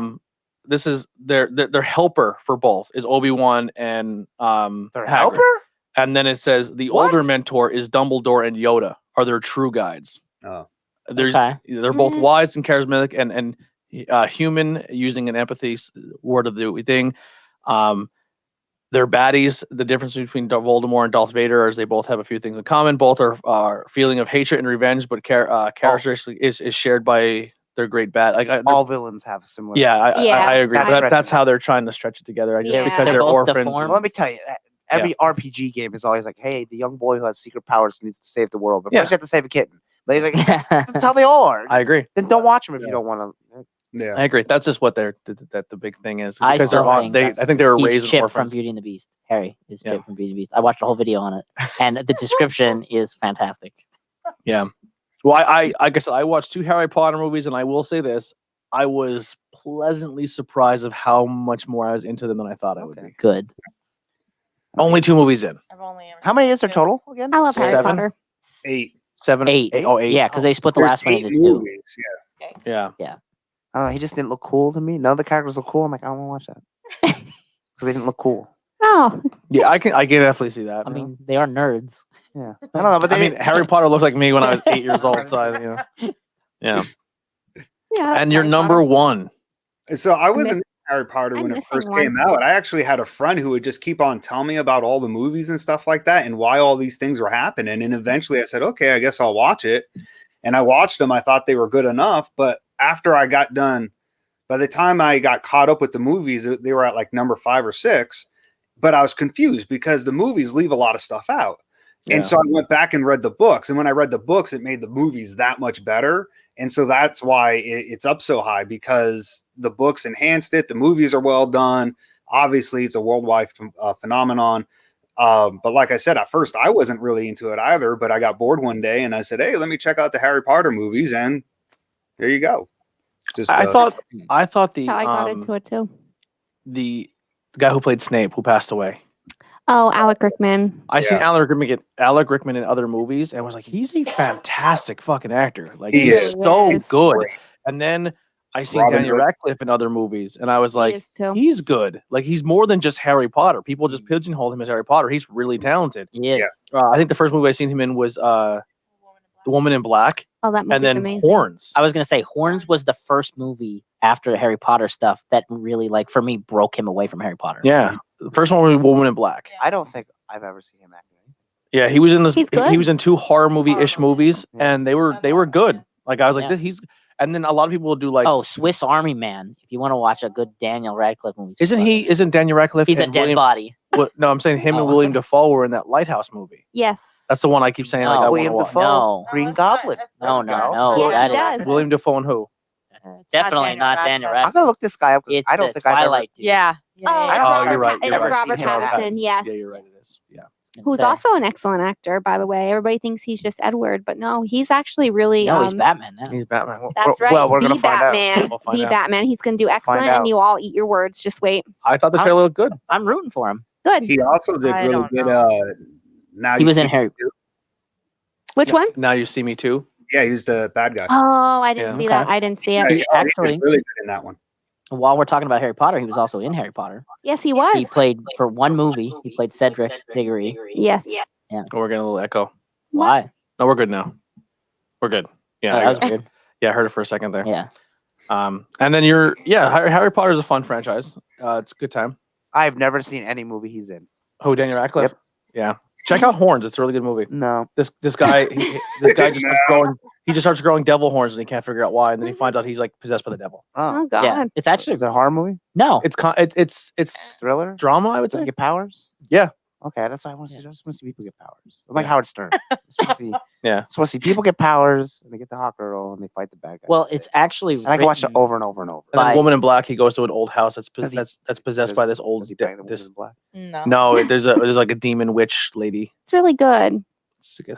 go. This is their helper for both is Obi-Wan and Their Hagrid. helper? And then it says the What? older mentor is Dumbledore and Yoda are their true guides. Oh. They're both wise and charismatic and human, using an empathy word of the thing. They're baddies. The difference between Voldemort and Darth Vader is they both have a few things in common. Both are feeling of hatred and revenge, but characteristic is shared by they're great bad. Like All villains have a similar. yeah, I agree. That's That's how they're trying to stretch it together. Just Yeah. because They're they're both orphans. deformed. Well, let me tell you, every RPG game is always like, hey, the young boy who has secret powers needs to save the world, but first you have to save a kitten. Like, that's how they all are. I agree. Then don't watch them if you don't want to. Yeah. I agree. That's just what the big thing is I because they're still on. think I think they were He's raised Chip orphans. from Beauty and the Beast. Harry is Yeah. Chip from Beauty and the Beast. I watched a whole video on it, and the description is fantastic. Yeah. Well, like I said, I watched 2 Harry Potter movies, and I will say this: I was pleasantly surprised of how much more I was into them than I thought I would be. Good. Only 2 movies in. I've only ever How many is there seen total again? I love Harry 7? Potter. 8. 7, 8. 8. Oh, 8. Yeah, because they split the There's last one 8 into 2. movies. Yeah. Yeah. I don't know. He just didn't look cool to me. None of the characters look cool. I'm like, I don't want to watch that because they didn't look cool. Oh, Yeah, I can definitely see that. I mean, they are nerds. Yeah, I don't know, but I mean, Harry Potter looked like me when I was 8 years old. So yeah. yeah. And you're Harry number Potter. 1. So I wasn't in Harry Potter I'm when it missing first one. came out. I actually had a friend who would just keep on telling me about all the movies and stuff like that and why all these things were happening. And eventually I said, okay, I guess I'll watch it. And I watched them. I thought they were good enough. But after I got done, by the time I got caught up with the movies, they were at like number 5 or 6. But I was confused because the movies leave a lot of stuff out. Yeah. And so I went back and read the books. And when I read the books, it made the movies that much better. And so that's why it's up so high, because the books enhanced it. The movies are well done. Obviously, it's a worldwide phenomenon. But like I said, at first, I wasn't really into it either. But I got bored one day and I said, hey, let me check out the Harry Potter movies. And there you go. Just, I thought the That's how I got into it too. the guy who played Snape, who passed away. Oh, Alec Rickman. I seen Alec Rickman in other movies, and was like, he's a fantastic fucking actor. Like He he's is. so He is. good. And then I seen Robin Daniel Hood. Radcliffe in other movies, and I was like, He is too. he's good. Like he's more than just Harry Potter. People just pigeonhole him as Harry Potter. He's really talented. He is. Yeah. I think the first movie I seen him in was The Woman in Black, Oh, that movie's and then amazing. Horns. I was gonna say Horns was the first movie after the Harry Potter stuff that really, like, for me, broke him away from Harry Potter. Yeah, the first one was Woman in Black. I don't think I've ever seen him act. Yeah, he was in this. He's He good. was in 2 horror movie-ish movies, Yeah. and they were good. Like I was like, Yeah. he's. And then a lot of people will do like, Oh, Swiss Army Man. If you want to watch a good Daniel Radcliffe movie, isn't Daniel Radcliffe? He's a and dead William, body. No, I'm saying him and Oh. William Dafoe were in that Lighthouse movie. Yes. That's the one I keep saying. Like, No. I William want to watch. Dafoe. No, Green Goblin. no, no. Yeah, That he is does. William Dafoe and who? it's definitely not Daniel I'm Radcliffe. gonna look this guy up. 'Cause It's I don't the think I've ever. Twilight dude. Yeah. Oh, I it's don't Oh, Robert you're right. Pat- it You're is right. Robert Seen him. Pattinson. Yes. Yeah, you're right. It is. Yeah. Who's also an excellent actor, by the way. Everybody thinks he's just Edward, but no, he's actually really. No, he's Batman now. He's Batman. That's right. Well, we're the gonna find out. Batman. We'll find The out. Batman. He's gonna do excellent, out. and you all eat your words. Just wait. I thought the trailer looked good. I'm rooting for him. Good. He also did I really don't good. know. Now He You was See in Me Harry. Too. Which one? Now you see me too. Yeah, he's the bad guy. Oh, I didn't Yeah. see Okay. that. I didn't see Yeah, it. He he did actually- really good in that one. While we're talking about Harry Potter, he was also in Harry Potter. Yes, he was. He played for one movie. He played Cedric Diggory. Yes. Oh, we're getting a little echo. Why? No, we're good now. We're good. Yeah. Oh, I that was weird. yeah, I heard it for a second there. Yeah. And then Harry Potter is a fun franchise. It's a good time. I've never seen any movie he's in. Who, Daniel Radcliffe? Yep. Yeah. Check out Horns. It's a really good movie. No. This guy just starts growing. He just starts growing devil horns and he can't figure out why. And then he finds out he's like possessed by the devil. Oh. Oh God. Yeah. It's actually Is it a horror movie? no. It's Thriller? drama. I would Does he say. get powers? Yeah. Okay, that's why I want to see. I just want to see people get powers. I'm like Yeah. Howard Stern. I just want to see. Yeah. Just want to see people get powers and they get the hot girl and they fight the bad guy. Well, it's actually. and I can watch it written- over and over and over. And then By- Woman in Black, he goes to an old house that's Does he- that's possessed by this old Does he bang the woman this in black? No. no. There's like a demon witch lady. It's really good.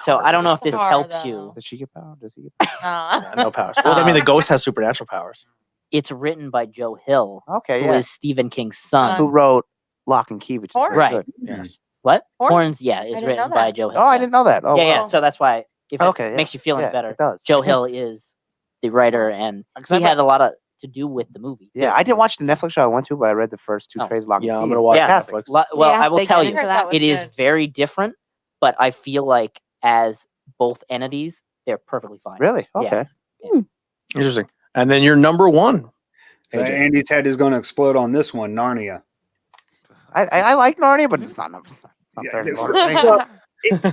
So I don't know if this Far, helps though. you. Does she get power? Does he get power? Yeah, no powers. Well, I mean, the ghost has supernatural powers. It's written by Joe Hill, Okay, who yeah. is Stephen King's son. Who wrote Lock and Key, which is Horror. very Right. good. Yes. What? Horns? Horns? Yeah, is didn't know written by that. Joe Hill. Oh, I yeah. didn't know that. Oh, Yeah, yeah. wow. So that's why if Okay, it yeah. makes you feel any Yeah, better, it does. Joe Hill is the writer, and Because he had a lot of to do with the movie. Yeah, too. I didn't watch the Netflix show I went to, but I read the first 2 Oh. trades. Lock and Yeah, Key. I'm gonna It's watch Yeah. fantastic. Netflix. Well, Yeah, I will they tell get you, into that. it is good. very different, but I feel like as both entities, they're perfectly fine. Really? Yeah. Okay. Interesting. And then your number one. So AJ. Andy's head is going to explode on this one, Narnia. I like Narnia, but it's not number. Not Yeah, very it- Lord of the Rings. Well,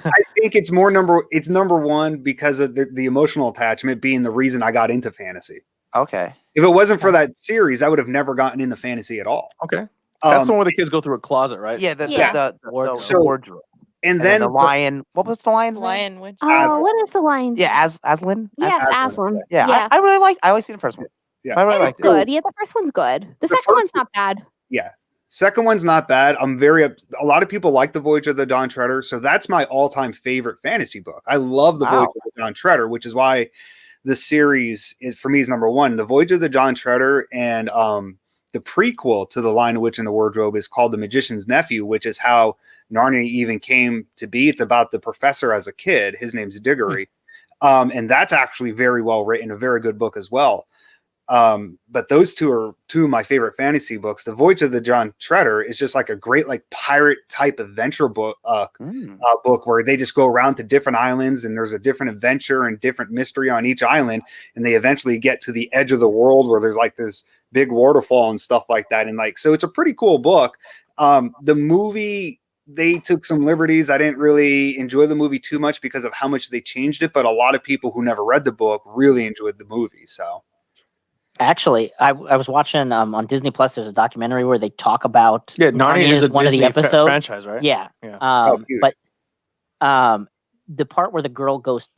I think it's number one because of the emotional attachment being the reason I got into fantasy. Okay. If it wasn't for that series, I would have never gotten into fantasy at all. Okay. That's the Um, one where the kids go through a closet, right? Yeah, Yeah. Wardrobe. the wardrobe. and And then then the lion. What was the lion's name? Lion witch. Oh, what is the line? Yeah, Aslan. Yes, Aslan, Aslan. Yeah, Yeah. I really like. I always see the first one. Yeah. I really It's liked it. good. Yeah, the first one's good. The second first one's not bad. Yeah. Second one's not bad. A lot of people like The Voyage of the Dawn Treader, so that's my all-time favorite fantasy book. I love The Voyage of the Dawn Treader, which is why the series is for me is number one. The Voyage of the Dawn Treader and the prequel to The Lion, the Witch, and the Wardrobe is called The Magician's Nephew, which is how Narnia even came to be. It's about the professor as a kid. His name's Diggory. And that's actually very well written, a very good book as well. But those two are two of my favorite fantasy books. The Voyage of the Dawn Treader is just like a great like pirate type adventure book, book where they just go around to different islands and there's a different adventure and different mystery on each island, and they eventually get to the edge of the world where there's like this big waterfall and stuff like that. And like, so it's a pretty cool book. The movie, they took some liberties. I didn't really enjoy the movie too much because of how much they changed it, but a lot of people who never read the book really enjoyed the movie. So Actually, I was watching on Disney Plus. There's a documentary where they talk about Narnia is one Disney of the episodes. franchise, right? Yeah. Yeah. But the part where the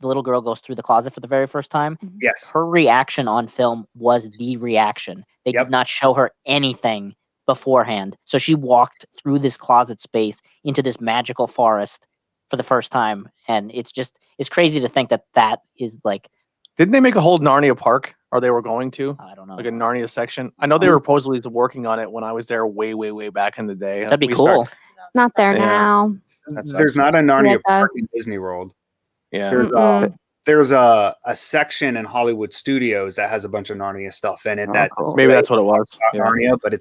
little girl goes through the closet for the very first time, yes, her reaction on film was the reaction. They did not show her anything beforehand, so she walked through this closet space into this magical forest for the first time, and it's crazy to think that is like. Didn't they make a whole Narnia park? Or they were going to? I don't know. Like a Narnia section. I know they were supposedly working on it when I was there way, way, way back in the day. That'd be cool. It's not there now. there's not a Narnia park in Disney World. Yeah. There's a section in Hollywood Studios that has a bunch of Narnia stuff in it. Maybe that's what it was. Narnia, but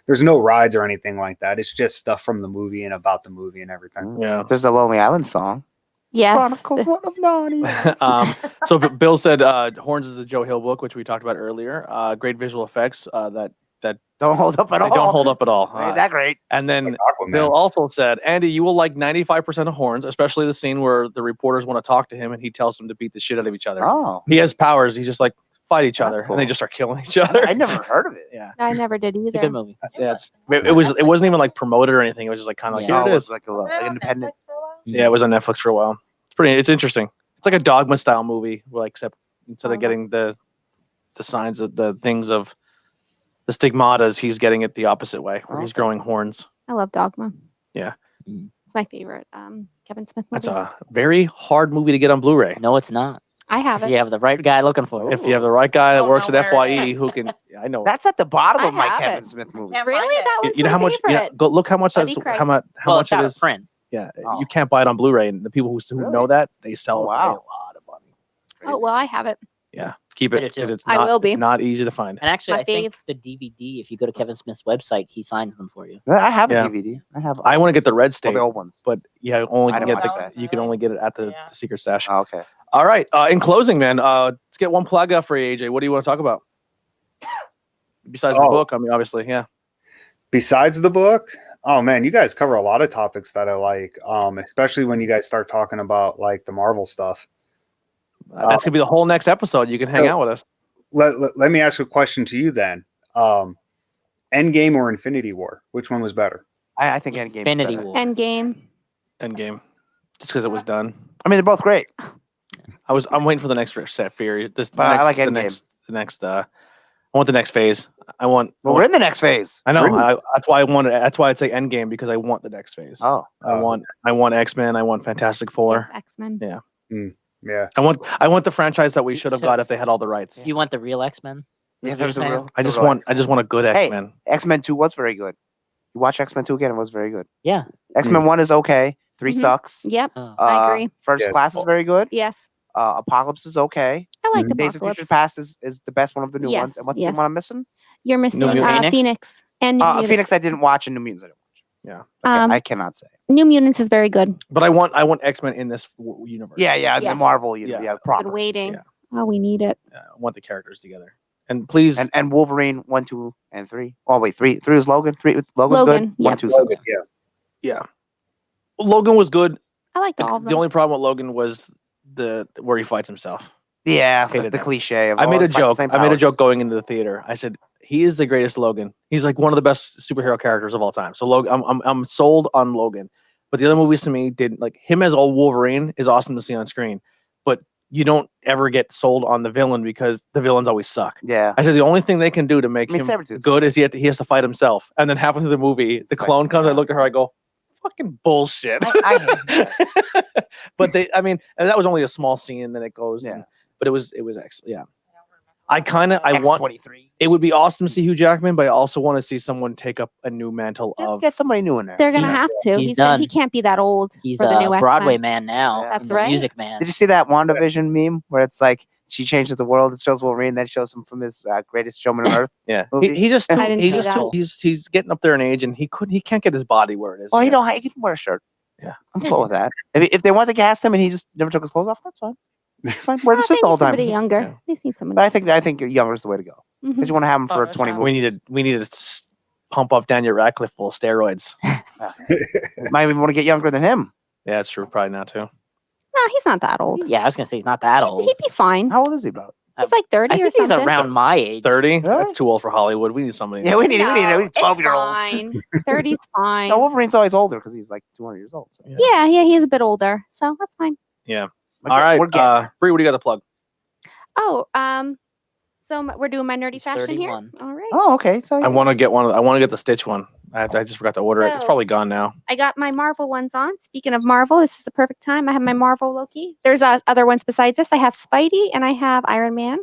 there's no rides or anything like that. It's just stuff from the movie and about the movie and everything. Yeah. There's the Lonely Island song. Yes. Chronicles one of Narnia. So Bill said Horns is a Joe Hill book, which we talked about earlier. Great visual effects that don't hold up at all. They don't hold up at all. Ain't that great? And then Bill also said, Andy, you will like 95% of Horns, especially the scene where the reporters want to talk to him and he tells them to beat the shit out of each other. Oh. He has powers. He's just like, fight each other. Cool. And they just start killing each other. I never heard of it. Yeah. I never did either. It's a good movie. It wasn't even like promoted or anything. It was just like kind of like, here it is. Like a independent. Yeah, it was on Netflix for a while. It's interesting. It's like a Dogma style movie, like except instead of getting the signs of the things of the stigmatas, he's getting it the opposite way, where he's growing horns. I love Dogma. Yeah. It's my favorite Kevin Smith movie. That's a very hard movie to get on Blu-ray. No, it's not. I have it. If you have the right guy looking for it. If you have the right guy that Don't works know at where it FYE is. who can, I know. That's at the bottom I of my have Kevin it. Smith movie. Can't Really? find That was You know my how much? favorite. Go look how much Buddy that's Craig. how much it's it out is. of print. Yeah, Oh. you can't buy it on Blu-ray, and the people who Really? know that they sell it for a Wow. lot of money. Oh, well, I have it. Yeah, keep I it do too. because it's I not, will be. not easy to find. And actually, My I think fave. the DVD, if you go to Kevin Smith's website, he signs them for you. I have a Yeah. DVD. I have. I want to get the red all state, the old ones. but yeah, only I can don't get like that. you can only get it at the Yeah. secret stash. Oh, okay. All right. In closing, man, let's get one plug out for you, AJ. What do you want to talk about? Besides the book, I mean, obviously, yeah. Besides the book, oh man, you guys cover a lot of topics that I like, especially when you guys start talking about like the Marvel stuff. That's gonna be the whole next episode. You can hang out with us. Let me ask a question to you then. Endgame or Infinity War? Which one was better? I think Endgame. Infinity War. Endgame. Endgame, just because it was done. I mean, they're both great. I'm waiting for the next set theory. I like the Endgame. next. I want the next phase. Well, we're in the next phase. I know. We're in- That's why I wanted. That's why I'd say Endgame because I want the next phase. Oh. I want X-Men. I want Fantastic Four. X-Men. Yeah. Yeah. I want the franchise that we should have got if they had all the rights. You want the real X-Men? Yeah, there's a saying? real. I just want a good Hey. X-Men. X-Men 2 was very good. You watch X-Men 2 again, it was very good. Yeah. X-Men 1 is okay. 3 Mhm. sucks. Yep. Oh. I agree. First Yeah. Class is very good. Yes. Apocalypse is okay. I like Days of Apocalypse. Future Past is the best one of the new Yes, ones. And what's yes. the one I'm missing? You're missing New Mutants. Phoenix and New Mutants. Phoenix I didn't watch and New Mutants I didn't watch. Yeah. Okay, I cannot say. New Mutants is very good. But I want X-Men in this universe. Yeah, Yes. the Marvel, yeah, Yeah. proper. Been waiting. Yeah. Oh, we need it. I want the characters together. And please, And Wolverine 1, 2, and 3. Oh wait, 3 was Logan. 3 Logan's Logan, good. 1, yep. 2 sucks. yeah. Logan was good. I liked all of them. The only problem with Logan was where he fights himself. Yeah, Hated the that. cliche of I made a fight the joke. same I made a powers. joke going into the theater. I said, he is the greatest Logan. He's like one of the best superhero characters of all time. So Logan, I'm sold on Logan. But the other movies to me didn't like him as old Wolverine is awesome to see on screen. But you don't ever get sold on the villain because the villains always suck. Yeah. I said the only thing they can do to make him Sabretooth's good okay. is he has to fight himself. And then halfway through the movie, the clone comes. I look at her. I go, fucking bullshit. I hate But and that was only a small scene. Then it goes. Yeah. But it was excellent. Yeah. I want. X-23. It would be awesome to see Hugh Jackman, but I also want to see someone take up a new mantle Let's of. get somebody new in there. They're gonna Yeah. have to. He's He done. can't be that old He's for the new a Broadway X-Men. man now. Yeah. That's and the right. Music man. Did you see that WandaVision meme where it's like she changes the world? It shows Wolverine, then shows him from his Greatest Showman on Earth. Yeah, movie? he just I didn't he see just that. he's getting up there in age, and he can't get his body where it is. Well, yet. he can wear a shirt. Yeah. I'm cool with that. If they want to cast him and he just never took his clothes off, that's fine. It's fine. Wear the They suit the need whole time. somebody younger. Yeah. They need somebody. But I think younger is the way to go. Mhm. Because you want to have him for 20 Photoshop. movies. we needed to pump up Daniel Radcliffe full of steroids. Might even want to get younger than him. Yeah, it's true. Probably not too. No, he's not that old. Yeah, I was gonna say he's not that old. He'd be fine. How old is he about? He's like 30 I or think he's something. around my age. 30? Really? That's too old for Hollywood. We need somebody. Yeah, we need No, a it's 12-year-old. fine. 30's fine. No, Wolverine's always older because he's like 200 years old. So. Yeah, he's a bit older, so that's fine. Yeah. We're All right. We're getting Bree, what do you got to plug? Oh, so we're doing my nerdy He's fashion 31. here. All right. Oh, okay. So I want to get one. I want to get the Stitch one. I just forgot to order it. It's So- probably gone now. I got my Marvel ones on. Speaking of Marvel, this is the perfect time. I have my Marvel Loki. There's other ones besides this. I have Spidey and I have Iron Man.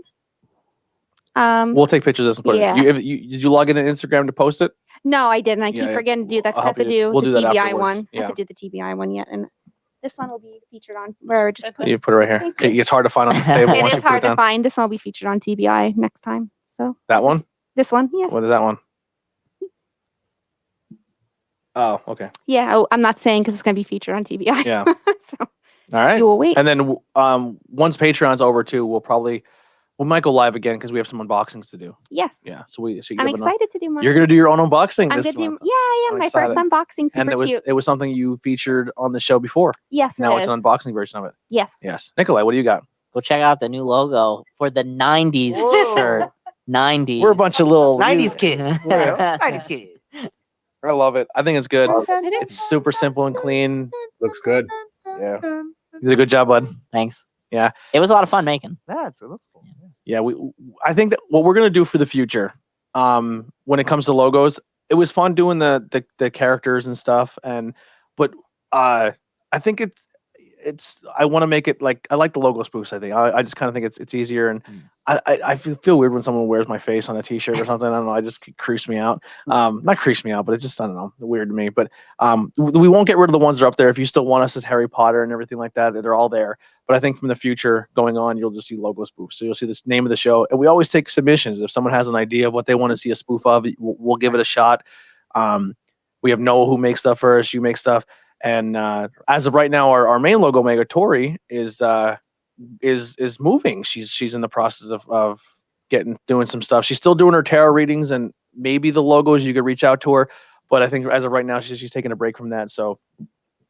We'll take pictures of this and put Yeah. it. Did you log into Instagram to post it? No, I didn't. I Yeah, keep yeah. forgetting to do that. 'Cause I'll I have help to you. do We'll the do that TBI afterwards. one. I Yeah. have to do the TBI one yet, and this one will be featured on where I just put. You put it right here. Thank you. It's hard to find on this table. It once is you put it hard to down. find. This one will be featured on TBI next time. So That one? this one, yes. What is that one? Oh, okay. Yeah, I'm not saying because it's going to be featured on TBI. Yeah. So All right. you will wait. And then once Patreon's over too, we might go live again because we have some unboxings to do. Yes. Yeah. So you I'm have excited to do more. You're gonna do your own unboxing I'm this gonna do. month. Yeah, I am. I'm My excited. first unboxing. Super And cute. it was something you featured on the show before. Yes, Now it it's is. an unboxing version of it. Yes. Yes. Nikolai, what do you got? Go check out the new logo for the 90s shirt. 90s. We're a bunch of little 90s kid. 90s kid. I love it. I think it's good. It is. It's super simple and clean. Looks good. Yeah. You did a good job, bud. Thanks. Yeah. It was a lot of fun making. It looks cool. Yeah, I think that what we're gonna do for the future, when it comes to logos, it was fun doing the characters and stuff, but I think it's I want to make it like I like the logo spoofs. I think I just kind of think it's easier, and I feel weird when someone wears my face on a T-shirt or something. I don't know. It just creeps me out. Not creeps me out, but it just I don't know, weird to me. But we won't get rid of the ones that are up there. If you still want us as Harry Potter and everything like that, they're all there. But I think from the future going on, you'll just see logo spoofs. So you'll see this name of the show, and we always take submissions. If someone has an idea of what they want to see a spoof of, we'll give it a shot. We have Noah who makes stuff for us. You make stuff. And as of right now, our main logo maker, Tori, is moving. She's in the process of doing some stuff. She's still doing her tarot readings and maybe the logos. You could reach out to her, but I think as of right now, she's taking a break from that. So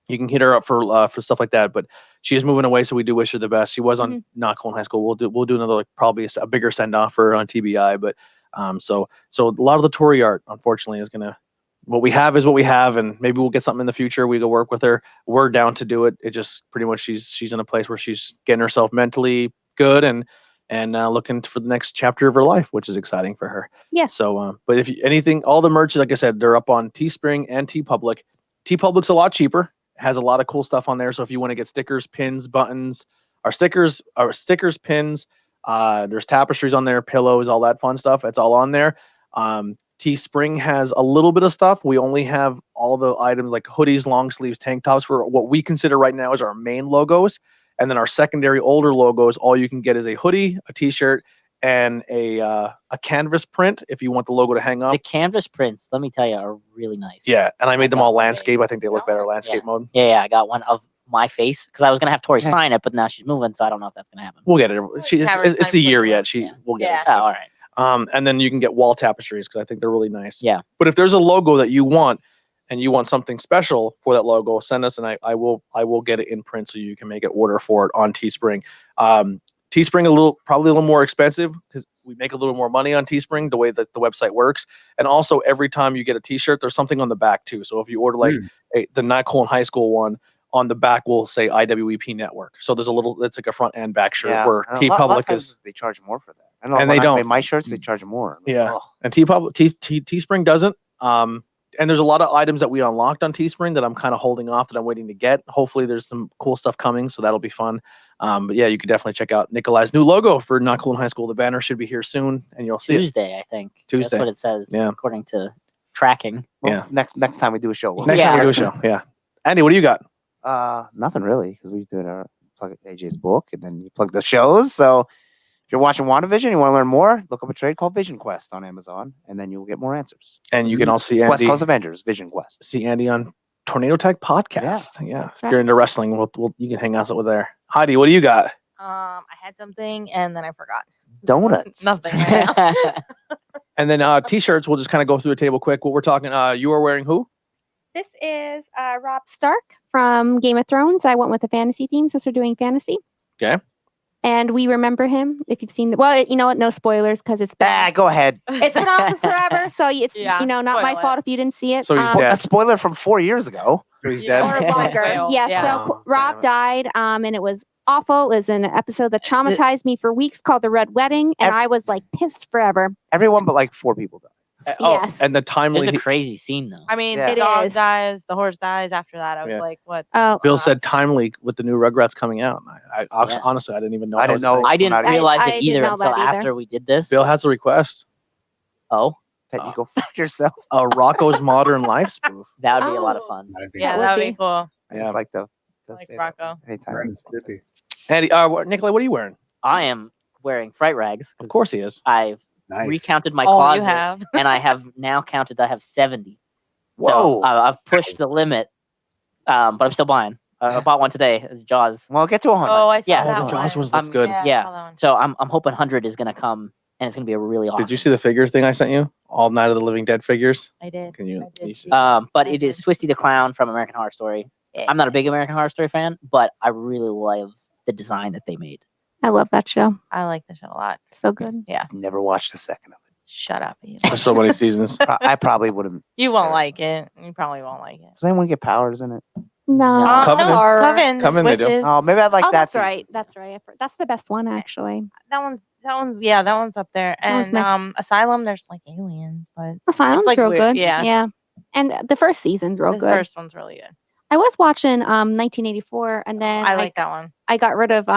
you can hit her up for stuff like that. But she is moving away, so we do wish her the best. She was on Not Cool in High School. We'll do another probably a bigger send off for her on TBI. But so a lot of the Tori art, unfortunately, is gonna. What we have is what we have, and maybe we'll get something in the future. We go work with her. We're down to do it. It just pretty much she's in a place where she's getting herself mentally good and looking for the next chapter of her life, which is exciting for her. Yeah. So, but if anything, all the merch, like I said, they're up on Teespring and TeePublic. TeePublic's a lot cheaper. It has a lot of cool stuff on there. So if you want to get stickers, pins, buttons, our stickers, pins, there's tapestries on there, pillows, all that fun stuff. It's all on there. Teespring has a little bit of stuff. We only have all the items like hoodies, long sleeves, tank tops for what we consider right now is our main logos. And then our secondary older logos, all you can get is a hoodie, a t-shirt, and a canvas print if you want the logo to hang up. The canvas prints, let me tell you, are really nice. Yeah, and I made them got all one landscape. I think they look better landscape mode. Yeah, I got one of my face because I was gonna have Tori sign it, but now she's moving, so I don't know if that's gonna happen. We'll get it. Have her It's sign a year for yet. sure. We'll get Yeah. it. Oh, all right. And then you can get wall tapestries because I think they're really nice. Yeah. But if there's a logo that you want and you want something special for that logo, send us and I will get it in print so you can make an order for it on Teespring. Teespring probably a little more expensive because we make a little more money on Teespring the way that the website works. And also every time you get a t-shirt, there's something on the back too. So if you order like the Not Cool in High School one, on the back will say IWEP Network. So there's it's like a front and back shirt where TeePublic is. They charge more for that. I know and they don't. My shirts, they charge more. Yeah. And Teespring doesn't. And there's a lot of items that we unlocked on Teespring that I'm kind of holding off that I'm waiting to get. Hopefully there's some cool stuff coming, so that'll be fun. But yeah, you could definitely check out Nikolai's new logo for Not Cool in High School. The banner should be here soon, and you'll see Tuesday, I think. Tuesday. That's what it says, according to tracking. Well, next time we do a show. Next time we do a show, yeah. Andy, what do you got? Nothing really, because we did plug AJ's book, and then you plug the shows. So if you're watching WandaVision, you want to learn more, look up a trade called Vision Quest on Amazon, and then you'll get more answers. And you can also see Andy, West Coast Avengers, Vision Quest. See Andy on Tornado Tech Podcast. Yeah. If you're into wrestling, you can hang out with there. Heidi, what do you got? I had something and then I forgot. Donuts. Nothing. Right now. And then t-shirts, we'll just kind of go through the table quick. What we're talking, you are wearing who? This is Rob Stark from Game of Thrones. I went with the fantasy theme since we're doing fantasy. Okay. And we remember him if you've seen well, you know what? No spoilers because it's been go ahead. It's been on forever, so it's not my fault if you didn't see it. So he's dead. A spoiler from 4 years ago. So he's dead. Or longer. So Rob died, and it was awful. It was an episode that traumatized me for weeks called The Red Wedding, and I was like pissed forever. Everyone but like 4 people died. Yes. And the timely. It's a crazy scene, though. I mean, It the dog is. dies, the horse dies. After that, I was like, what? Oh, Bill said timely with the new Rugrats coming out. Honestly, I didn't even know. I didn't know. I didn't realize I it didn't either know until that either. after we did this. Bill has a request. Oh, that you go fuck yourself. A Rocco's Modern Life spoof. That would be a lot of fun. Yeah, that would be cool. Yeah, like Rocco. Anytime. Andy, Nikolai, what are you wearing? I am wearing fright rags. Of course he is. I've Nice. recounted my Oh, closet, you have. and I have now counted. I have 70. Whoa. So I've pushed the limit, but I'm still buying. I bought one today. Jaws. Well, get to 100. Oh, I saw Yeah. that the one. Jaws ones looks good. Yeah. I Yeah. saw that one. So I'm hoping 100 is gonna come, and it's gonna be a really awesome. Did you see the figures thing I sent you? All Night of the Living Dead figures. I did. Can you? I did you see should- But it is Twisty the Clown from American Horror Story. Yeah. I'm not a big American Horror Story fan, but I really love the design that they made. I love that show. I like the show a lot. So good. Never watched a second of it. Shut up. Ian. There's so many seasons. I probably would have. You won't like it. You probably won't like it. Does anyone get powers in it? No. Covenant. Covenant, they do. witches. Oh, maybe I'd like Oh, that. that's right. That's right. That's the best one, actually. That one's up there. That one's And Asylum, there's like aliens, but Asylum's like real weird, good. yeah. Yeah. And the first season's real the good. first one's really good. I was watching 1984, and then I like that one. I got rid of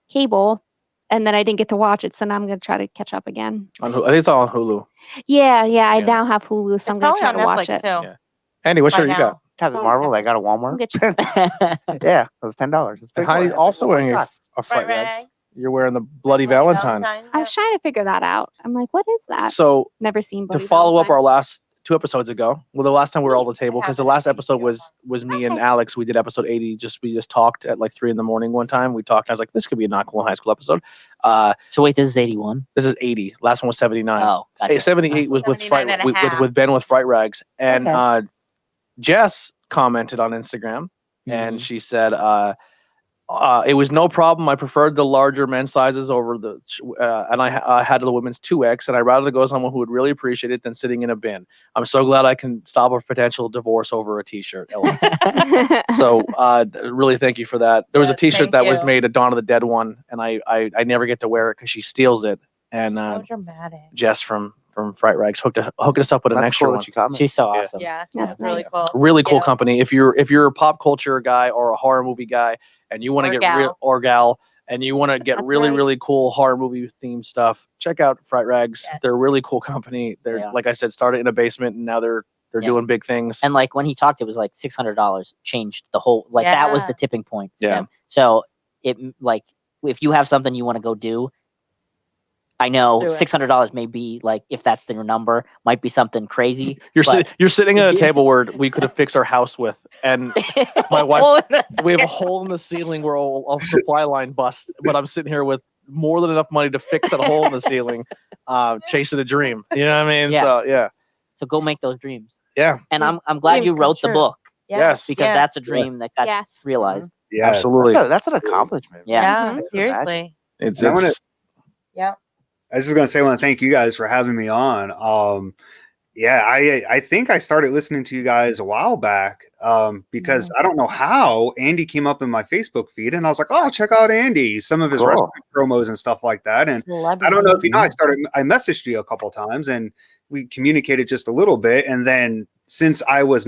cable, and then I didn't get to watch it. So now I'm gonna try to catch up again. I think it's all on Hulu. Yeah. I Yeah. now have Hulu, so I'm gonna Probably try on to watch Netflix it. too. Yeah. Andy, what shirt Right you got? Captain Marvel. I got a I'll Walmart. get you. Yeah, it was $10. It's And pretty Heidi's cool. also wearing a Right, fright right. rags. You're wearing the Bloody Valentine. I was trying to figure that out. I'm like, what is that? So Never seen. to Bloody follow up Valentine. our last 2 episodes ago, well, the last time we were all at the table, because the haven't last seen episode you was me and Okay. Alex. We did episode 80. We just talked at like 3 a.m. one time. We talked. And I was like, this could be a Not Cool in High School episode. So wait, this is 81. This is 80. Last one was 79. Oh, gotcha. 78 was with 79 and a half. with Ben with Fright Rags, and Okay. Jess commented on Instagram, Mm-hmm. and she said, it was no problem. I preferred the larger men's sizes over the, and I had the women's 2X, and I'd rather go with someone who would really appreciate it than sitting in a bin. I'm so glad I can stop a potential divorce over a T-shirt. So really thank you for that. There was a Yes, T-shirt thank that was you. made, a Dawn of the Dead one, and I never get to wear it because she steals it. And So dramatic. Jess from Fright Rags hooked us up with an That's extra cool one. that you got me. She's so awesome. Yeah, That's that's really nice. cool. Really cool Yeah. company. If you're a pop culture guy or a horror movie guy, and you want to Or get real gal. or gal, and you want to get That's really right. really cool horror movie themed stuff, check out Fright Rags. Yeah. They're a really cool company. They're Yeah. like I said, started in a basement, and now they're Yeah. doing big things. And like when he talked, it was like $600 changed the whole. Like that was Yeah. the tipping point. For Yeah. him. So it like if you have something you want to go do, I know Do it. $600 may be like if that's your number, might be something crazy. but- You're sitting at a Yeah. table where we could have fixed our house with, and my wife. Hole in the- We have a hole in the ceiling where a supply line bust, but I'm sitting here with more than enough money to fix that hole in the ceiling, chasing a dream. You know what I mean? Yeah. So yeah, So go make those dreams. yeah, And I'm glad Dreams you come wrote the true. book Yes. because that's a dream that got Yes. realized. Yeah. absolutely. That's an accomplishment. Yeah. Yeah, I can seriously. It's I wanna- Yeah. I was just gonna say, I want to thank you guys for having me on. Yeah, I think I started listening to you guys a while back because I don't know how Andy came up in my Facebook feed, and I was like, oh, check out Andy, some of his Cool. restaurant promos and stuff like that. And I don't know if you know, I messaged you a couple times, and we communicated just a little bit, and then since I was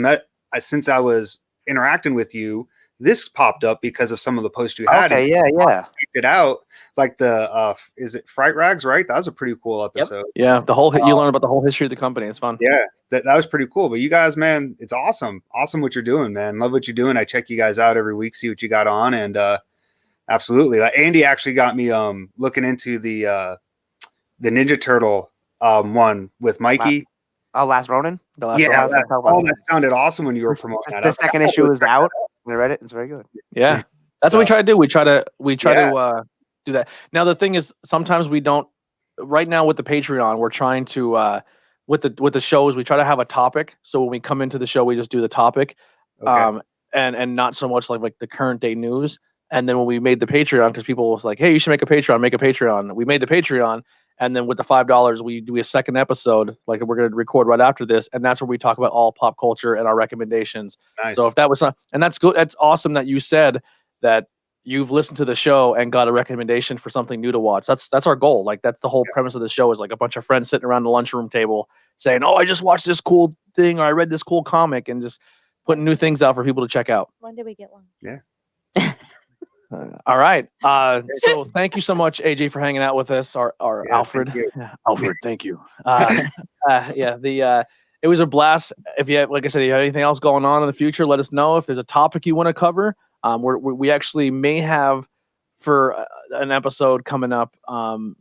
interacting with you, this popped up because of some of the posts you had. Okay, yeah. Checked it out. Like the is it Fright Rags, right? That was a pretty cool episode. Yeah, you learn about the whole history of the company. It's fun. Yeah, that was pretty cool. But you guys, man, it's awesome what you're doing, man. Love what you're doing. I check you guys out every week, see what you got on, and absolutely, like Andy actually got me looking into the Ninja Turtle one with Mikey. Last Ronin. That sounded awesome when you were promoting that. The second issue is out. I read it. It's very good. Yeah, that's what we try to do. We try to do that. Now the thing is, sometimes we don't. Right now with the Patreon, we're trying to with the shows, we try to have a topic. So when we come into the show, we just do the topic, and not so much like the current day news. And then when we made the Patreon, because people was like, "Hey, you should make a Patreon." We made the Patreon, and then with the $5, we do a second episode, like we're going to record right after this, and that's where we talk about all pop culture and our recommendations. Nice. So if that was not, and that's good. That's awesome that you said that you've listened to the show and got a recommendation for something new to watch. That's our goal. Like that's the whole premise of the show, is like a bunch of friends sitting around the lunchroom table saying, "Oh, I just watched this cool thing," or "I read this cool comic," and just putting new things out for people to check out. When did we get one? Yeah. All right. So thank you so much, AJ, for hanging out with us. Our Alfred. Alfred, thank you. It was a blast. If you have, like I said, you have anything else going on in the future, let us know. If there's a topic you want to cover, we actually may have for an episode coming up,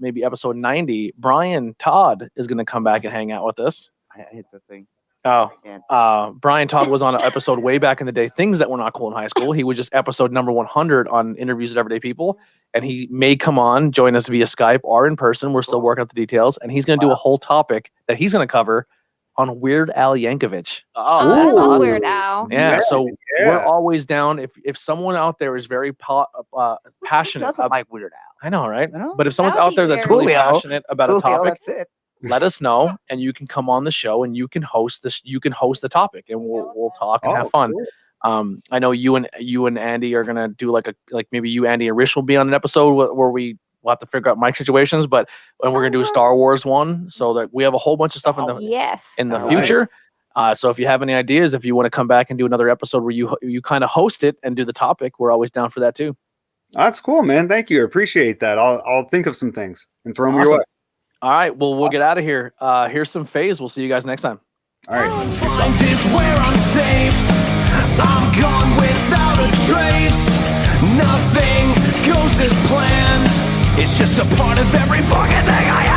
maybe episode 90. Brian Todd is going to come back and hang out with us. I hit the thing. Brian Todd was on an episode way back in the day, Things That Were Not Cool in High School. He was just episode number 100 on Interviews with Everyday People, and he may come on, join us via Skype or in person. We're still working out the details, and he's going to do a whole topic that he's going to cover on Weird Al Yankovic. I love Weird Al. Yeah, so we're always down. If someone out there is very passionate, doesn't like Weird Al. I know, right? I know. But if someone's That would out there be that's weird. really passionate about a topic, That's it. let us know, and you can come on the show and you can host this. You can host the topic, and we'll talk and have fun. Cool. I know you and Andy are gonna do like maybe you, Andy, and Rich will be on an episode where we'll have to figure out mic situations, and we're gonna do a Star Wars one, so that we have a whole bunch of stuff in the future. So if you have any ideas, if you want to come back and do another episode where you kind of host it and do the topic, we're always down for that too. That's cool, man. Thank you. Appreciate that. I'll think of some things and throw them your way. All right. Well, we'll get out of here. Here's some phase. We'll see you guys next time. All right. Find is where I'm safe. I'm gone without a trace. Nothing goes as planned. It's just a part of every fucking thing I have.